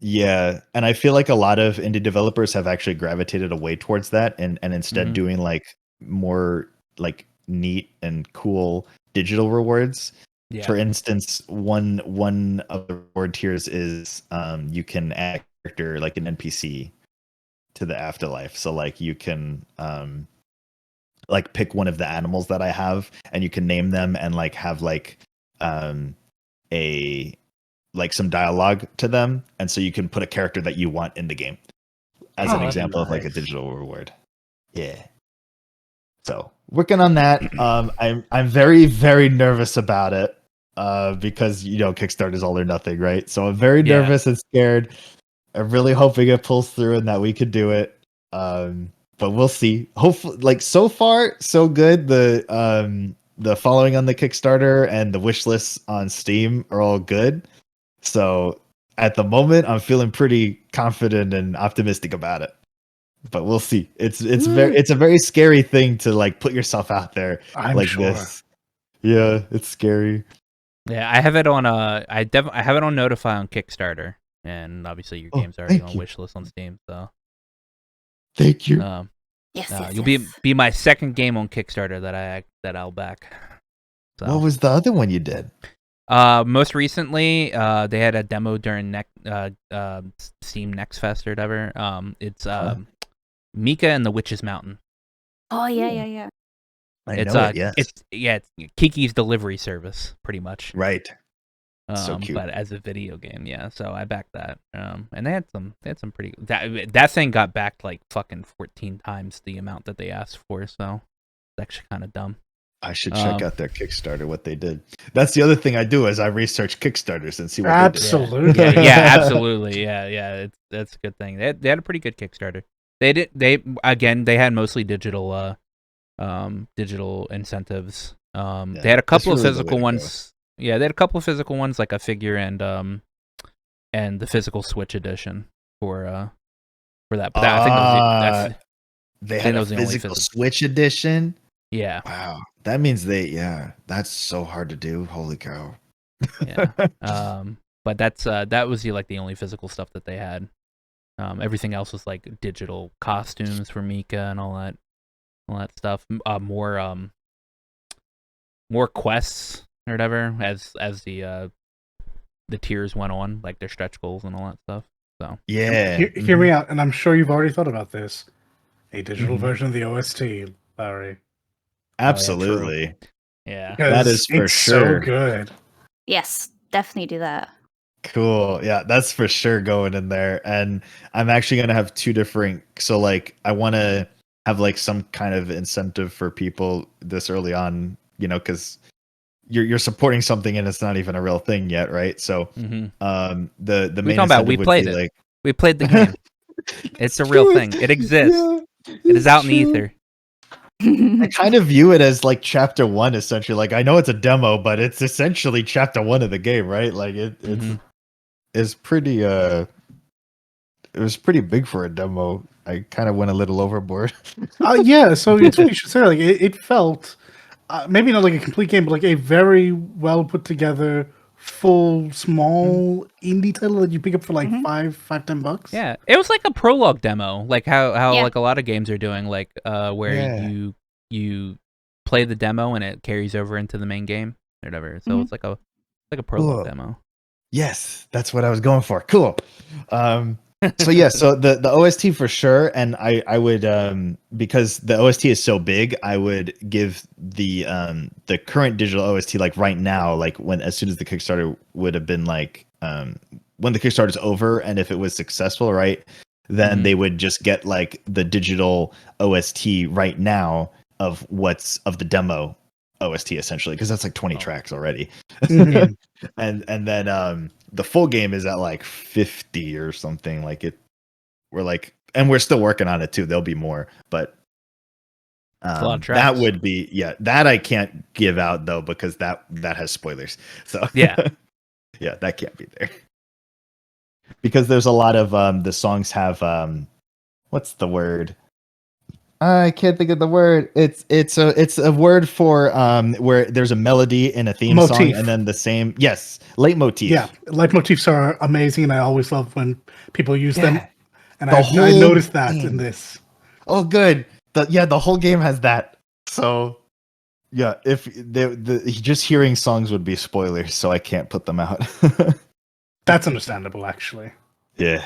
Yeah, and I feel like a lot of indie developers have actually gravitated away towards that and instead doing like more like neat and cool digital rewards. Yeah. For instance, one of the reward tiers is you can add a character like an NPC to the afterlife. So like you can like pick one of the animals that I have and you can name them and like have like a like some dialogue to them, and so you can put a character that you want in the game as an example of like a digital reward. Yeah. So working on that. I'm very, very nervous about it because Kickstarter is all or nothing, right? So I'm very nervous and scared. I'm really hoping it pulls through and that we could do it. But we'll see. Hopefully, like so far, so good. The following on the Kickstarter and the wish lists on Steam are all good. So at the moment, I'm feeling pretty confident and optimistic about it. But we'll see. It's a very scary thing to like put yourself out there this. Yeah, it's scary. Yeah, I have it on I have it on Notify on Kickstarter, and obviously your game's already on wishlist on Steam. So thank you. You'll be my second game on Kickstarter that I'll back. So. What was the other one you did? Most recently, they had a demo during Steam Next Fest or whatever. It's Mika and the Witch's Mountain. Oh yeah. It's Kiki's delivery service, pretty much. Right. So cute. But as a video game, yeah. So I backed that. And they had some pretty that thing got backed like fucking 14 times the amount that they asked for. So it's actually kind of dumb. I should check out their Kickstarter, what they did. That's the other thing I do is I research Kickstarters and see what absolutely. they did. Yeah, absolutely. Yeah. That's a good thing. They had a pretty good Kickstarter. They had mostly digital digital incentives. They had a couple of physical ones. Yeah, they had a couple of physical ones like a figure and the physical Switch edition for that. But I think they had a physical Switch edition. Yeah. Wow. That means that's so hard to do. Holy cow. Yeah. But that was the only physical stuff that they had. Everything else was like digital costumes for Mika and all that stuff. More quests or whatever as the tiers went on, like their stretch goals and all that stuff. So yeah. Hear me out, and I'm sure you've already thought about this. A digital version of the OST, Larry. Absolutely. Yeah. That is for sure. So good. Yes, definitely do that. Cool. Yeah, that's for sure going in there. And I'm actually going to have two different. So, like, I want to have like some kind of incentive for people this early on, because you're supporting something and it's not even a real thing yet, right? So, the main incentive we played it. Like, we played the game. It's a real thing. It exists. Yeah, it is out in the ether. I kind of view it as like chapter 1, essentially. Like, I know it's a demo, but it's essentially chapter 1 of the game, right? Like it's pretty it was pretty big for a demo. I kind of went a little overboard. Yeah, so it's what you should say. Like it felt maybe not like a complete game, but like a very well put together, full, small indie title that you pick up for like $5-10. Yeah, it was like a prologue demo, like how like a lot of games are doing, like where you play the demo and it carries over into the main game or whatever. So it's like a prologue demo. Yes, that's what I was going for. Cool. So yeah, so the OST for sure, and I would because the OST is so big, I would give the current digital OST like right now, like as soon as the Kickstarter would have been like when the Kickstarter's over and if it was successful, right, then they would just get like the digital OST right now of the demo OST essentially, because that's like 20 tracks already. and then the full game is at like 50 or something. Like we're still working on it too. There'll be more, but that would be that I can't give out though, because that has spoilers. So yeah, that can't be there, because there's a lot of the songs have what's the word? I can't think of the word. It's a word for where there's a melody in a theme song and then the same leitmotif. Yeah, leitmotifs are amazing, and I always love when people use them. And I noticed that in this. Oh, good. The whole game has that. So yeah, if just hearing songs would be spoilers, so I can't put them out. That's understandable, actually. Yeah.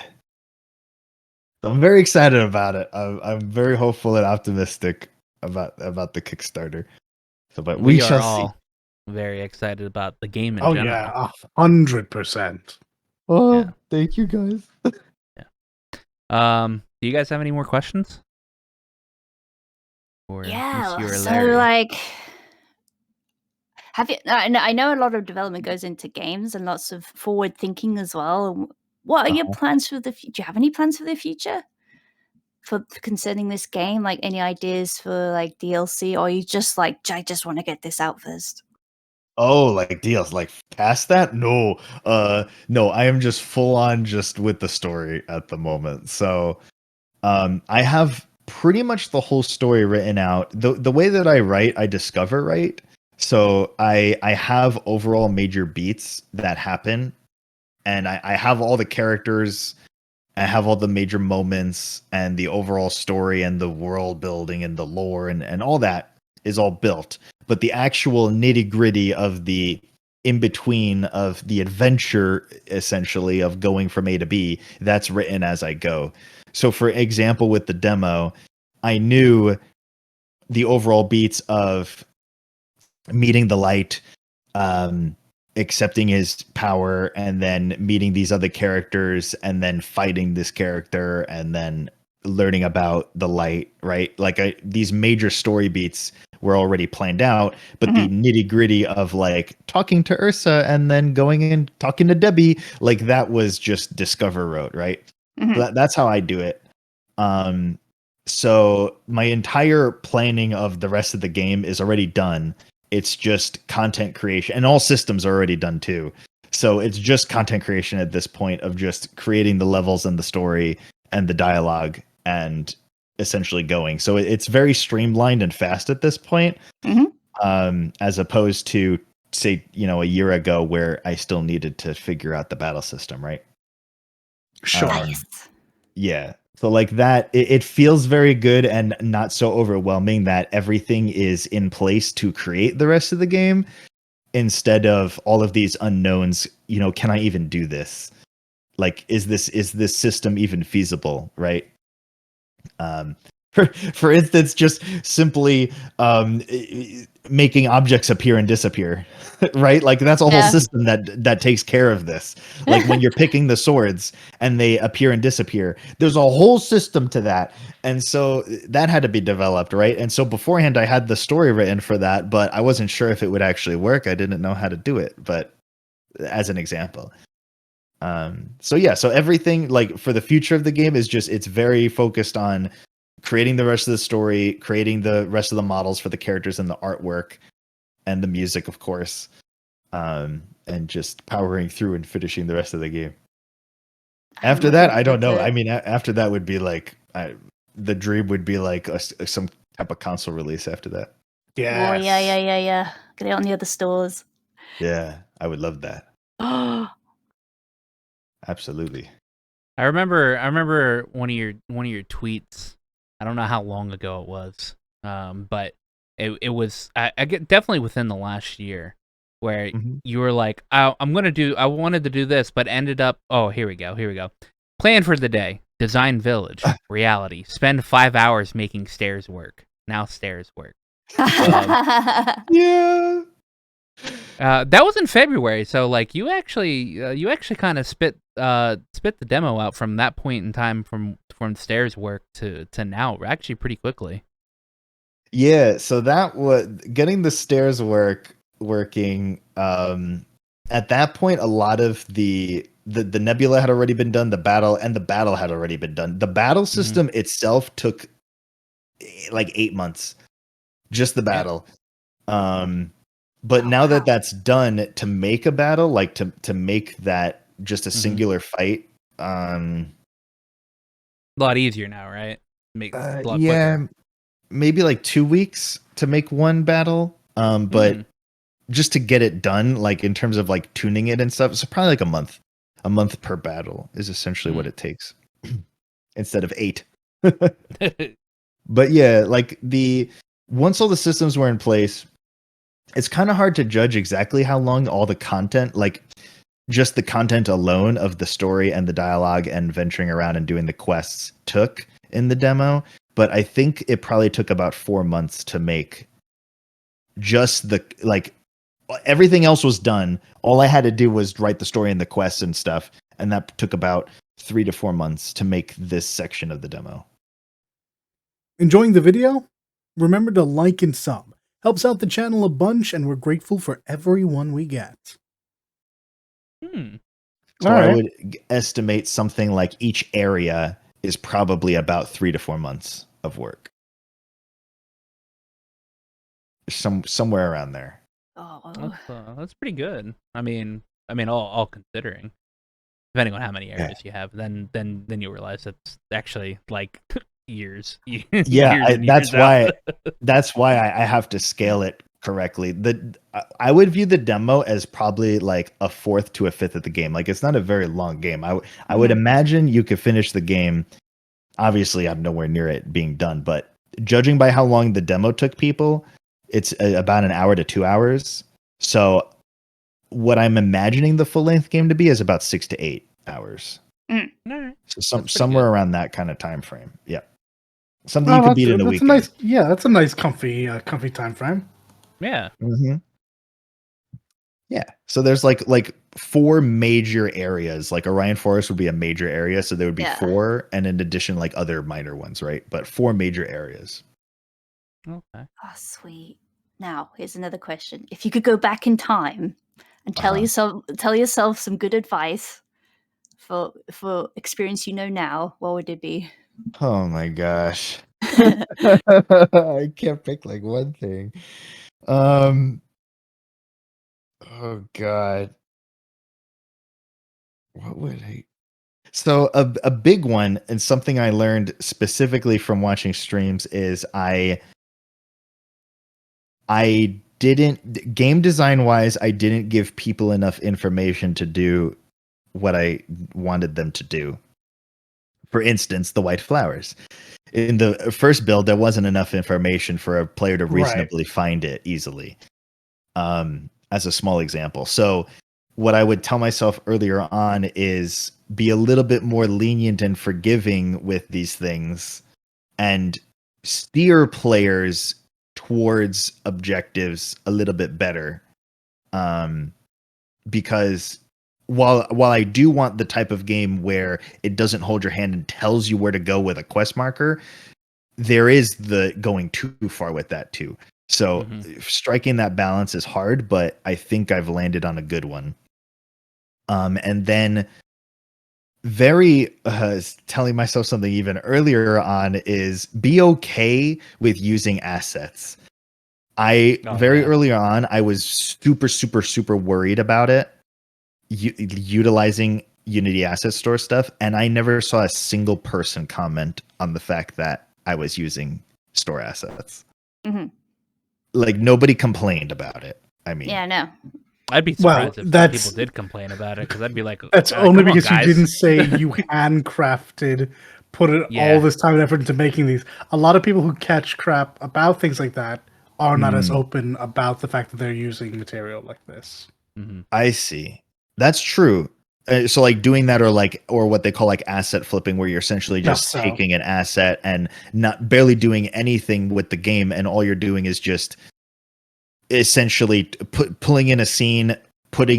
I'm very excited about it. I'm very hopeful and optimistic about the Kickstarter. So, but we shall all see. Very excited about the game in general. Yeah, 100%. Oh, thank you guys. Do you guys have any more questions? So like, have you? I know a lot of development goes into games and lots of forward thinking as well. What are your plans for the future? Do you have any plans for the future for concerning this game? Like any ideas for like DLC, or you just like, I just want to get this out first? Oh, like deals, like past that? No, no, I am just full on just with the story at the moment. So, I have pretty much the whole story written out. The way that I write, I discover right. So I have overall major beats that happen, and I have all the characters. I have all the major moments and the overall story and the world building and the lore and all that is all built. But the actual nitty gritty of the in between of the adventure, essentially, of going from A to B, that's written as I go. So, for example, with the demo, I knew the overall beats of meeting the light, accepting his power, and then meeting these other characters, and then fighting this character, and then learning about the light, right? Like these major story beats were already planned out, but the nitty gritty of like talking to Ursa and then going and talking to Debbie, like that was just Discover Road, right? So that's how I do it. So my entire planning of the rest of the game is already done. It's just content creation, and all systems are already done too. So it's just content creation at this point of just creating the levels and the story and the dialogue and essentially going. So it's very streamlined and fast at this point, as opposed to say, a year ago where I still needed to figure out the battle system, right? Sure. Yeah. So like that, it feels very good and not so overwhelming that everything is in place to create the rest of the game instead of all of these unknowns. Can I even do this? Like, is this system even feasible? Right. For instance, just simply making objects appear and disappear, right? Like that's a whole system that takes care of this. Like when you're picking the swords and they appear and disappear, there's a whole system to that. And so that had to be developed, right? And so beforehand I had the story written for that, but I wasn't sure if it would actually work. I didn't know how to do it, but as an example. So everything like for the future of the game is just, it's very focused on creating the rest of the story, creating the rest of the models for the characters and the artwork and the music, of course, and just powering through and finishing the rest of the game. After that, I don't know. I mean, after that would be like, the dream would be like some type of console release after that. Yeah. Oh, yeah. Get it on the other stores. Yeah, I would love that. Absolutely. I remember one of your tweets. I don't know how long ago it was, but it was I get definitely within the last year, where you were like, I wanted to do this, but ended up, oh, here we go. Plan for the day: design village, reality. Spend 5 hours making stairs work. Now stairs work. Yeah. That was in February, so like you actually kind of spit the demo out from that point in time, from stairs work to now, actually pretty quickly. Yeah, so that was getting the stairs working. At that point, a lot of the nebula had already been done. The battle had already been done. The battle system itself took like 8 months, just the battle. But now that that's done, to make a battle, like to make that just a singular fight, a lot easier now, right? Makes a lot quicker. Maybe like 2 weeks to make one battle. But just to get it done, like in terms of like tuning it and stuff, so probably like a month. A month per battle is essentially what it takes, instead of 8. But yeah, like once all the systems were in place, it's kind of hard to judge exactly how long all the content, like just the content alone of the story and the dialogue and venturing around and doing the quests, took in the demo. But I think it probably took about 4 months to make just everything else was done. All I had to do was write the story and the quests and stuff. And that took about 3 to 4 months to make this section of the demo. Enjoying the video? Remember to like and sub. Helps out the channel a bunch, and we're grateful for everyone we get. So I would estimate something like each area is probably about 3 to 4 months of work. Somewhere around there. Oh, That's pretty good. I mean, all considering, depending on how many areas you have, then you realize it's actually like years. Yeah, that's why I have to scale it correctly. I would view the demo as probably like a fourth to a fifth of the game. Like it's not a very long game. I would imagine you could finish the game. Obviously, I'm nowhere near it being done, but judging by how long the demo took people, it's about an hour to 2 hours. So what I'm imagining the full length game to be is about 6 to 8 hours. So somewhere around that kind of time frame. Yeah. Something you could beat in a week. That's a nice comfy time frame. Yeah. Mm-hmm. Yeah. So there's like 4 major areas. Like Orion Forest would be a major area, so there would be 4, and in addition, like other minor ones, right? But 4 major areas. Okay. Oh, sweet. Now, here's another question: if you could go back in time and tell yourself some good advice for experience you know now, what would it be? Oh my gosh. I can't pick like one thing. Oh god. What would I So a big one, and something I learned specifically from watching streams, is I didn't, game design wise, I didn't give people enough information to do what I wanted them to do. For instance, the white flowers. In the first build, there wasn't enough information for a player to reasonably find it easily. As a small example. So what I would tell myself earlier on is be a little bit more lenient and forgiving with these things and steer players towards objectives a little bit better. Because while I do want the type of game where it doesn't hold your hand and tells you where to go with a quest marker, there is the going too far with that too. So striking that balance is hard, but I think I've landed on a good one. And then telling myself something even earlier on is be okay with using assets. Early on, I was super worried about it, utilizing Unity Asset Store stuff, and I never saw a single person comment on the fact that I was using store assets. Like nobody complained about it. I mean, yeah, no. I'd be surprised if some people did complain about it, because I'd be like, that's only because you didn't say you handcrafted, put all this time and effort into making these. A lot of people who catch crap about things like that are not as open about the fact that they're using material like this. I see. That's true. So like doing that, or what they call like asset flipping, where you're essentially just taking an asset and barely doing anything with the game, and all you're doing is just essentially pulling in a scene,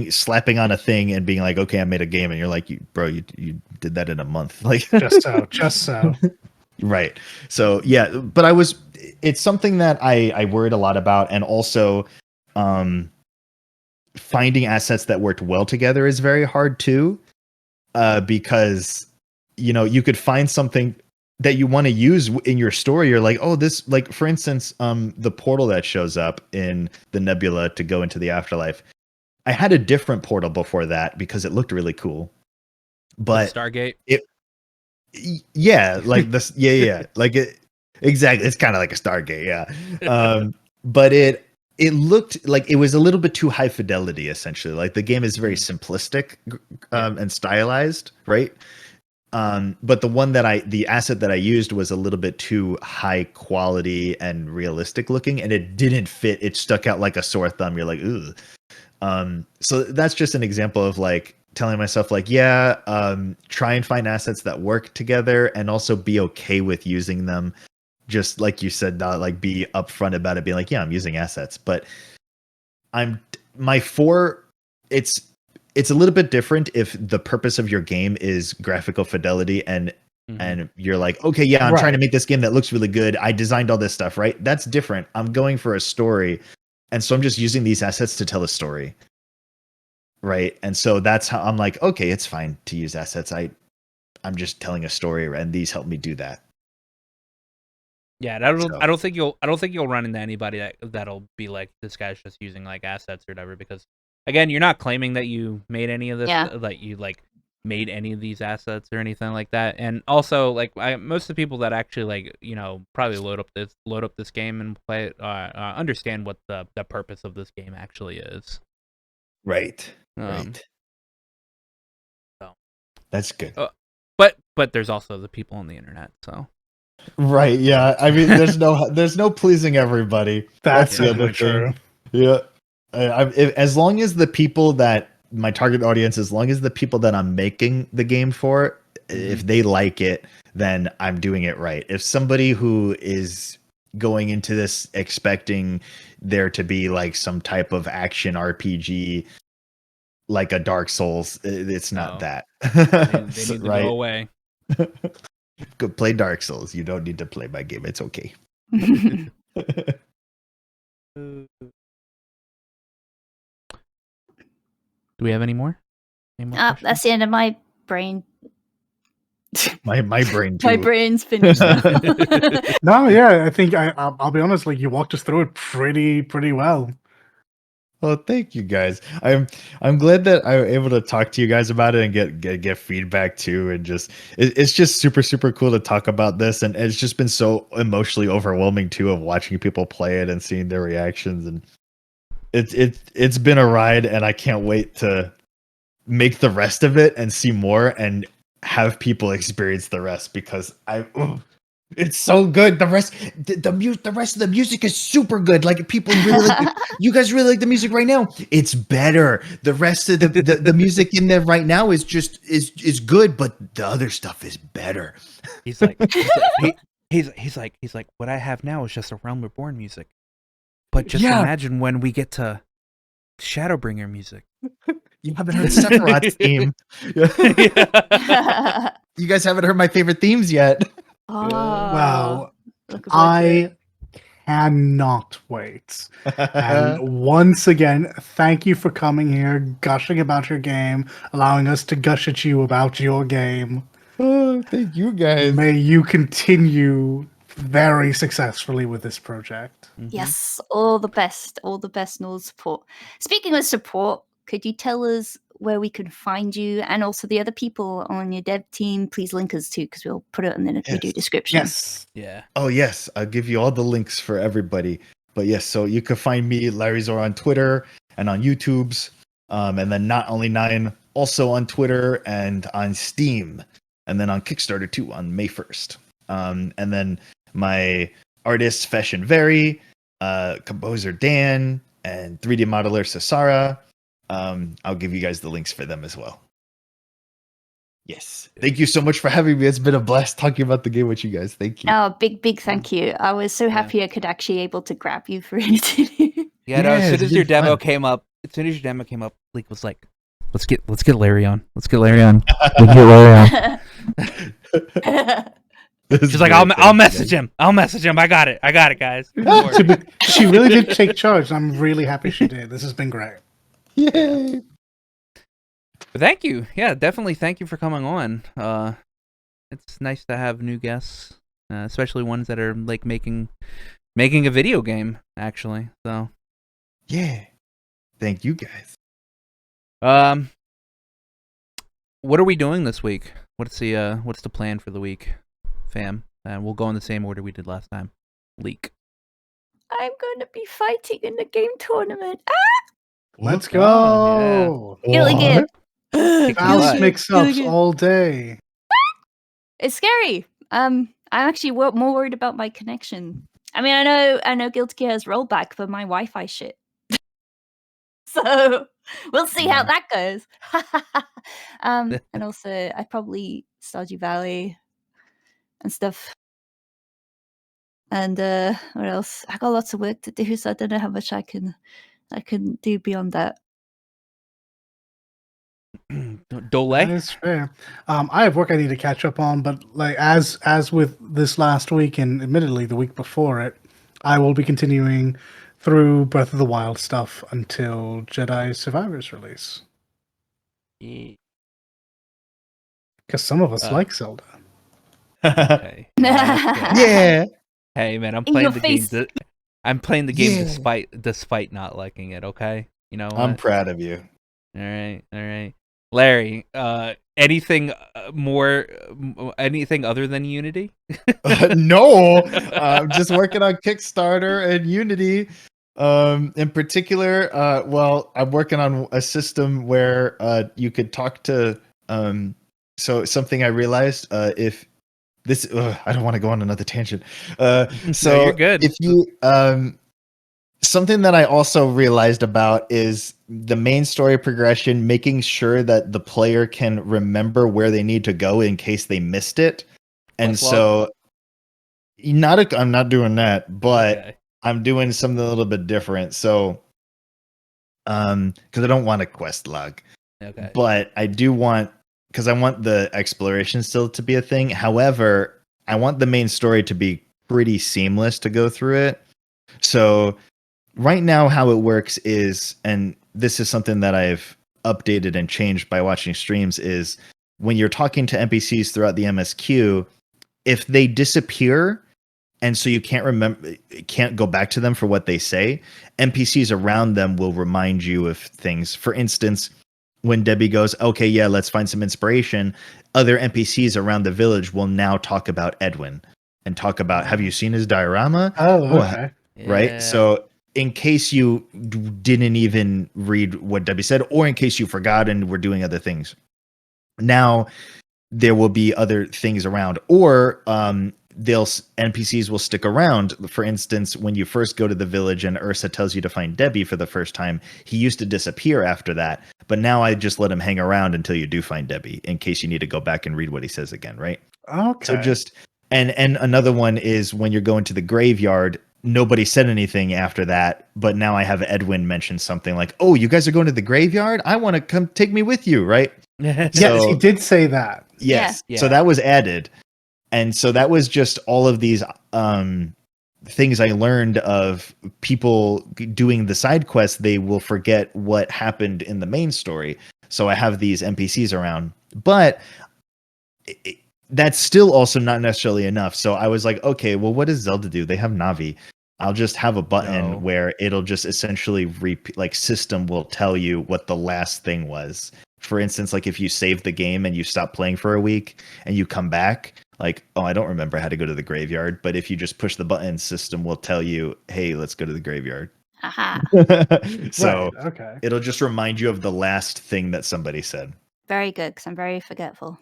slapping on a thing, and being like, okay, I made a game, and you're like, you did that in a month, like just so. Right. So yeah, but it's something that I worried a lot about, and also finding assets that worked well together is very hard too, because you could find something that you want to use in your story. You're like, oh, this, like for instance, the portal that shows up in the nebula to go into the afterlife. I had a different portal before that because it looked really cool. But Stargate. Like this, like it exactly. It's kind of like a Stargate, yeah. But it looked like it was a little bit too high fidelity, essentially. Like the game is very simplistic and stylized, right? But the asset that I used was a little bit too high quality and realistic looking, and it didn't fit. It stuck out like a sore thumb. You're like, ugh. So that's just an example of like telling myself like, try and find assets that work together, and also be okay with using them. Just like you said, not like be upfront about it, being like, I'm using assets, but it's a little bit different if the purpose of your game is graphical fidelity and you're like, okay, I'm trying to make this game that looks really good. I designed all this stuff, right? That's different. I'm going for a story. And so I'm just using these assets to tell a story. right? And so that's how I'm like, okay, it's fine to use assets. I'm just telling a story, and these help me do that. Yeah, I don't think you'll run into anybody that'll be like, this guy's just using like assets or whatever, because again, you're not claiming that you made any of this, that you like made any of these assets or anything like that. And also, like, most of the people that actually like, you know, probably load up this game and play it understand what the purpose of this game actually is. Right. Right. So that's good. But there's also the people on the internet, so. Right. Yeah. I mean, there's no pleasing everybody. That's the other thing. Yeah. As long as the people that my target audience, as long as the people that I'm making the game for, if they like it, then I'm doing it right. If somebody who is going into this expecting there to be like some type of action RPG, like a Dark Souls, it's not that. They need to go away. Go play Dark Souls. You don't need to play my game. It's okay. Do we have any more? That's the end of my brain. my brain too. My brain's finished. No, yeah, I think I'll be honest. Like, you walked us through it pretty well. Well, thank you guys. I'm glad that I'm able to talk to you guys about it and get feedback too, and just it's just super cool to talk about this, and it's just been so emotionally overwhelming too of watching people play it and seeing their reactions, and it's been a ride, and I can't wait to make the rest of it and see more and have people experience the rest, because it's so good. The rest of the music is super good. Like, people really like you guys really like the music right now. It's better. The rest of the music in there right now is just is good, but the other stuff is better. He's like what I have now is just a Realm Reborn music. But just imagine when we get to Shadowbringer music. You haven't heard Sephiroth's theme. You guys haven't heard my favorite themes yet. Oh, wow. I cannot wait. And once again, thank you for coming here, gushing about your game, allowing us to gush at you about your game. Oh, thank you guys. May you continue very successfully with this project. Yes, all the best and all the support. Speaking of support, could you tell us where we can find you, and also the other people on your dev team? Please link us too, because we'll put it in the video description. Yes. Yeah. Oh yes, I'll give you all the links for everybody. But yes, so you can find me, Larry Zor, on Twitter and on YouTube's, and then Not Only 9 also on Twitter and on Steam, and then on Kickstarter too on May 1st. And then my artists Fashion Very, composer Dan, and 3D modeler Sasara. I'll give you guys the links for them as well. Yes. Thank you so much for having me. It's been a blast talking about the game with you guys. Thank you. Oh, big thank you. I was so happy I could actually able to grab you for anything. As soon as your demo came up, Leek was like, let's get Larry on. Let's get Larry on. She's like, I'll message him. I got it, guys. She really did take charge. I'm really happy she did. This has been great. Yay. But thank you. Yeah, definitely thank you for coming on. It's nice to have new guests, especially ones that are like making a video game, actually. So yeah. Thank you guys. What are we doing this week? What's the plan for the week, fam? And we'll go in the same order we did last time. Leak. I'm going to be fighting in the game tournament. Let's go. Yeah. Mouse mix-ups all day. It's scary. I'm actually more worried about my connection. I mean, I know Guilty Gear has rollback, but my Wi-Fi shit. So we'll see how that goes. And also, I probably Stardew Valley and stuff. And what else? I got lots of work to do, so I don't know how much I can do beyond that. Dole? That's fair. I have work I need to catch up on, but like as with this last week and admittedly the week before it, I will be continuing through Breath of the Wild stuff until Jedi Survivor's release. Yeah. Because some of us like Zelda. Okay. Yeah. Hey man, I'm In playing your the face. game. I'm playing the game Yeah. despite not liking it. Okay, you know what? I'm proud of you. All right. Larry, anything anything other than Unity? No, I'm just working on Kickstarter and Unity. In particular, well, I'm working on a system where you could talk to. So something I realized, if this, I don't want to go on another tangent. No, So you're good. if you, something that I also realized about is the main story progression, making sure that the player can remember where they need to go in case they missed it. And Quest log? so I'm not doing that, but Okay. I'm doing something a little bit different. So because I don't want a quest log. Okay. But I do want, because I want the exploration still to be a thing. However, I want the main story to be pretty seamless to go through it. So right now how it works is, and this is something that I've updated and changed by watching streams, is when you're talking to NPCs throughout the MSQ, if they disappear and so you can't go back to them for what they say, NPCs around them will remind you of things. For instance, when Debbie goes, okay, yeah, let's find some inspiration, other NPCs around the village will now talk about Edwin and talk about, have you seen his diorama? Oh, okay. Right? Yeah. So in case you didn't even read what Debbie said, or in case you forgot and were doing other things, now there will be other things around, or NPCs will stick around. For instance, when you first go to the village and Ursa tells you to find Debbie for the first time, he used to disappear after that, but now I just let him hang around until you do find Debbie, in case you need to go back and read what he says again, right? Okay. So just and another one is when you're going to the graveyard, nobody said anything after that, but now I have Edwin mention something like, "Oh, you guys are going to the graveyard? I want to come, take me with you," right? Yes, So- he did say that. Yes. Yeah. So that was added. And so that was just all of these things I learned of people doing the side quests. They will forget what happened in the main story. So I have these NPCs around, but that's still also not necessarily enough. So I was like, okay, well, what does Zelda do? They have Navi. I'll just have a button where it'll just essentially repeat, like system will tell you what the last thing was. For instance, like if you save the game and you stop playing for a week and you come back, like, oh, I don't remember how to go to the graveyard. But if you just push the button, system will tell you, hey, let's go to the graveyard. Aha. So Right, okay. it'll just remind you of the last thing that somebody said. Very good, because I'm very forgetful.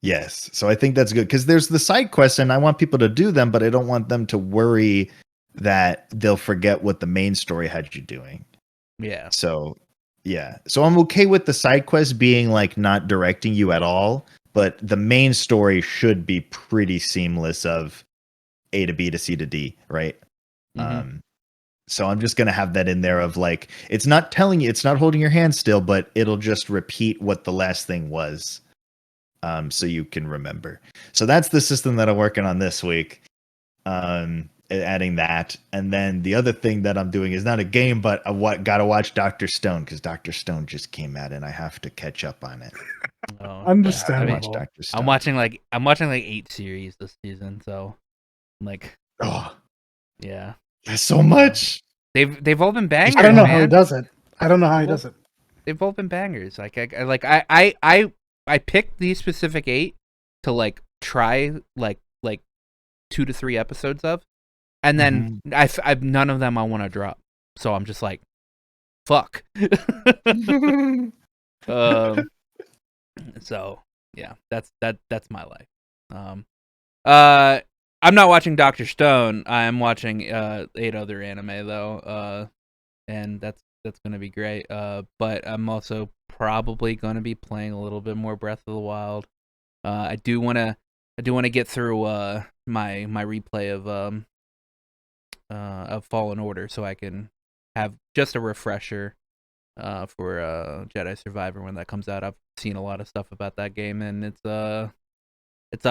Yes. So I think that's good, because there's the side quests and I want people to do them, but I don't want them to worry that they'll forget what the main story had you doing. Yeah. So yeah. So I'm okay with the side quests being like not directing you at all, but the main story should be pretty seamless of A to B to C to D, right? Mm-hmm. So I'm just going to have that in there of like, it's not telling you, it's not holding your hand still, but it'll just repeat what the last thing was. So you can remember. So that's the system that I'm working on this week. Adding that. And then the other thing that I'm doing is not a game, but I gotta watch Dr. Stone, because Dr. Stone just came out and I have to catch up on it. Oh, Understandable. I mean, Dr. Stone. I'm watching like 8 series this season, so like, Oh, yeah, there's so much. they've all been bangers. I don't know man. how he does it. I don't know how he does it. They've all been bangers. Like I picked these specific 8 to like try like 2 to 3 episodes of, and then I've none of them I want to drop. So I'm just like, fuck. So yeah, that's my life. I'm not watching Dr. Stone. I'm watching 8 other anime though. And that's gonna be great. But I'm also probably gonna be playing a little bit more Breath of the Wild. I do wanna get through my replay of Fallen Order, so I can have just a refresher for Jedi Survivor when that comes out. I've seen a lot of stuff about that game, and it's a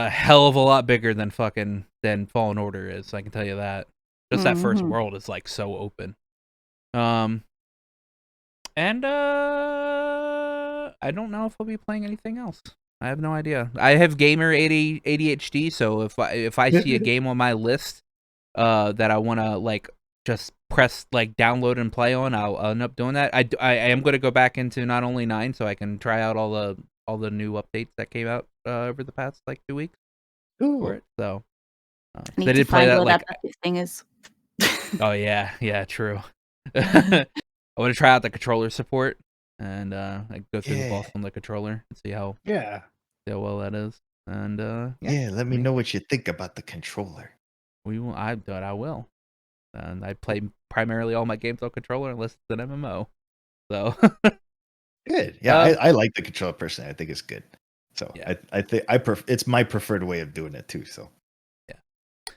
hell of a lot bigger than Fallen Order is. I can tell you that. Just that first world is like so open. And I don't know if I'll be playing anything else. I have no idea. I have gamer ADHD, so if I see a game on my list that I want to like just press like download and play on, I'll end up doing that. I am going to go back into not only 9 so I can try out all the new updates that came out over the past like 2 weeks for it. So they did play that like that thing is. Oh yeah, true. I want to try out the controller support and like go through the boss on the controller and see how well that is. And let me know what you think about the controller. We will. I will. And I play primarily all my games on controller unless it's an MMO. So good. Yeah, I like the controller personally. I think it's good. So yeah. I think it's my preferred way of doing it too. So yeah,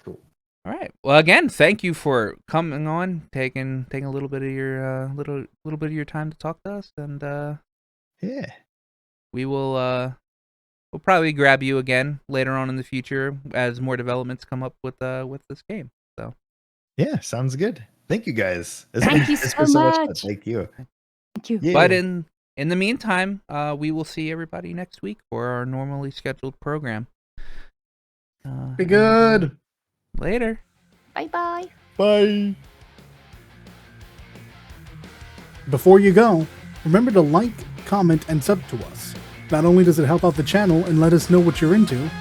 cool. All right. Well, again, thank you for coming on, taking a little bit of your little bit of your time to talk to us, and we will we'll probably grab you again later on in the future as more developments come up with this game. So yeah, sounds good. Thank you guys. Thank you so much. Thank you. Thank you. Yeah. But in the meantime, we will see everybody next week for our normally scheduled program. Be good. Later. Bye-bye. Bye. Before you go, remember to like, comment, and sub to us. Not only does it help out the channel and let us know what you're into,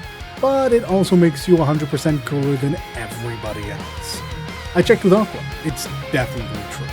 but it also makes you 100% cooler than everybody else. I checked with Aqua. It's definitely true.